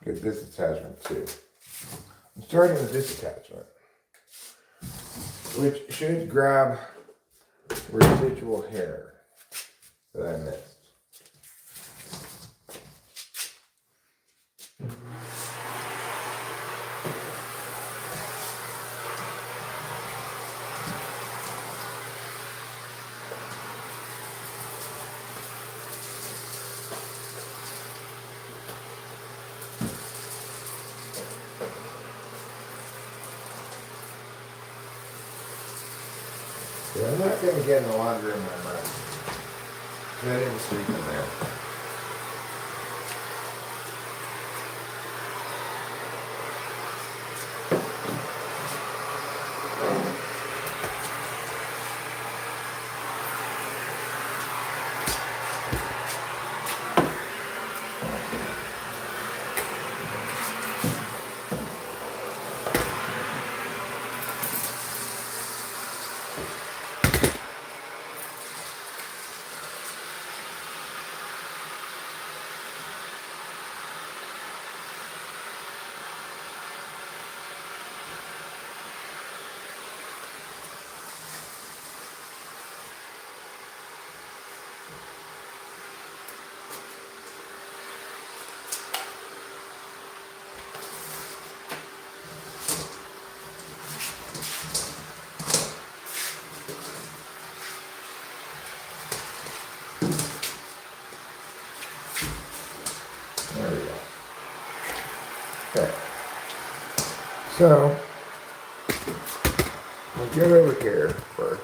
Get this attachment too. I'm starting with this attachment, which should grab residual hair that I missed. Yeah, I'm not going to get in the laundry room that much. I didn't sleep in there. There we go. Okay. So, we'll get over here first.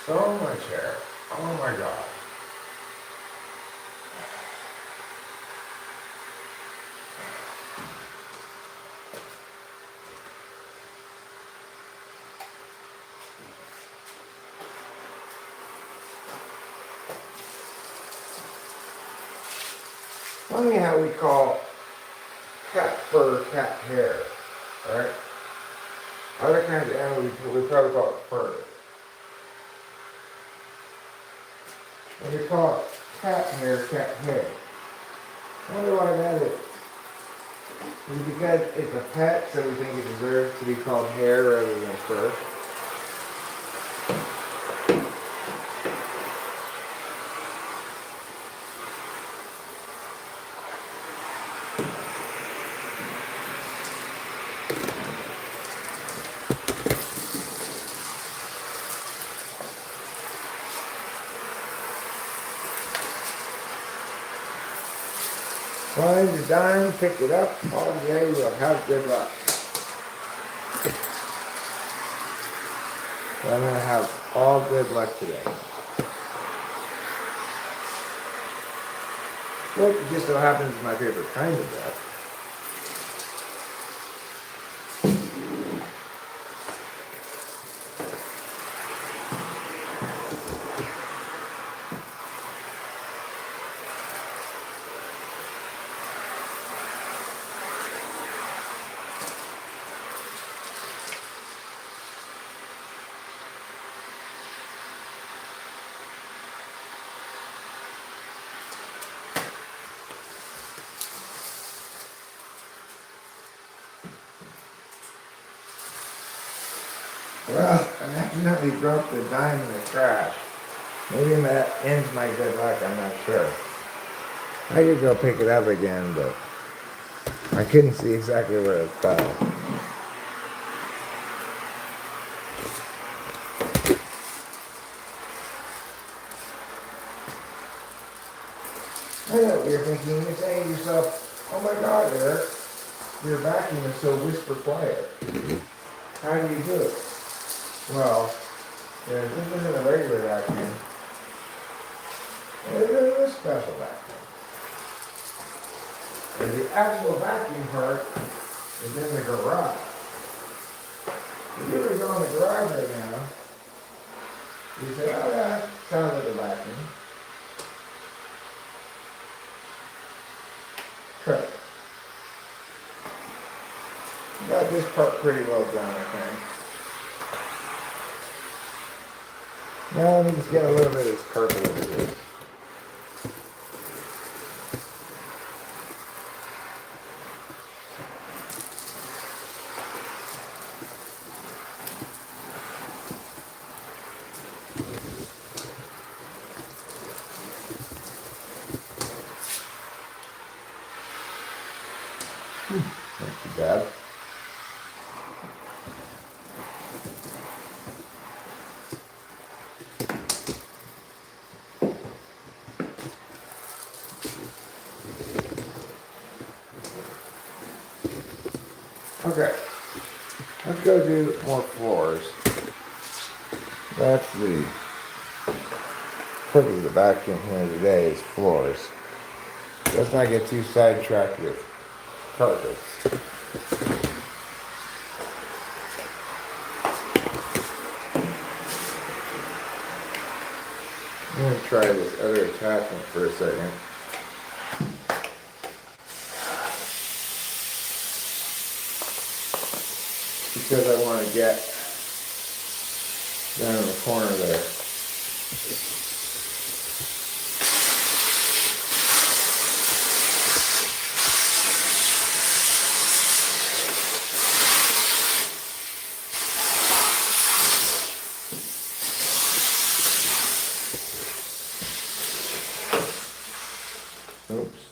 So much hair. Oh my god. Funny how we call cat fur cat hair, right? Other kinds of animals, we probably call it fur. And we call it cat hair cat hair. I wonder why that is. Is it because it's a pet, so we think it deserves to be called hair rather than fur? Find the dime, pick it up, all day we'll have good luck. So I'm going to have all good luck today. Well, it just so happens it's my favorite kind of luck. Well, I accidentally dropped the dime in the trash. Maybe that ends my good luck, I'm not sure. I could go pick it up again, but I couldn't see exactly where it fell. I know what you're thinking. You're saying to yourself, oh my God, Eric, your vacuum is so whisper quiet. How do you do it? Well, this isn't a regular vacuum. It is a special vacuum. And the actual vacuum part is in the garage. If you were to go in the garage right now, you say, oh yeah, sounds like a vacuum. Correct. You got this part pretty well done, I think. Now let me just get a little bit of this purple into this. Not too bad. Okay, let's go do more floors. That's the purpose of the vacuum here today is floors. Let's not get too sidetracked with carpets. I'm going to try this other attachment for a second. Because I want to get down in the corner there. Oops.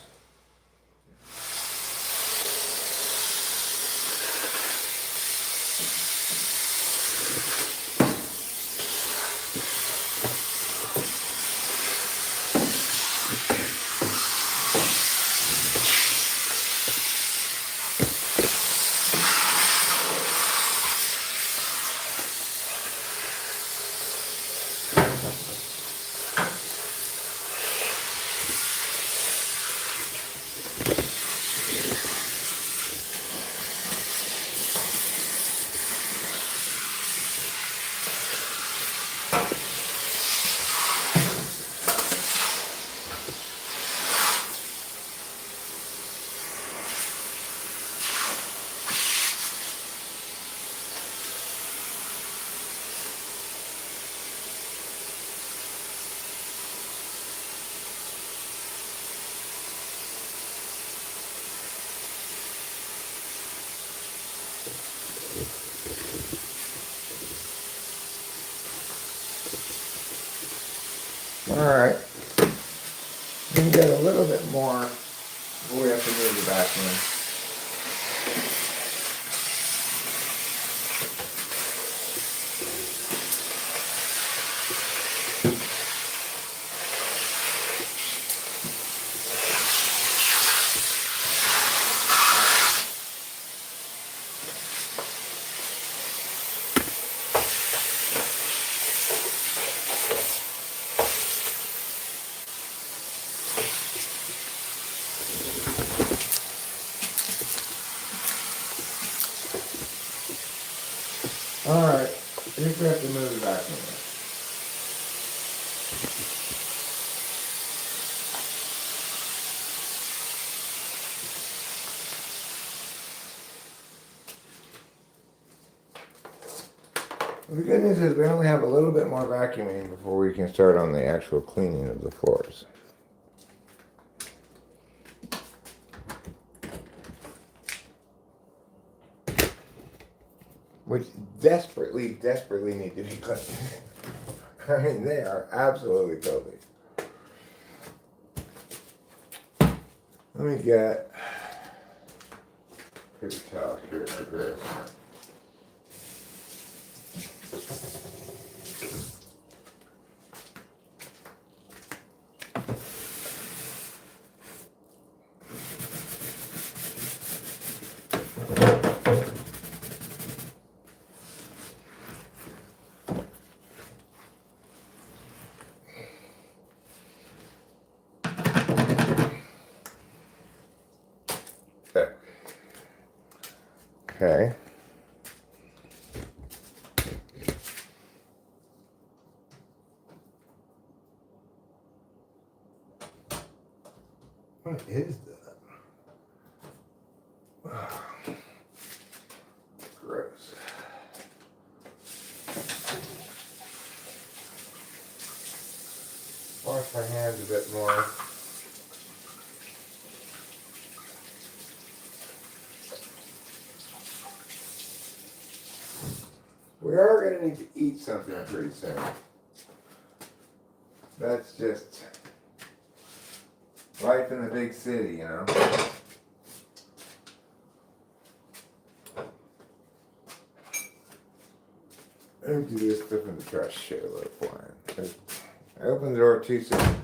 Alright. We can get a little bit more before we have to move the vacuum. Alright, I think we have to move the vacuum. The good news is we only have a little bit more vacuuming before we can start on the actual cleaning of the floors. which desperately need to be cleaned. I mean, they are absolutely filthy. Let me get paper towel here for this. There. Okay. What is that? Gross. Wash my hands a bit more. We are going to need to eat something pretty soon. That's just life in the big city, you know. Empty this stuff in the trash. Shit, a little flying. I opened the door too soon.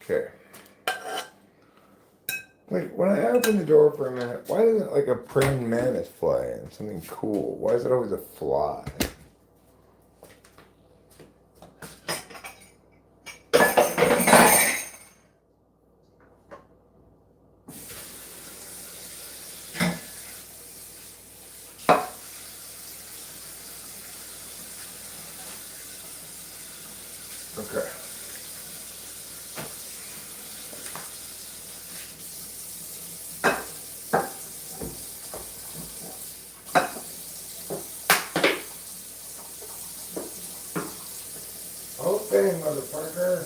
Okay. Wait, when I open the door for a minute, why doesn't like a praying mantis fly in? Something cool. Why is it always a fly? Okay. Open, motherfucker.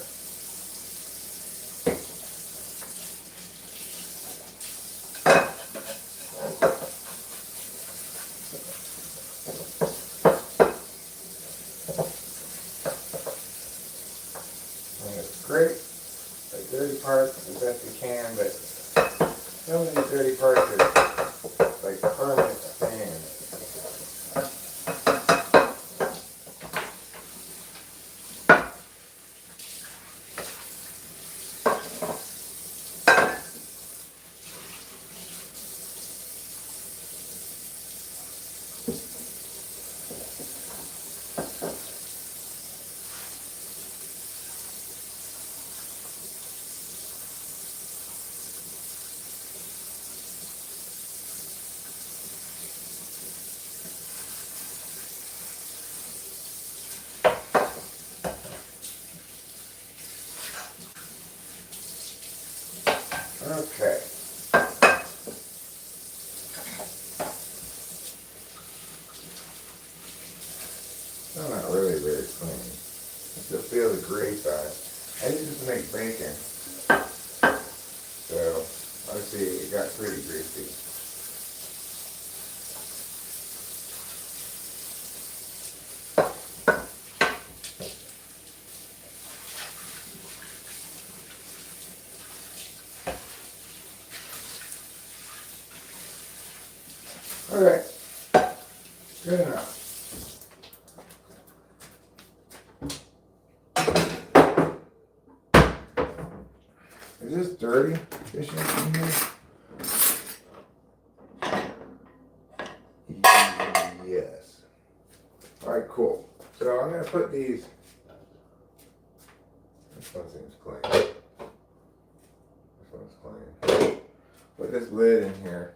And it's great. Like dirty parts as best you can, but some of these dirty parts are like permanent stains. Okay. Still not really very clean. I still feel the grease on it. I use this to make bacon. So, obviously it got pretty greasy. Okay. Good enough. Is this dirty? Dishes in here? Yes. Alright, cool. So I'm going to put these. This one seems clean. This one's clean. this lid in here.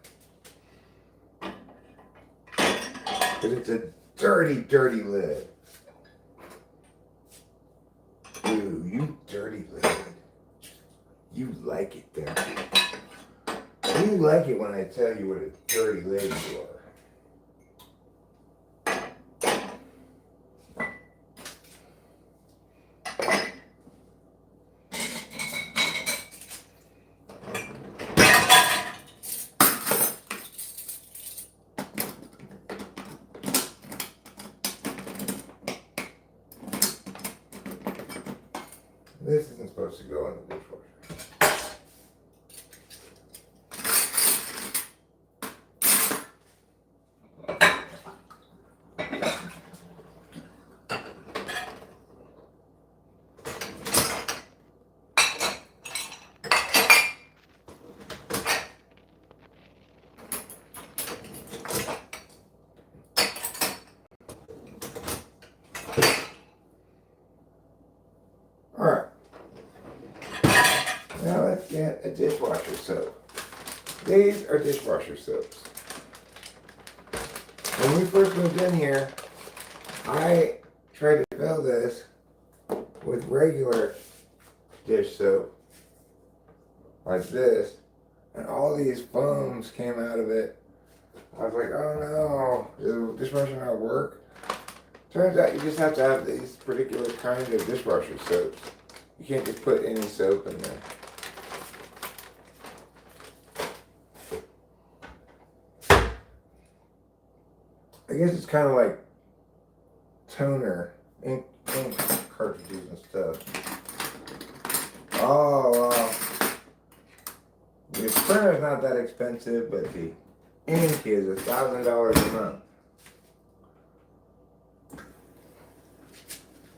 Because it's a dirty, dirty lid. Ooh, you dirty lid. You like it, don't you? You like it when I tell you what a dirty lid you are. This isn't supposed to go in the dishwasher. Alright. Now let's get a dishwasher soap. These are dishwasher soaps. When we first moved in here, I tried to fill this with regular dish soap, like this, and all these foams came out of it. I was like, oh no, does the dishwasher not work? Turns out you just have to have these particular kind of dishwasher soaps. You can't just put any soap in there. I guess it's kind of like toner, ink cartridges and stuff. Oh, wow. The printer's not that expensive, but the ink is $1,000 a month.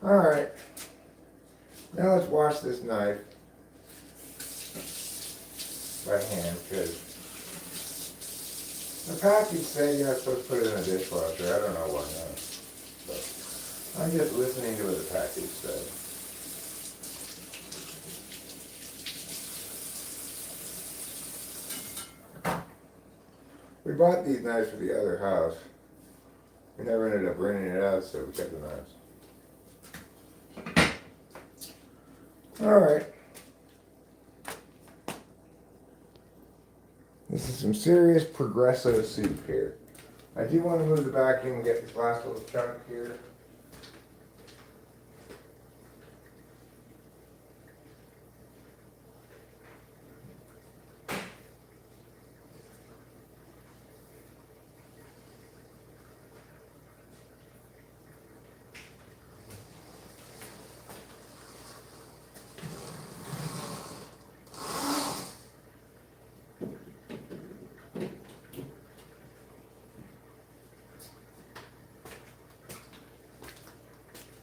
Alright. Now let's wash this knife by hand, because the package said you're not supposed to put it in a dishwasher. I don't know why not. But I'm just listening to what the package said. We bought these knives for the other house. We never ended up renting it out, so we kept the knives. Alright. This is some serious Progresso soup here. I do want to move the vacuum and get this last little chunk here.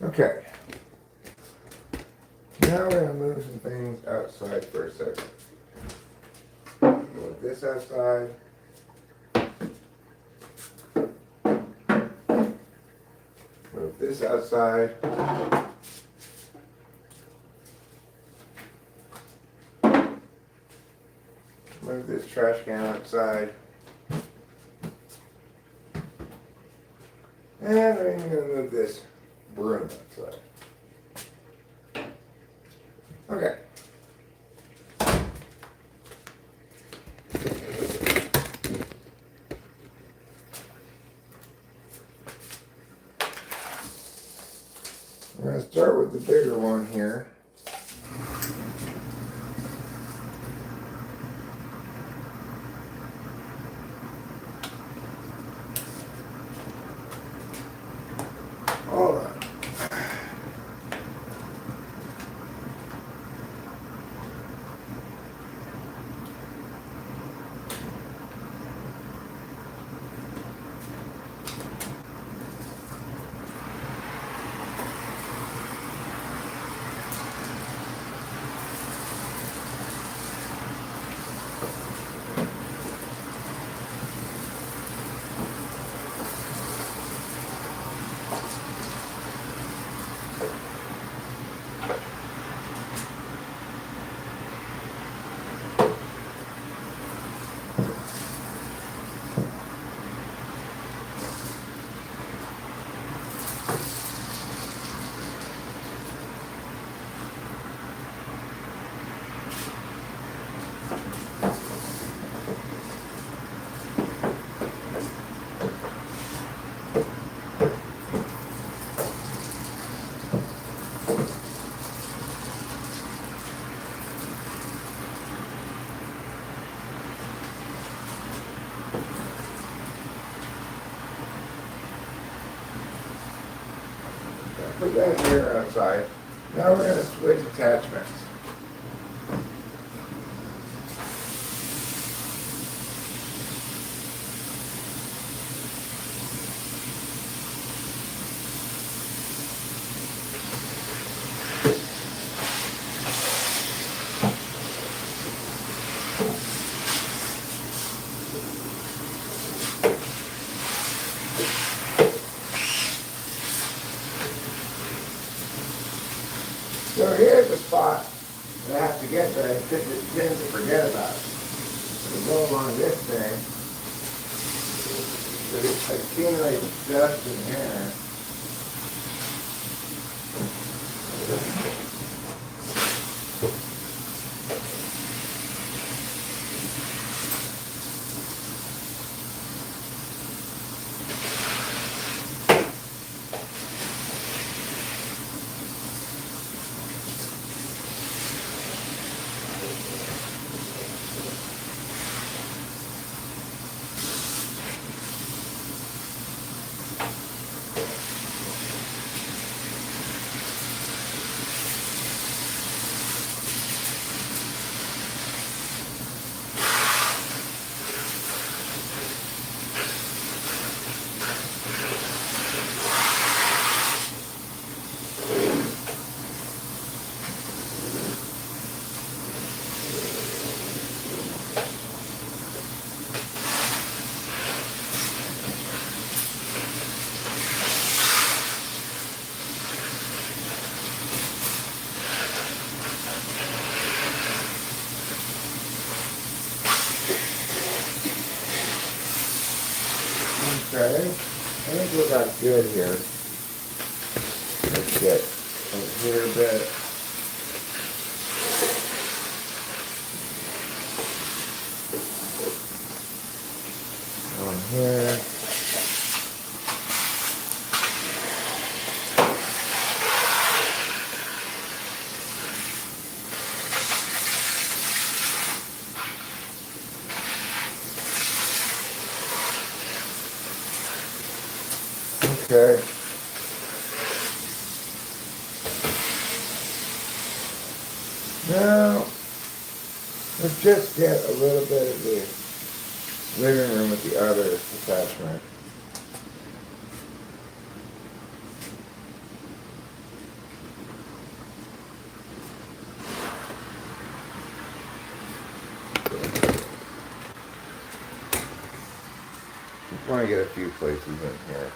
Okay. Now we're going to move some things outside for a second. Move this outside. Move this outside. Move this trash can outside. And we're even going to move this broom outside. Okay. We're going to start with the bigger one here. Hold on. put that here outside. Now we're going to switch attachments. So here's the spot that I have to get that I tend to forget about. We go along this thing, so it accumulates dust in here. Okay, I think we got good here. Let's get over here a bit. On here. Okay. Now, let's just get a little bit of the living room with the other attachment. Just want to get a few places in here.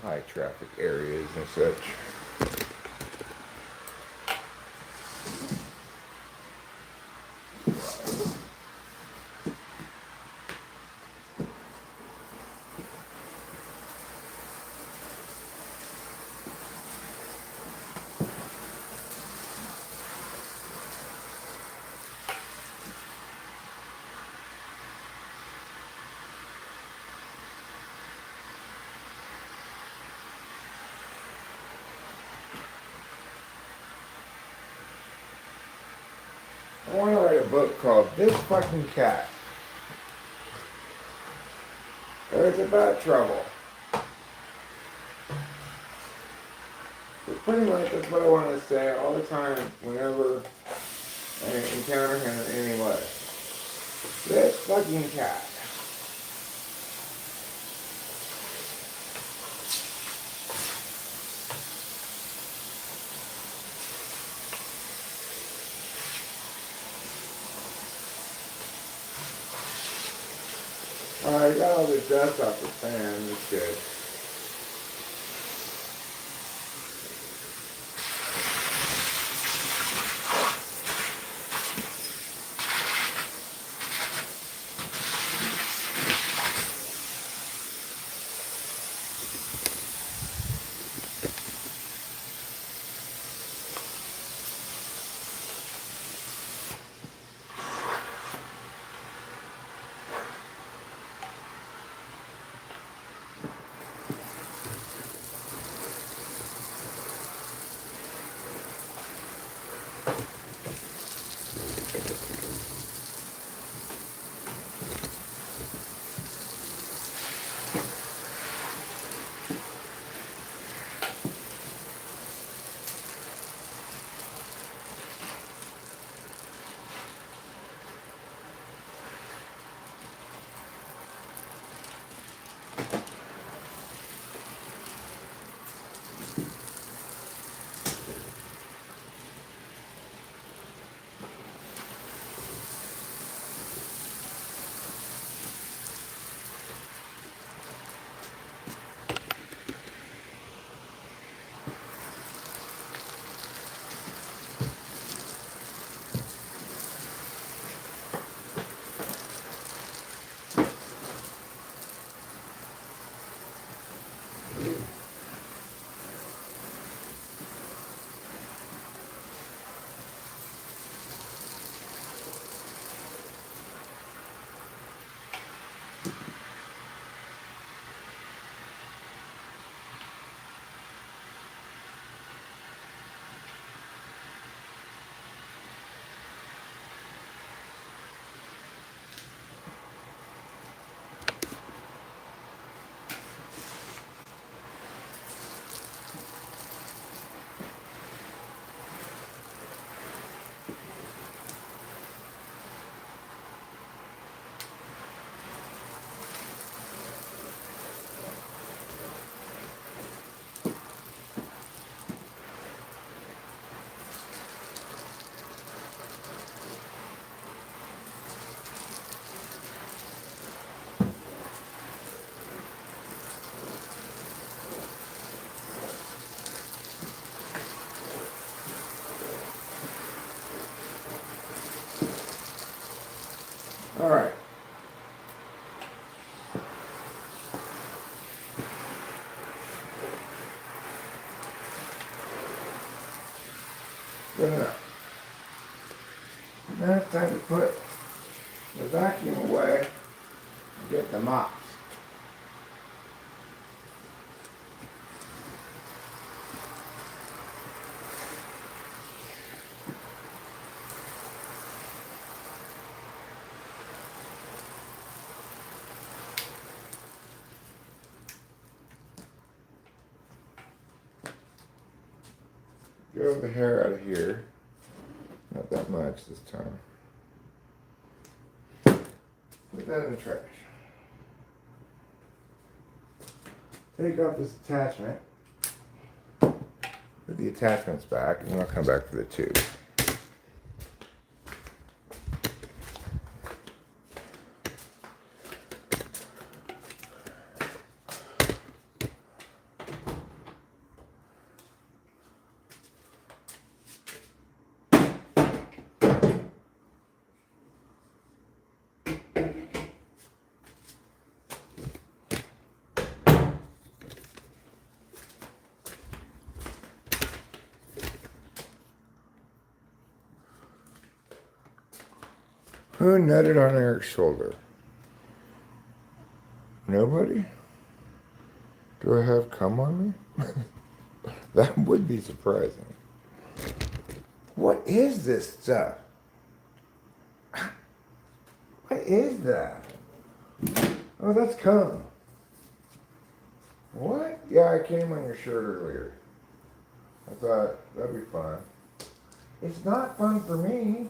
High traffic areas and such. I want to write a book called This Fucking Cat. It's about trouble. But pretty much that's what I want to say all the time whenever I encounter him in any way. This fucking cat. Alright, I got all the dust off the fan, that's good. All right. Good enough. Now it's time to put the vacuum away and get the mops. Get the hair out of here. Not that much this time. Put that in the trash. Take off this attachment. Put the attachments back, and then I'll come back for the tube. Who nutted on Eric's shoulder? Nobody? Do I have cum on me? That would be surprising. What is this stuff? What is that? Oh, that's cum. What? Yeah, I came on your shirt earlier. I thought that'd be fun. It's not fun for me.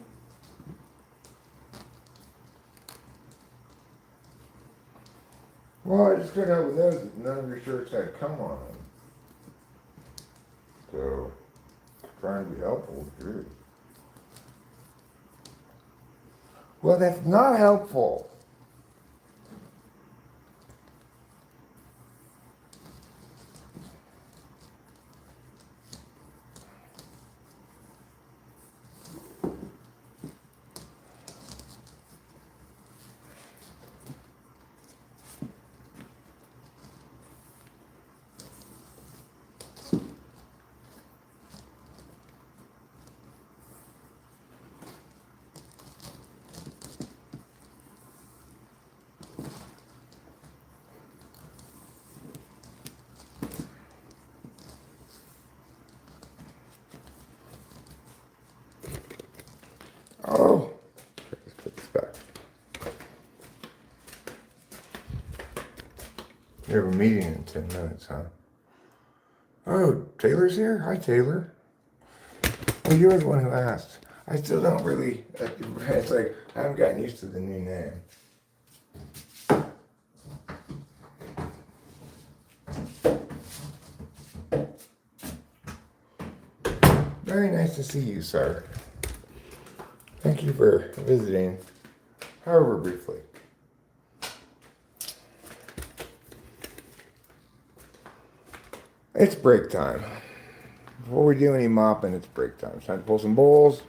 Well, I just couldn't help but notice that none of your shirts had cum on them. So, trying to be helpful, too. Well, that's not helpful. Oh, let's put this back. You have a meeting in 10 minutes, huh? Oh, Taylor's here? Hi, Taylor. Oh, you're the one who asked. I still don't really, it's like, I haven't gotten used to the new name. Very nice to see you, sir. Thank you for visiting, however briefly. It's break time. Before we do any mopping, it's break time. It's time to pull some bowls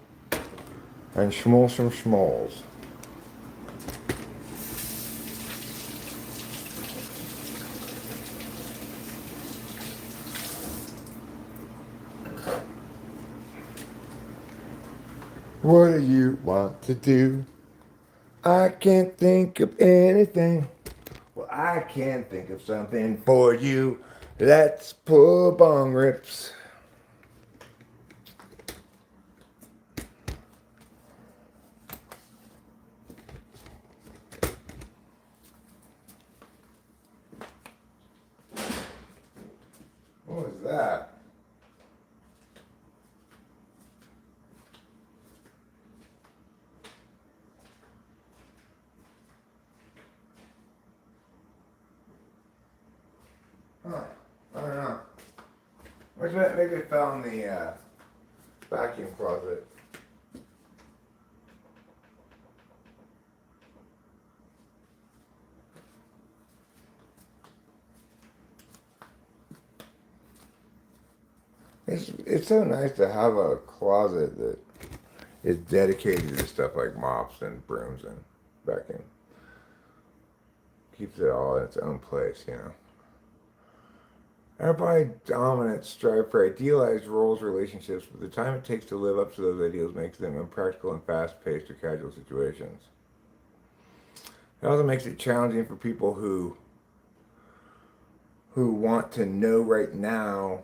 and schmoll some schmolls. What do you want to do? I can't think of anything. Well, I can think of something for you. Let's pull bong rips. What was that? Huh. I don't know. Maybe it fell in the vacuum closet. It's so nice to have a closet that is dedicated to stuff like mops and brooms and vacuum. Keeps it all in its own place, you know. Everybody dominant strive for idealized roles, relationships, but the time it takes to live up to those ideals makes them impractical in fast-paced or casual situations. It also makes it challenging for people who want to know right now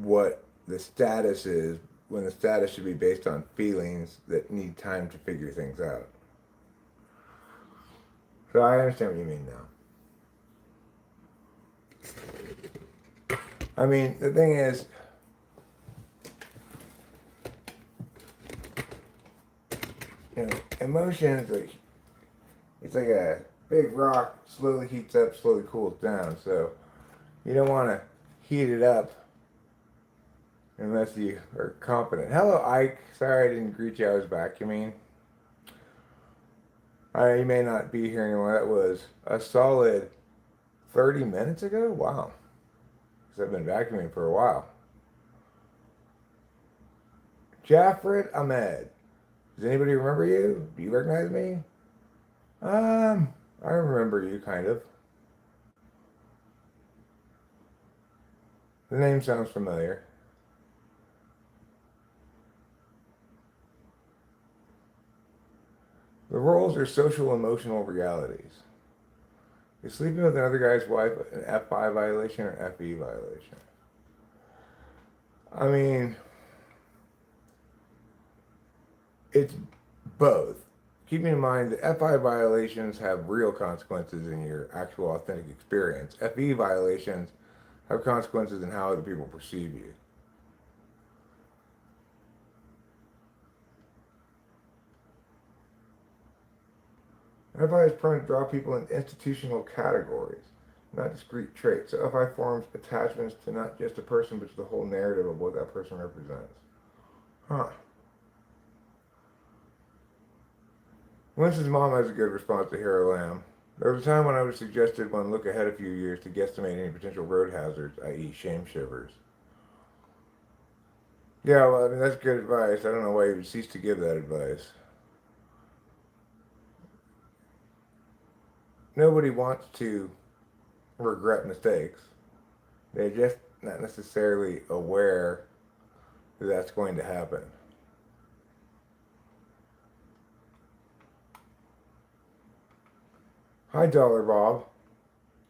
what the status is when the status should be based on feelings that need time to figure things out. So I understand what you mean now. I mean, the thing is, you know, emotion is like, it's like a big rock, slowly heats up, slowly cools down. So you don't want to heat it up unless you are competent. Hello, Ike. Sorry I didn't greet you. I was vacuuming. You may not be here anymore. That was a solid 30 minutes ago? Wow. Because I've been vacuuming for a while. Jafred Ahmed. Does anybody remember you? Do you recognize me? I remember you, kind of. The name sounds familiar. The roles are social emotional realities. Is sleeping with another guy's wife an F5 violation or FE violation? I mean, it's both. Keeping in mind that FI violations have real consequences in your actual authentic experience. FE violations have consequences in how other people perceive you. FI is prone to draw people in institutional categories, not discrete traits. So FI forms attachments to not just a person, but to the whole narrative of what that person represents. Huh. Winston's mom has a good response to Hero Lamb. There was a time when I would have suggested one look ahead a few years to guesstimate any potential road hazards, i.e. shame shivers. Yeah, well, I mean, that's good advice. I don't know why you would cease to give that advice. Nobody wants to regret mistakes. They're just not necessarily aware that that's going to happen. Hi, Dollar Bob.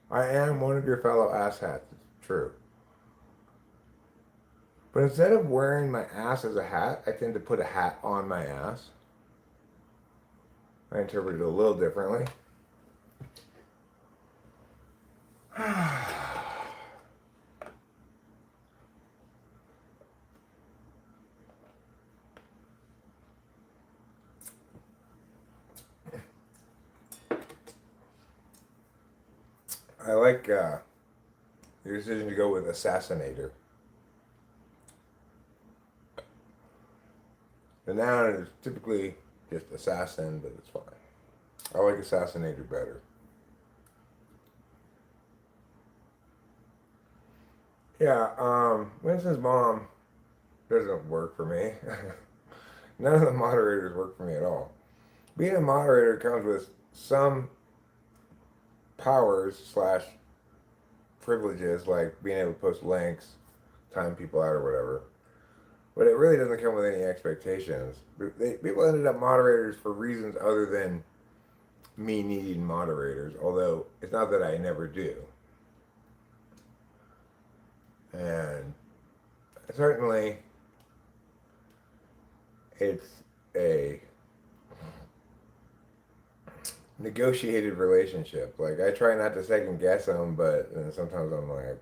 I am one of your fellow asshats. It's true. But instead of wearing my ass as a hat, I tend to put a hat on my ass. I interpret it a little differently. I like your decision to go with assassinator. The noun is typically just assassin, but it's fine. I like assassinator better. Yeah, Winston's mom doesn't work for me. None of the moderators work for me at all. Being a moderator comes with some powers slash privileges, like being able to post links, time people out, or whatever. But it really doesn't come with any expectations. People ended up moderators for reasons other than me needing moderators, although it's not that I never do. And certainly it's a negotiated relationship. Like, I try not to second guess them, but sometimes I'm like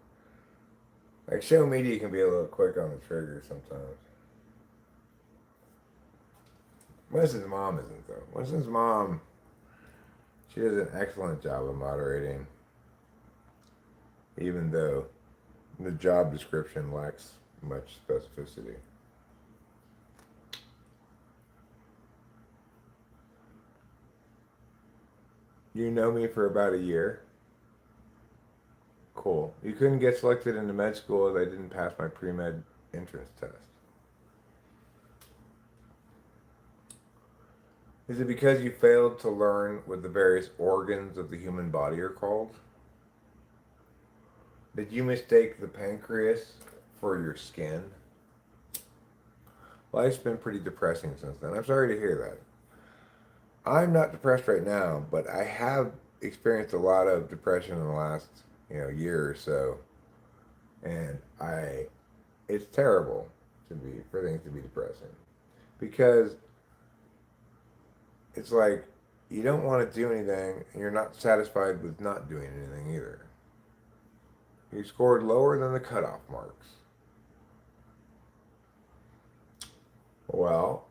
show media can be a little quick on the trigger sometimes. Winston's mom isn't, though. Winston's mom, she does an excellent job of moderating, even though the job description lacks much specificity. You know me for about a year. Cool. You couldn't get selected into med school as I didn't pass my pre-med entrance test. Is it because you failed to learn what the various organs of the human body are called? Did you mistake the pancreas for your skin? Life's been pretty depressing since then. I'm sorry to hear that. I'm not depressed right now, but I have experienced a lot of depression in the last, year or so, and it's terrible for things to be depressing because it's like you don't want to do anything and you're not satisfied with not doing anything either. You scored lower than the cutoff marks. Well,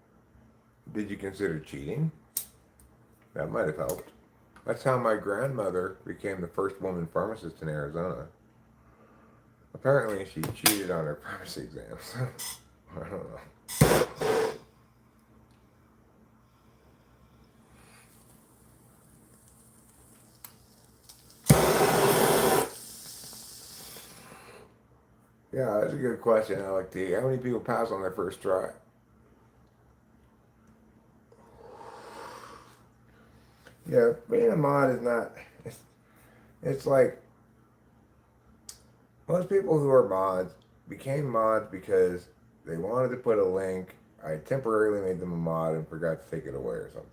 did you consider cheating? That might have helped. That's how my grandmother became the first woman pharmacist in Arizona. Apparently, she cheated on her pharmacy exams. I don't know. Yeah, that's a good question, Alec T. How many people pass on their first try? Yeah, being a mod is not. It's like most people who are mods became mods because they wanted to put a link. I temporarily made them a mod and forgot to take it away or something.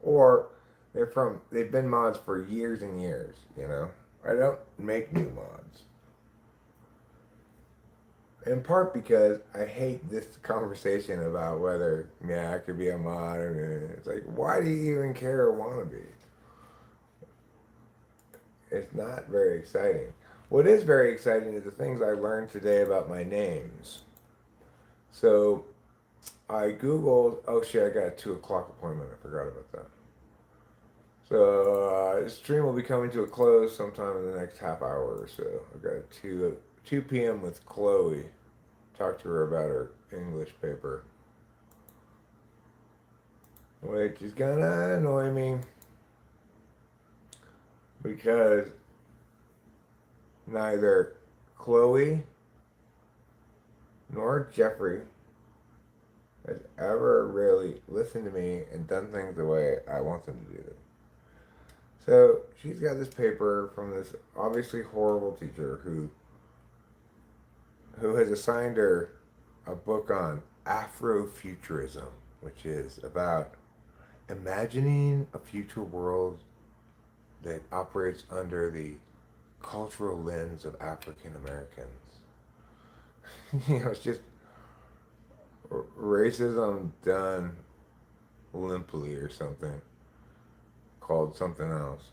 Or they've been mods for years and years, I don't make new mods. In part because I hate this conversation about whether, I could be a mod. It's like, why do you even care or want to be? It's not very exciting. What is very exciting is the things I learned today about my names. So I Googled, oh shit, I got a 2 o'clock appointment. I forgot about that. So this stream will be coming to a close sometime in the next half hour or so. I got a 2 p.m. with Chloe. Talk to her about her English paper, which is gonna annoy me because neither Chloe nor Jeffrey has ever really listened to me and done things the way I want them to do them. So she's got this paper from this obviously horrible teacher who has assigned her a book on Afrofuturism, which is about imagining a future world that operates under the cultural lens of African Americans. It's just racism done limply or something, called something else.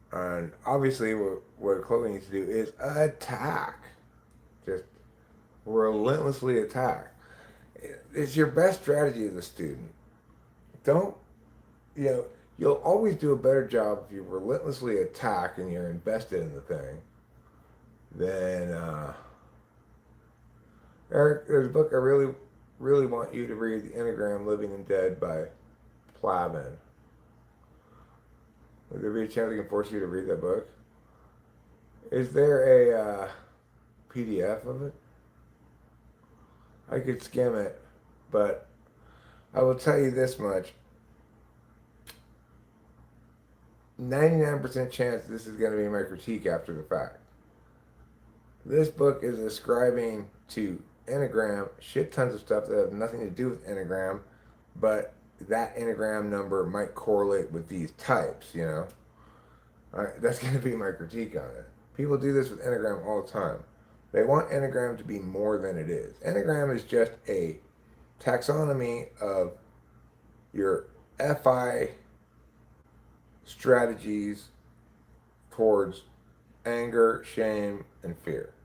And obviously, what Chloe needs to do is attack. Just relentlessly attack. It's your best strategy as a student. Don't, you'll always do a better job if you relentlessly attack and you're invested in the thing than, Eric, there's a book I really, really want you to read, The Enneagram Living and Dead by Plavin. Would there be a chance I can force you to read that book? Is there a PDF of it? I could skim it, but I will tell you this much. 99% chance this is going to be my critique after the fact. This book is ascribing to Enneagram shit tons of stuff that have nothing to do with Enneagram, but that Enneagram number might correlate with these types, That's going to be my critique on it. People do this with Enneagram all the time. They want Enneagram to be more than it is. Enneagram is just a taxonomy of your FI strategies towards anger, shame, and fear.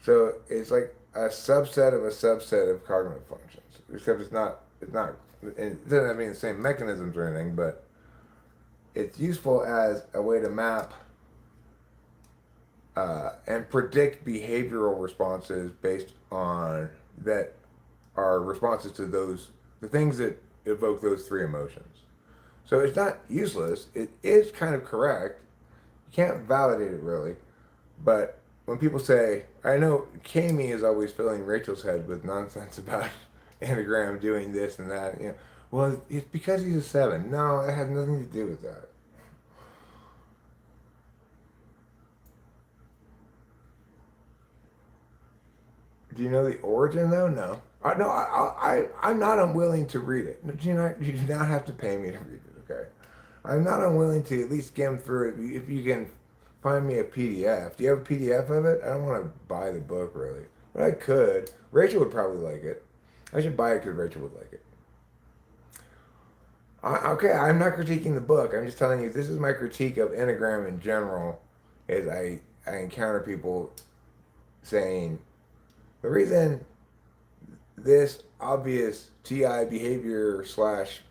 So it's like a subset of cognitive functions. Except it doesn't have any the same mechanisms or anything, but it's useful as a way to map and predict behavioral responses based on that are responses to the things that evoke those 3 emotions. So it's not useless. It is kind of correct. You can't validate it really, but when people say, I know Kami is always filling Rachel's head with nonsense about Enneagram doing this and that. You know, well, it's because he's a 7. No, it has nothing to do with that. Do you know the origin though? No. No, I'm not unwilling to read it. You do not have to pay me to read it. Okay. I'm not unwilling to at least skim through it if you can find me a PDF. Do you have a PDF of it? I don't want to buy the book really, but I could. Rachel would probably like it. I should buy it because Rachel would like it. Okay, I'm not critiquing the book. I'm just telling you this is my critique of Enneagram in general. Is I encounter people saying the reason this obvious TI behavior slash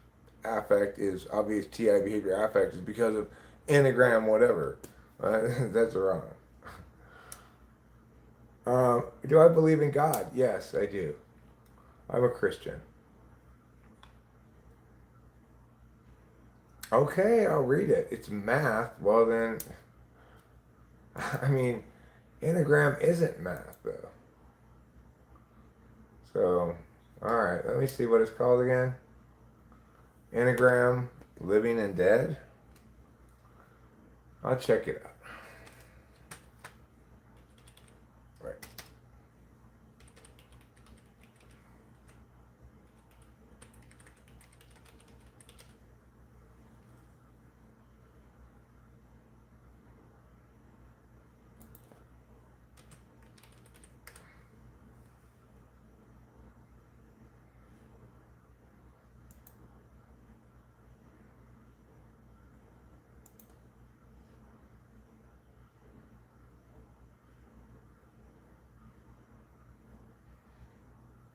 affect is obvious TI behavior affect is because of Enneagram whatever. That's wrong. Do I believe in God? Yes, I do. I'm a Christian. Okay, I'll read it. It's math. Well then, I mean, Enneagram isn't math though. So, all right, let me see what it's called again. Enneagram, Living and Dead. I'll check it out. Right.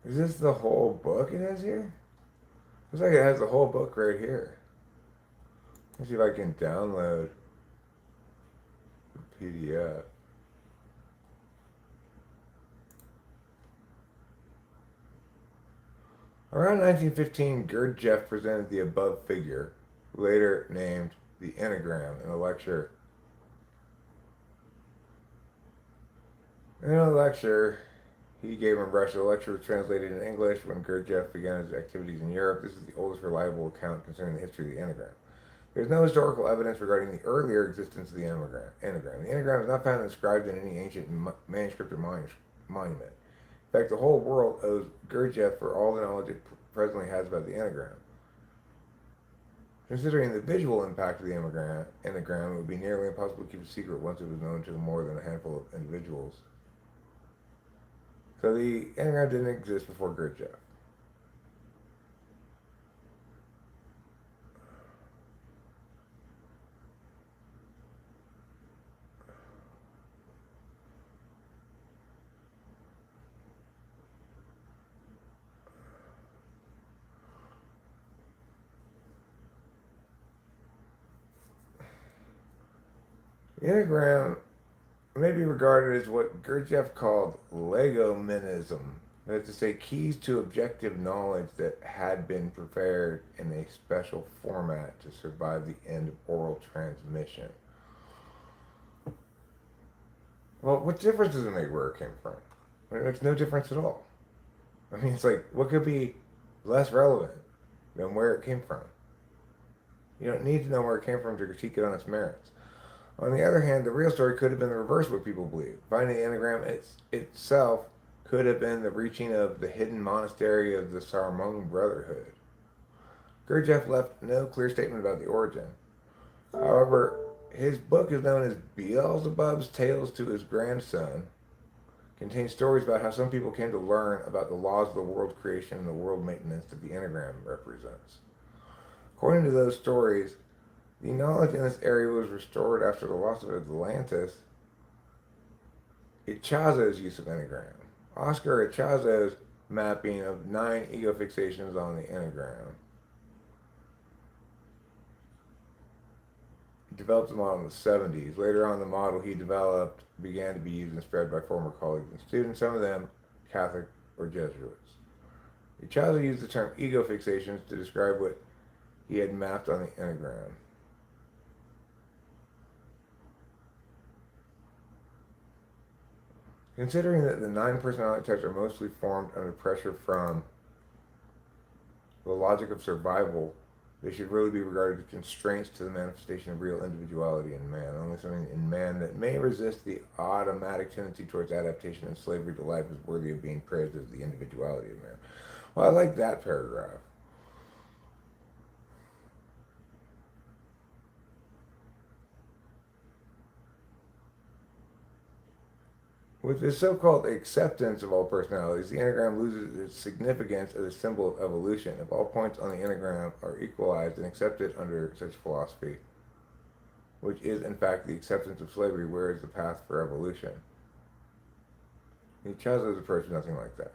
Is this the whole book it has here? Looks like it has the whole book right here. Let's see if I can download the PDF. Around 1915, Gurdjieff presented the above figure, later named the Enneagram, in a lecture. In a lecture he gave in Russia. The lecture was translated in English when Gurdjieff began his activities in Europe. This is the oldest reliable account concerning the history of the Enneagram. There is no historical evidence regarding the earlier existence of the Enneagram. The Enneagram is not found inscribed in any ancient manuscript or monument. In fact, the whole world owes Gurdjieff for all the knowledge it presently has about the Enneagram. Considering the visual impact of the Enneagram, it would be nearly impossible to keep a secret once it was known to more than a handful of individuals. So the Enneagram didn't exist before Gurdjieff. The Enneagram may be regarded as what Gurdjieff called legomenism, that is to say, keys to objective knowledge that had been prepared in a special format to survive the end of oral transmission. Well, what difference does it make where it came from? It makes no difference at all. I mean, it's like, what could be less relevant than where it came from? You don't need to know where it came from to critique it on its merits. On the other hand, the real story could have been the reverse of what people believe. Finding the Enneagram itself could have been the reaching of the hidden monastery of the Sarmung Brotherhood. Gurdjieff left no clear statement about the origin. However, his book is known as Beelzebub's Tales to His Grandson. Contains stories about how some people came to learn about the laws of the world creation and the world maintenance that the Enneagram represents. According to those stories, the knowledge in this area was restored after the loss of Atlantis. Ichazo's use of Enneagram. Oscar Ichazo's mapping of 9 ego fixations on the Enneagram. He developed the model in the 70s. Later on, the model he developed began to be used and spread by former colleagues and students, some of them Catholic or Jesuits. Ichazo used the term ego fixations to describe what he had mapped on the Enneagram. Considering that the 9 personality types are mostly formed under pressure from the logic of survival, they should really be regarded as constraints to the manifestation of real individuality in man. Only something in man that may resist the automatic tendency towards adaptation and slavery to life is worthy of being praised as the individuality of man. Well, I like that paragraph. With the so-called acceptance of all personalities, the Enneagram loses its significance as a symbol of evolution. If all points on the Enneagram are equalized and accepted under such philosophy, which is in fact the acceptance of slavery, where is the path for evolution? Chazo's approach is nothing like that.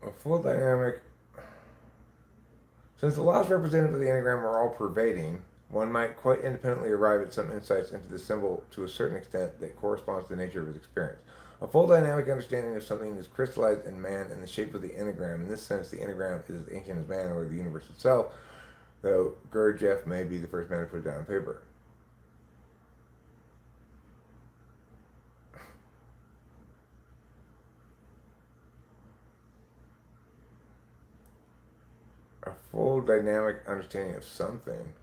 A full dynamic. Since the laws represented by the Enneagram are all pervading, one might quite independently arrive at some insights into the symbol to a certain extent that corresponds to the nature of his experience. A full dynamic understanding of something is crystallized in man in the shape of the Enneagram. In this sense, the Enneagram is as ancient as man or the universe itself, though Gurdjieff may be the first man to put it down on paper. A full dynamic understanding of something.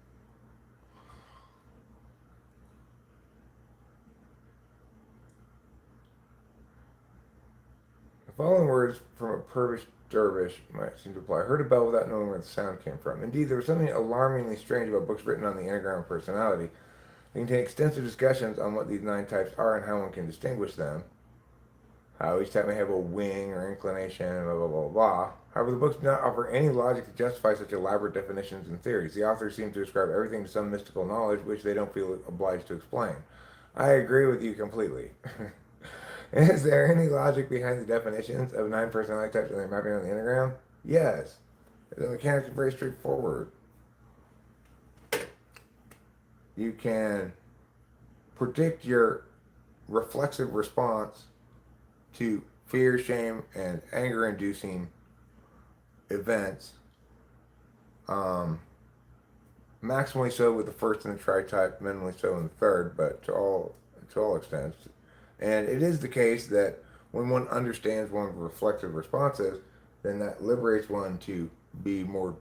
The following words from a pervish dervish might seem to apply. I heard a bell without knowing where the sound came from. Indeed, there was something alarmingly strange about books written on the Enneagram of personality. They contain extensive discussions on what these 9 types are and how one can distinguish them. How each type may have a wing or inclination, blah, blah, blah, blah. However, the books do not offer any logic to justify such elaborate definitions and theories. The authors seem to ascribe everything to some mystical knowledge which they don't feel obliged to explain. I agree with you completely. Is there any logic behind the definitions of 9 personality types and their mapping on the Enneagram? Yes. The mechanics are very straightforward. You can predict your reflexive response to fear, shame, and anger-inducing events. Maximally so with the first and the tri-type, minimally so in the third, but to all extents. And it is the case that when one understands one's reflexive responses, then that liberates one to be more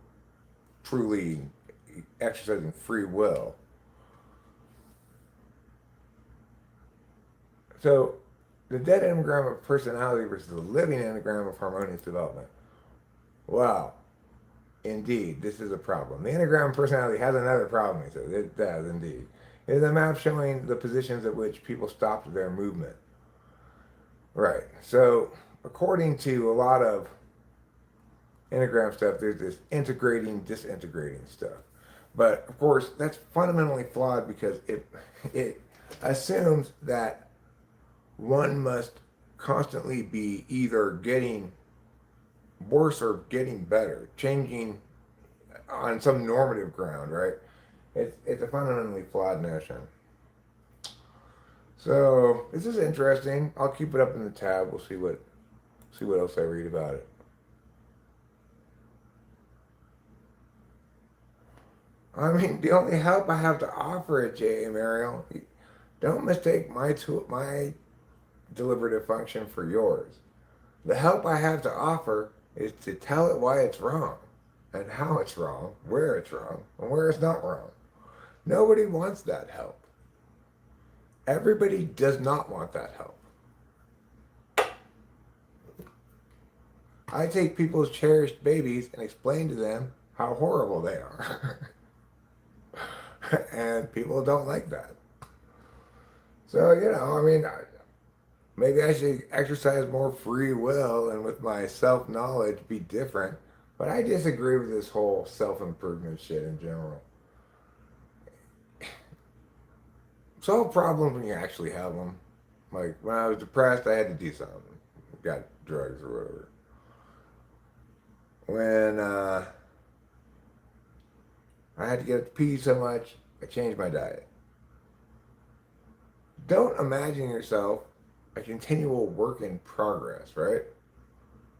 truly exercising free will. So, the dead enneagram of personality versus the living enneagram of harmonious development. Wow. Indeed, this is a problem. The enneagram of personality has another problem, he says. It does, indeed. It is a map showing the positions at which people stopped their movement. Right. So, according to a lot of enneagram stuff, there's this integrating, disintegrating stuff. But, of course, that's fundamentally flawed because it assumes that one must constantly be either getting worse or getting better, changing on some normative ground, right? It's a fundamentally flawed notion. So this is interesting. I'll keep it up in the tab. We'll see what else I read about it. I mean, the only help I have to offer it, J.A. Mariel, don't mistake my deliberative function for yours. The help I have to offer is to tell it why it's wrong, and how it's wrong, where it's wrong, and where it's not wrong. Nobody wants that help. Everybody does not want that help. I take people's cherished babies and explain to them how horrible they are. And people don't like that. So, I mean, maybe I should exercise more free will and with my self-knowledge be different. But I disagree with this whole self-improvement shit in general. Solve problems when you actually have them. Like, when I was depressed, I had to do something. Got drugs or whatever. When I had to get to pee so much, I changed my diet. Don't imagine yourself a continual work in progress, right?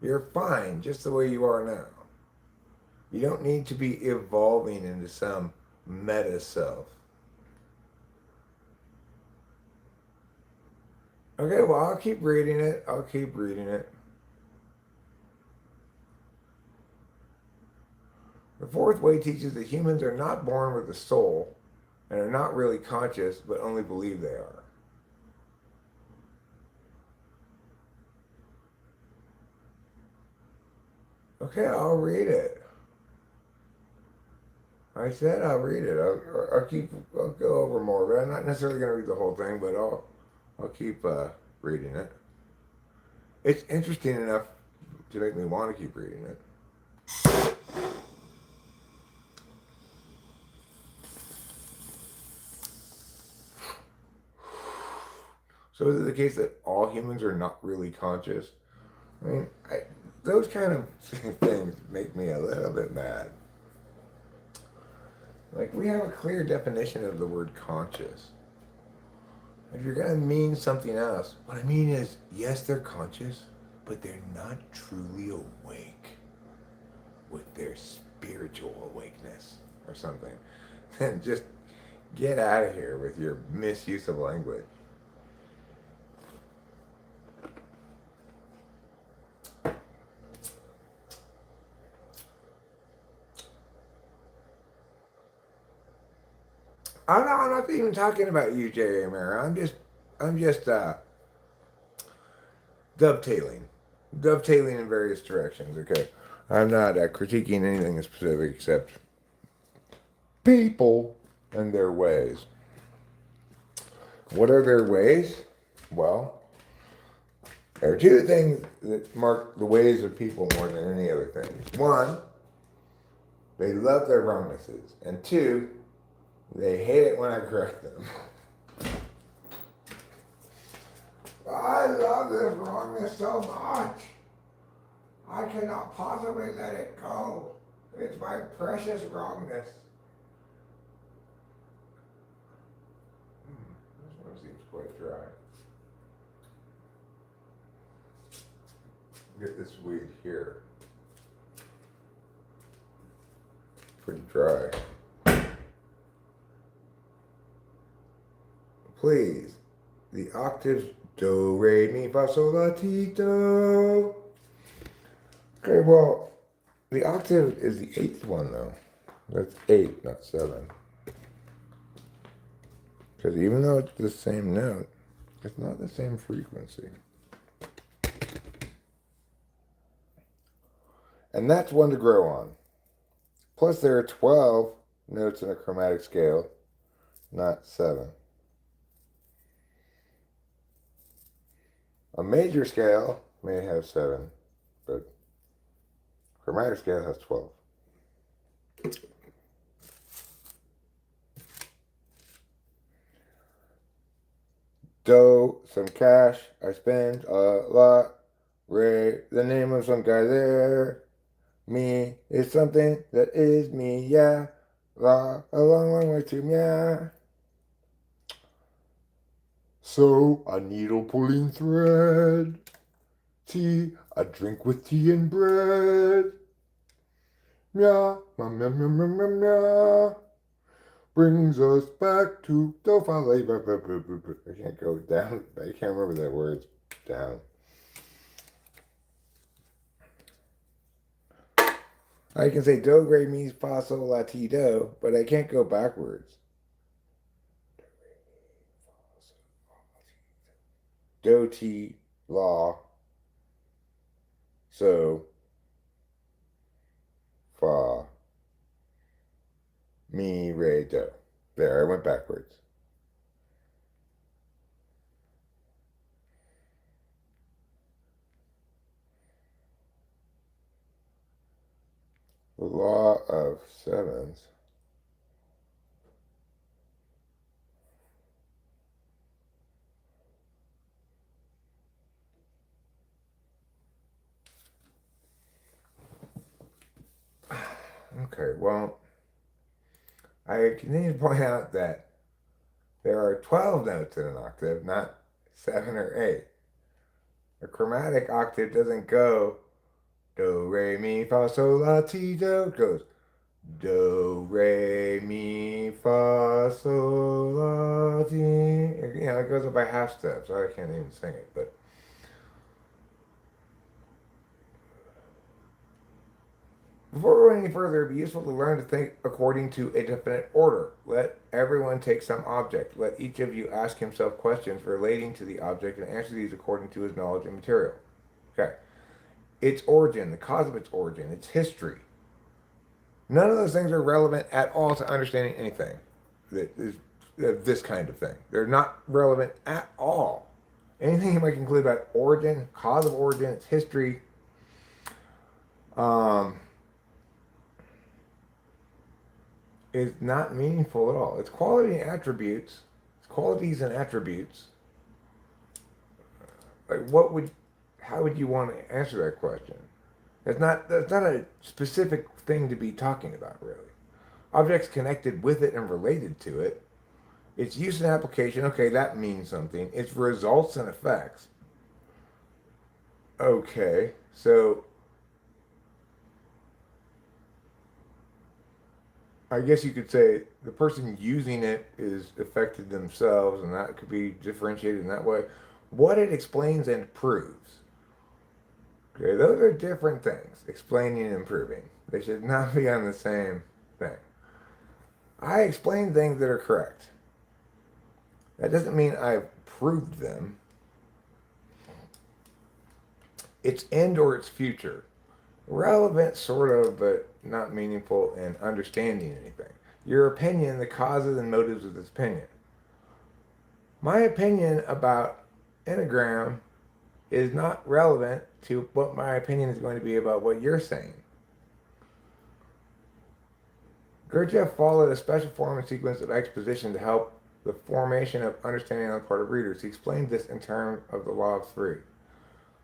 You're fine just the way you are now. You don't need to be evolving into some meta self. Okay, well, I'll keep reading it. I'll keep reading it. The fourth way teaches that humans are not born with a soul and are not really conscious, but only believe they are. Okay, I'll read it. I said I'll read it. I'll go over more, but I'm not necessarily going to read the whole thing, but I'll keep reading it. It's interesting enough to make me want to keep reading it. So is it the case that all humans are not really conscious? I mean, those kind of things make me a little bit mad. Like, we have a clear definition of the word conscious. If you're going to mean something else, what I mean is, yes, they're conscious, but they're not truly awake with their spiritual awakeness or something. Then just get out of here with your misuse of language. I'm not even talking about you, J.A. Mara. I'm just dovetailing, dovetailing in various directions. Okay, I'm not critiquing anything specific except people and their ways. What are their ways? Well, there are two things that mark the ways of people more than any other thing. One, they love their wrongnesses, and two, they hate it when I correct them. I love this wrongness so much. I cannot possibly let it go. It's my precious wrongness. This one seems quite dry. Get this weed here. Pretty dry. Please, the octaves do, re, mi, fa, sol, la, ti, do. Okay, well, the octave is the eighth one, though. That's 8, not 7. Because even though it's the same note, it's not the same frequency. And that's one to grow on. Plus, there are 12 notes in a chromatic scale, not 7. A major scale may have 7, but chromatic scale has 12. Do, some cash, I spend a lot. Re, the name of some guy there. Me is something that is me, yeah. La, a long, long way to meow. So, a needle pulling thread. Tea, a drink with tea and bread. Meow, meow, meow, meow, meow, meow, meow. Brings us back to do, fa, la, I can't go down. I can't remember that word down. I can say do, re, mi, fa, sol, la, ti, do, but I can't go backwards. Do, ti, la, so, fa, mi, re, do. There, I went backwards. The law of sevens. Okay, well, I continue to point out that there are 12 notes in an octave, not 7 or 8. A chromatic octave doesn't go Do, re, mi, fa, sol, la, ti, do. It goes do, re, mi, fa, sol, la, ti. You know, it goes up by half steps. I can't even sing it, but before going any further, it'd be useful to learn to think according to a definite order. Let everyone take some object. Let each of you ask himself questions relating to the object and answer these according to his knowledge and material. Okay. Its origin, the cause of its origin, its history. None of those things are relevant at all to understanding anything that is this kind of thing. They're not relevant at all. Anything you might conclude about origin, cause of origin, its history, um, is not meaningful at all. It's quality and attributes, it's qualities and attributes. Like, how would you want to answer that question? That's not a specific thing to be talking about, really. Objects connected with it and related to it. Its use and application, okay, that means something. Its results and effects. Okay, so I guess you could say the person using it is affected themselves, and that could be differentiated in that way. What it explains and proves. Okay, those are different things, explaining and proving. They should not be on the same thing. I explain things that are correct. That doesn't mean I've proved them. Its end or its future. Relevant, sort of, but not meaningful in understanding anything. Your opinion, the causes and motives of this opinion. My opinion about Enneagram is not relevant to what my opinion is going to be about what you're saying. Gurdjieff followed a special form and sequence of exposition to help the formation of understanding on the part of readers. He explained this in terms of the law of three.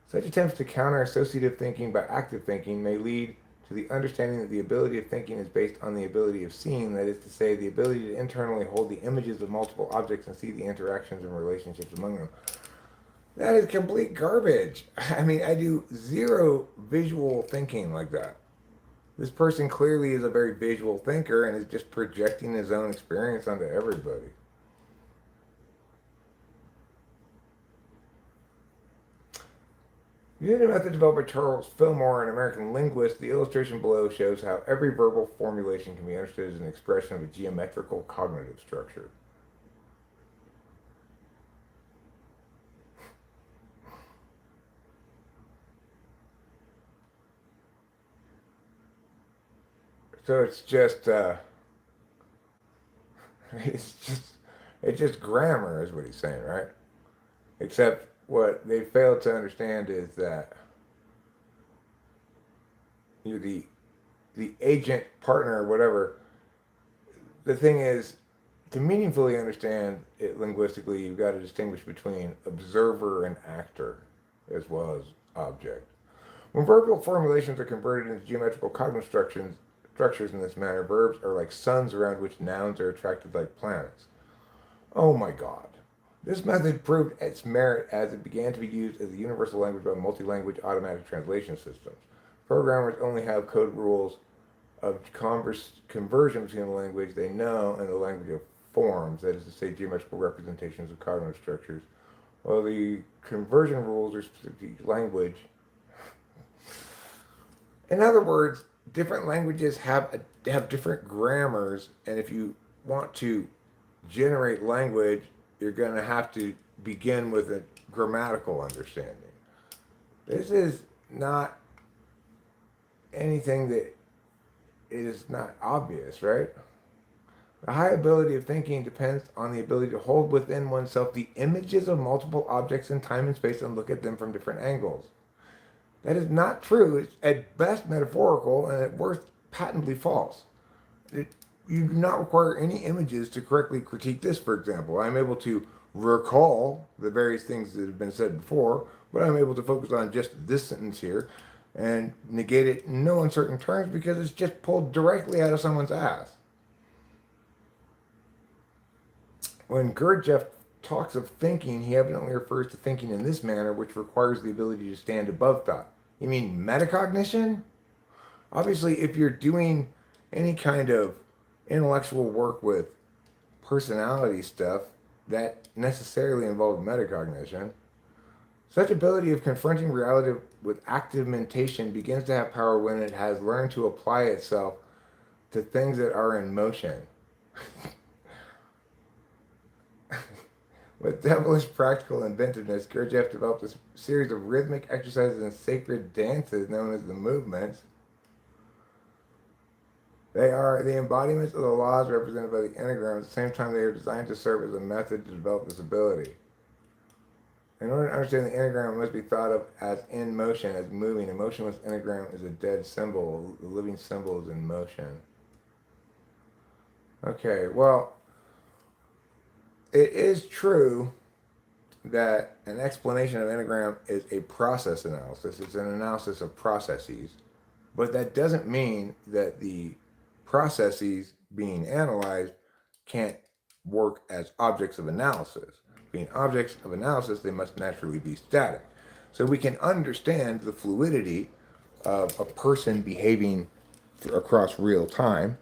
Such attempts to counter associative thinking by active thinking may lead to the understanding that the ability of thinking is based on the ability of seeing, that is to say, the ability to internally hold the images of multiple objects and see the interactions and relationships among them. That is complete garbage. I mean, I do zero visual thinking like that. This person clearly is a very visual thinker and is just projecting his own experience onto everybody. Using a method developed by Charles Fillmore, an American linguist, the illustration below shows how every verbal formulation can be understood as an expression of a geometrical cognitive structure. So it's just, it's just grammar is what he's saying, right? Except what they fail to understand is that you the agent, partner, whatever. The thing is, to meaningfully understand it linguistically, you've got to distinguish between observer and actor, as well as object. When verbal formulations are converted into geometrical cognitive structures in this manner, verbs are like suns around which nouns are attracted like planets. Oh my God. This method proved its merit as it began to be used as a universal language by multi-language automatic translation systems. Programmers only have code rules of conversion between the language they know and the language of forms, that is to say, geometrical representations of cognitive structures, while the conversion rules are specific to each language. In other words, different languages have different grammars, and if you want to generate language, you're going to have to begin with a grammatical understanding. This is not anything that is not obvious, right? The high ability of thinking depends on the ability to hold within oneself the images of multiple objects in time and space and look at them from different angles. That is not true. It's at best metaphorical and at worst patently false. You do not require any images to correctly critique this, for example. I'm able to recall the various things that have been said before, but I'm able to focus on just this sentence here and negate it in no uncertain terms because it's just pulled directly out of someone's ass. When Gurdjieff talks of thinking, he evidently refers to thinking in this manner, which requires the ability to stand above thought. You mean metacognition? Obviously, if you're doing any kind of intellectual work with personality stuff, that necessarily involves metacognition. Such ability of confronting reality with active mentation begins to have power when it has learned to apply itself to things that are in motion. With devilish practical inventiveness, Gurdjieff developed a series of rhythmic exercises and sacred dances known as the movements. They are the embodiments of the laws represented by the enneagram. At the same time, they are designed to serve as a method to develop this ability. In order to understand the enneagram, it must be thought of as in motion, as moving. A motionless enneagram is a dead symbol. The living symbol is in motion. Okay, well, it is true that an explanation of enneagram is a process analysis. It's an analysis of processes. But that doesn't mean that the processes being analyzed can't work as objects of analysis. Being objects of analysis, they must naturally be static. So we can understand the fluidity of a person behaving across real time,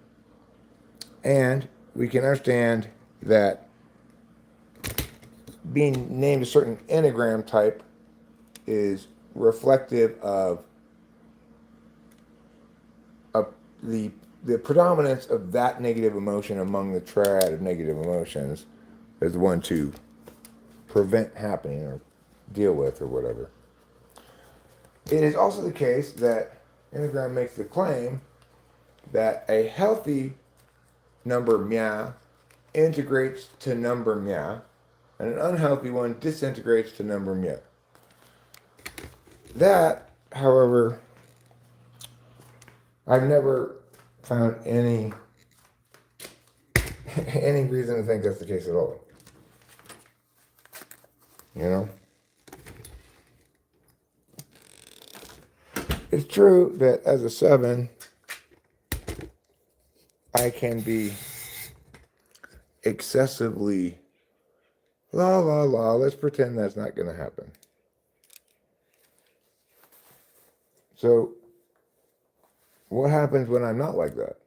and we can understand that being named a certain enneagram type is reflective of a, the the predominance of that negative emotion among the triad of negative emotions is the one to prevent happening or deal with or whatever. It is also the case that Enneagram makes the claim that a healthy number mya integrates to number mya, and an unhealthy one disintegrates to number mya. That, however, I've never found any reason to think that's the case at all. You know? It's true that as a 7, I can be excessively la la la. Let's pretend that's not going to happen. So, what happens when I'm not like that?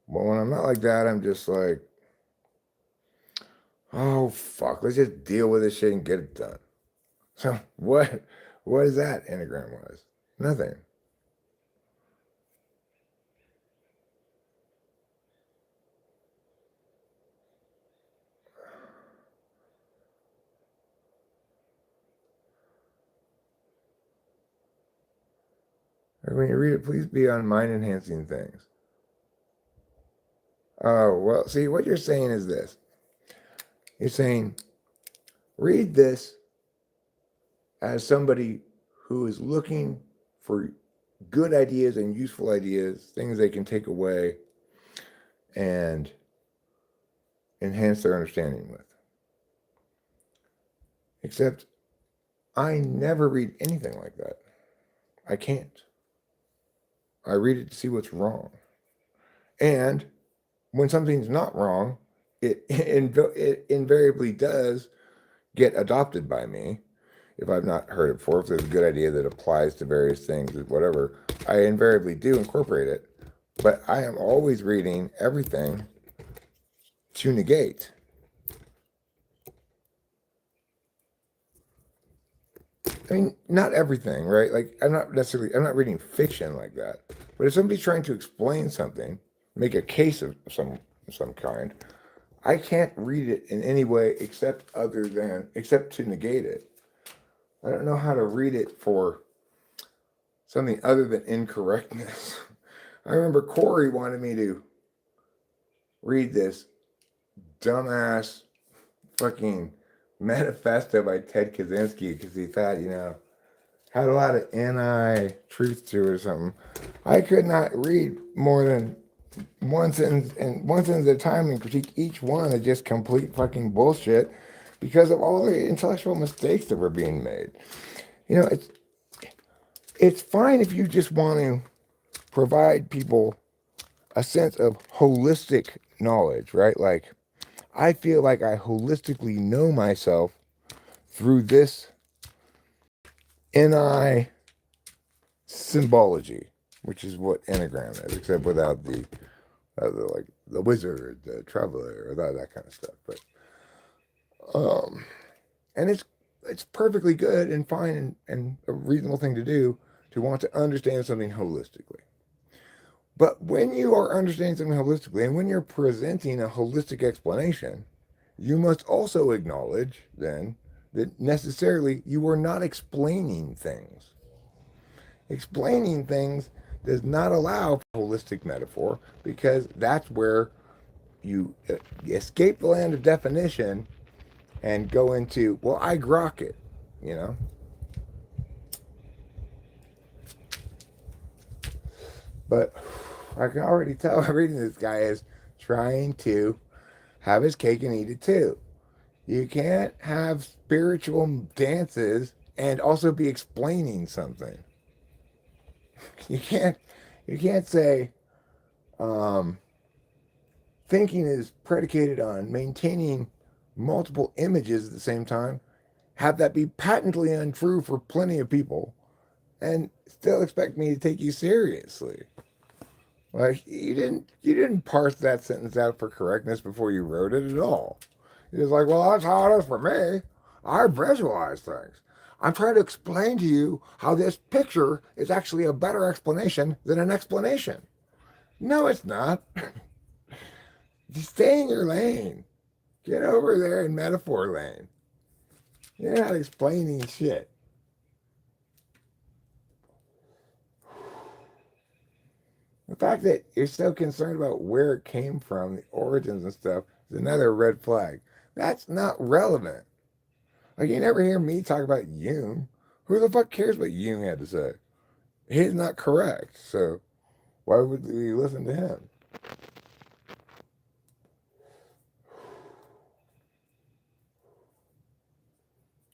Well, when I'm not like that, I'm just like, oh fuck, let's just deal with this shit and get it done. So what is that enneagram wise? Nothing. When you read it, please be on mind enhancing things. Oh, well, see, what you're saying is this. You're saying, read this as somebody who is looking for good ideas and useful ideas, things they can take away and enhance their understanding with. Except I never read anything like that. I can't. I read it to see what's wrong. And when something's not wrong, it invariably does get adopted by me. If I've not heard it before, if there's a good idea that applies to various things, whatever, I invariably do incorporate it. But I am always reading everything to negate. I mean, not everything, right? Like, I'm not reading fiction like that. But if somebody's trying to explain something, make a case of some kind, I can't read it in any way except to negate it. I don't know how to read it for something other than incorrectness. I remember Corey wanted me to read this dumbass fucking manifesto by Ted Kaczynski because he thought, had a lot of NI truth to it or something. I could not read more than one sentence at a time and critique each one as just complete fucking bullshit because of all the intellectual mistakes that were being made. It's fine if you just want to provide people a sense of holistic knowledge, right? Like, I feel like I holistically know myself through this NI symbology, which is what Enneagram is, except without like the wizard, the traveler, or that kind of stuff. But and it's perfectly good and fine and a reasonable thing to do to want to understand something holistically. But when you are understanding something holistically and when you're presenting a holistic explanation, you must also acknowledge then that necessarily you are not explaining things. Explaining things does not allow for holistic metaphor because that's where you escape the land of definition and go into, well, I grok it, you know? But I can already tell reading this guy is trying to have his cake and eat it too. You can't have spiritual dances and also be explaining something. You can't you can't say um, thinking is predicated on maintaining multiple images at the same time, have that be patently untrue for plenty of people, and still expect me to take you seriously. Like you didn't parse that sentence out for correctness before you wrote it at all. You're just like, well, that's how it is for me. I visualize things. I'm trying to explain to you how this picture is actually a better explanation than an explanation. No, it's not. Just stay in your lane. Get over there in metaphor lane. You're not explaining shit. The fact that you're so concerned about where it came from, the origins and stuff, is another red flag. That's not relevant. Like, you never hear me talk about Jung. Who the fuck cares what Jung had to say? He's not correct, so why would we listen to him?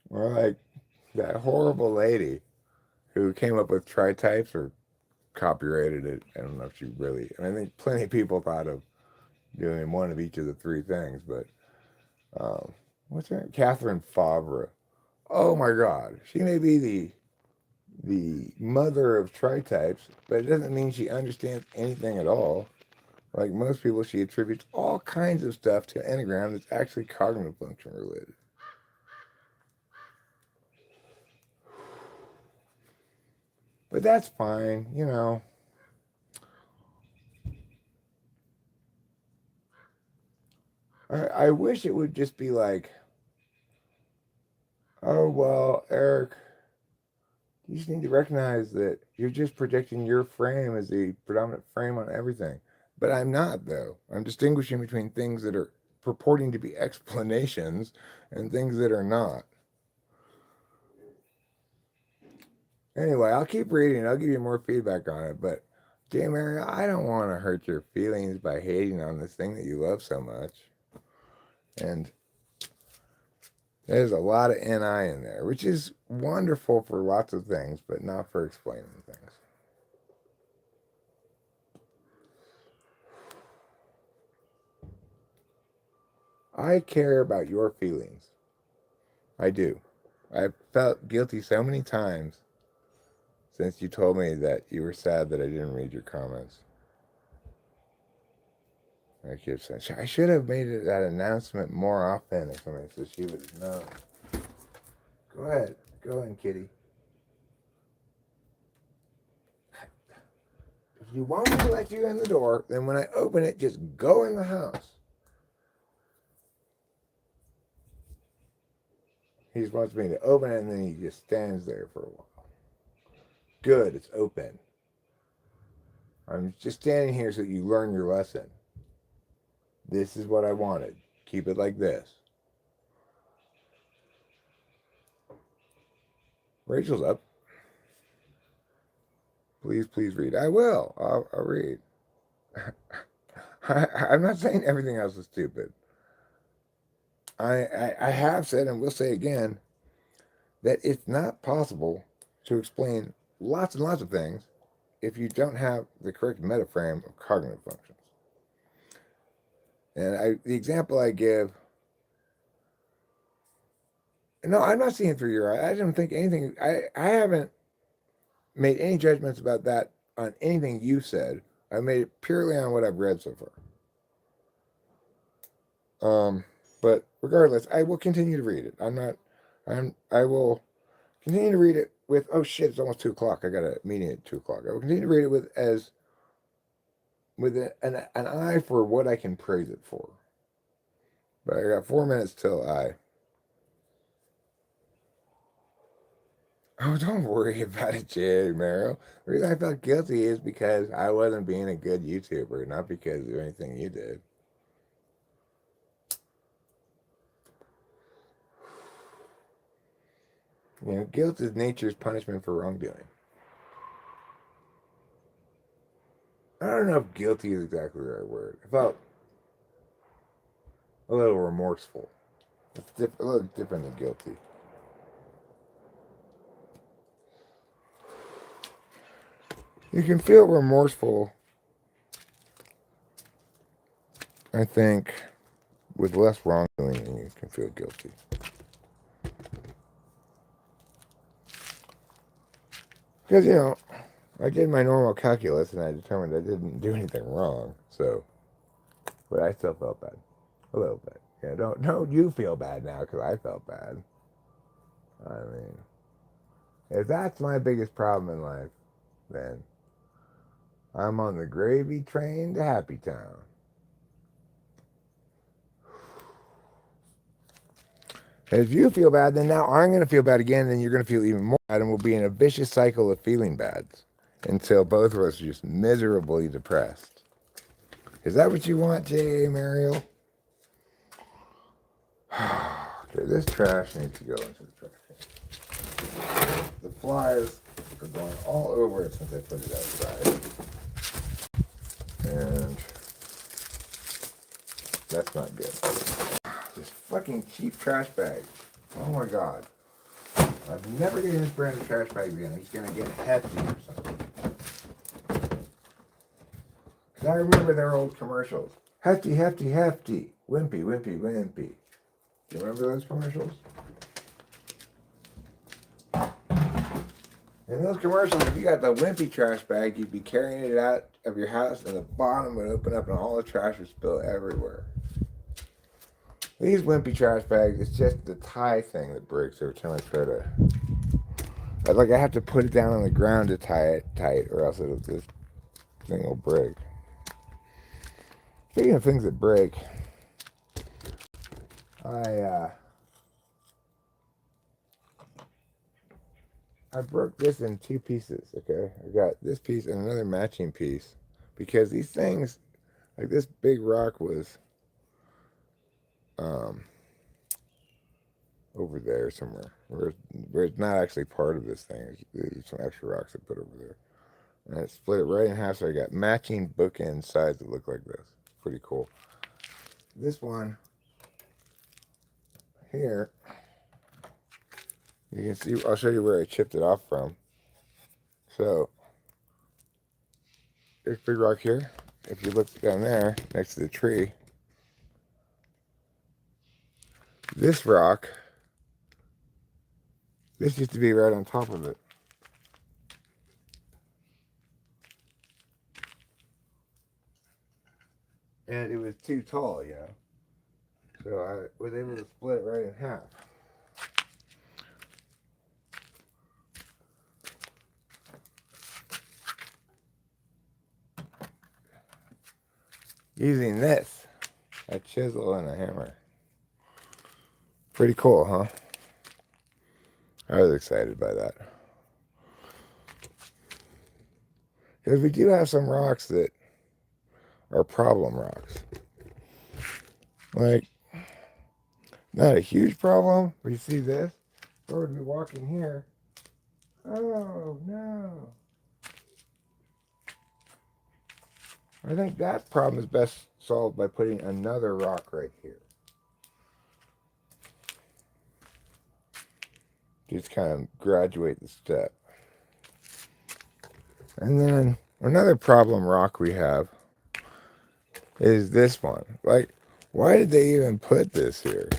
Or like that horrible lady who came up with tritypes or copyrighted it. I don't know if she really. I think plenty of people thought of doing one of each of the three things, but what's her name? Catherine Favre. Oh my God, she may be the mother of tritypes, but it doesn't mean she understands anything at all. Like most people, she attributes all kinds of stuff to Enneagram that's actually cognitive function related. But that's fine, you know. I wish it would just be like, oh, well, Eric, you just need to recognize that you're just projecting your frame as the predominant frame on everything. But I'm not, though. I'm distinguishing between things that are purporting to be explanations and things that are not. Anyway, I'll keep reading. I'll give you more feedback on it. But, J. Mary, I don't want to hurt your feelings by hating on this thing that you love so much. And there's a lot of NI in there, which is wonderful for lots of things, but not for explaining things. I care about your feelings. I do. I've felt guilty so many times since you told me that you were sad that I didn't read your comments. I keep saying, I should have made that announcement more often or something so she would have known. Go ahead. Go in, kitty. If you want me to let you in the door, then when I open it, just go in the house. He wants me to open it and then he just stands there for a while. Good, it's open. I'm just standing here so that you learn your lesson. This is what I wanted. Keep it like this. Rachel's up. Please, please read. I will. I'll read. I'm not saying everything else is stupid. I have said and will say again that it's not possible to explain lots and lots of things if you don't have the correct metaframe of cognitive functions. And the example I give, no, I'm not seeing through your eye. I don't think anything, I haven't made any judgments about that on anything you said. I made it purely on what I've read so far. But regardless, I will continue to read it. I will continue to read it with, oh shit, it's almost 2 o'clock. I got a meeting at 2 o'clock. I will continue to read it with an eye for what I can praise it for. But I got 4 minutes till Oh, don't worry about it, Jay Merrill. The reason I felt guilty is because I wasn't being a good YouTuber, not because of anything you did. You know, guilt is nature's punishment for wrongdoing. I don't know if guilty is exactly the right word. I felt a little remorseful. It's a little different than guilty. You can feel remorseful, I think, with less wrongdoing than you can feel guilty. Because, you know, I did my normal calculus and I determined I didn't do anything wrong. So, but I still felt bad. A little bit. Yeah, don't you feel bad now because I felt bad. I mean, if that's my biggest problem in life, then I'm on the gravy train to Happy Town. If you feel bad, then now I'm going to feel bad again, and you're going to feel even more bad, and we'll be in a vicious cycle of feeling bad until both of us are just miserably depressed. Is that what you want, J.A. Mariel? Okay, this trash needs to go into the trash can. The flies are going all over it since I put it outside. And that's not good. This fucking cheap trash bag. Oh my god. I'm never getting this brand of trash bag again. He's gonna get hefty or something. Cause I remember their old commercials. Hefty, hefty, hefty. Wimpy, wimpy, wimpy. Do you remember those commercials? In those commercials, if you got the wimpy trash bag, you'd be carrying it out of your house and the bottom would open up and all the trash would spill everywhere. These wimpy trash bags, it's just the tie thing that breaks every time I try to... I have to put it down on the ground to tie it tight or else this thing will break. Speaking of things that break, I broke this in 2 pieces, okay? I got this piece and another matching piece because these things, like this big rock was over there somewhere where it's not actually part of this thing. There's some extra rocks I put over there. And I split it right in half so I got matching bookend sides that look like this. Pretty cool. This one here, you can see, I'll show you where I chipped it off from. So, there's big rock here. If you look down there, next to the tree, this rock, this used to be right on top of it. And it was too tall, you know. So I was able to split it right in half. Using this, a chisel and a hammer. Pretty cool, huh? I was excited by that. Because we do have some rocks that are problem rocks. Like, not a huge problem, but you see this? If I were to be walking here, oh no. I think that problem is best solved by putting another rock right here. Just kind of graduate the step. And then another problem rock we have is this one. Like, why did they even put this here?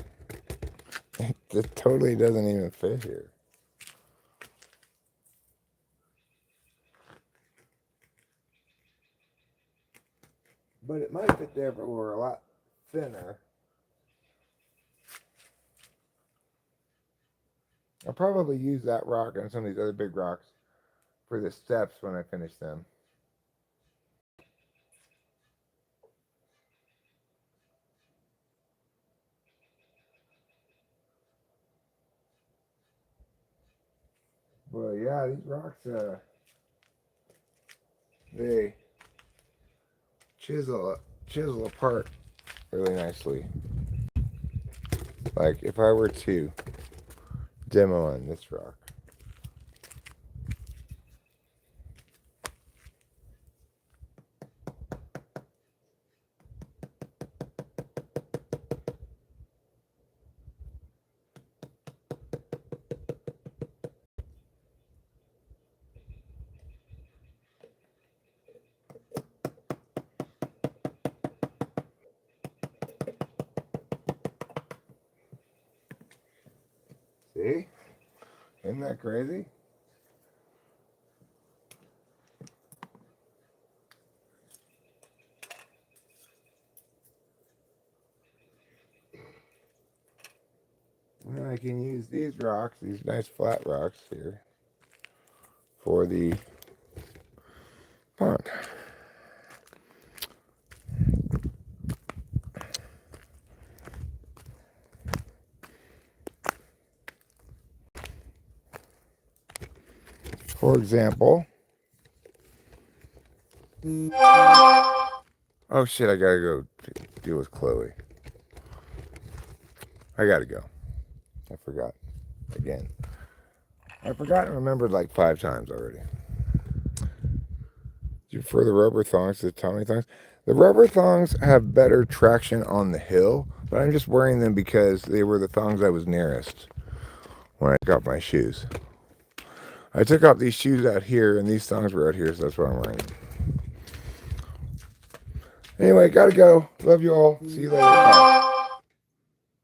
It totally doesn't even fit here. But it might fit there if it were a lot thinner. I'll probably use that rock and some of these other big rocks for the steps when I finish them. Well, yeah, these rocks, they chisel apart really nicely. Like if I were to demo on this rock. See? Isn't that crazy? And I can use these rocks, these nice flat rocks here, for the pond. For example, oh shit, I gotta go deal with Chloe. I gotta go. I forgot. Again. I forgot and remembered like 5 times already. For the rubber thongs, the Tommy thongs. The rubber thongs have better traction on the hill, but I'm just wearing them because they were the thongs I was nearest when I got my shoes. I took off these shoes out here, and these thongs were out here, so that's why I'm wearing them. Anyway, gotta go. Love you all. See you later. Bye.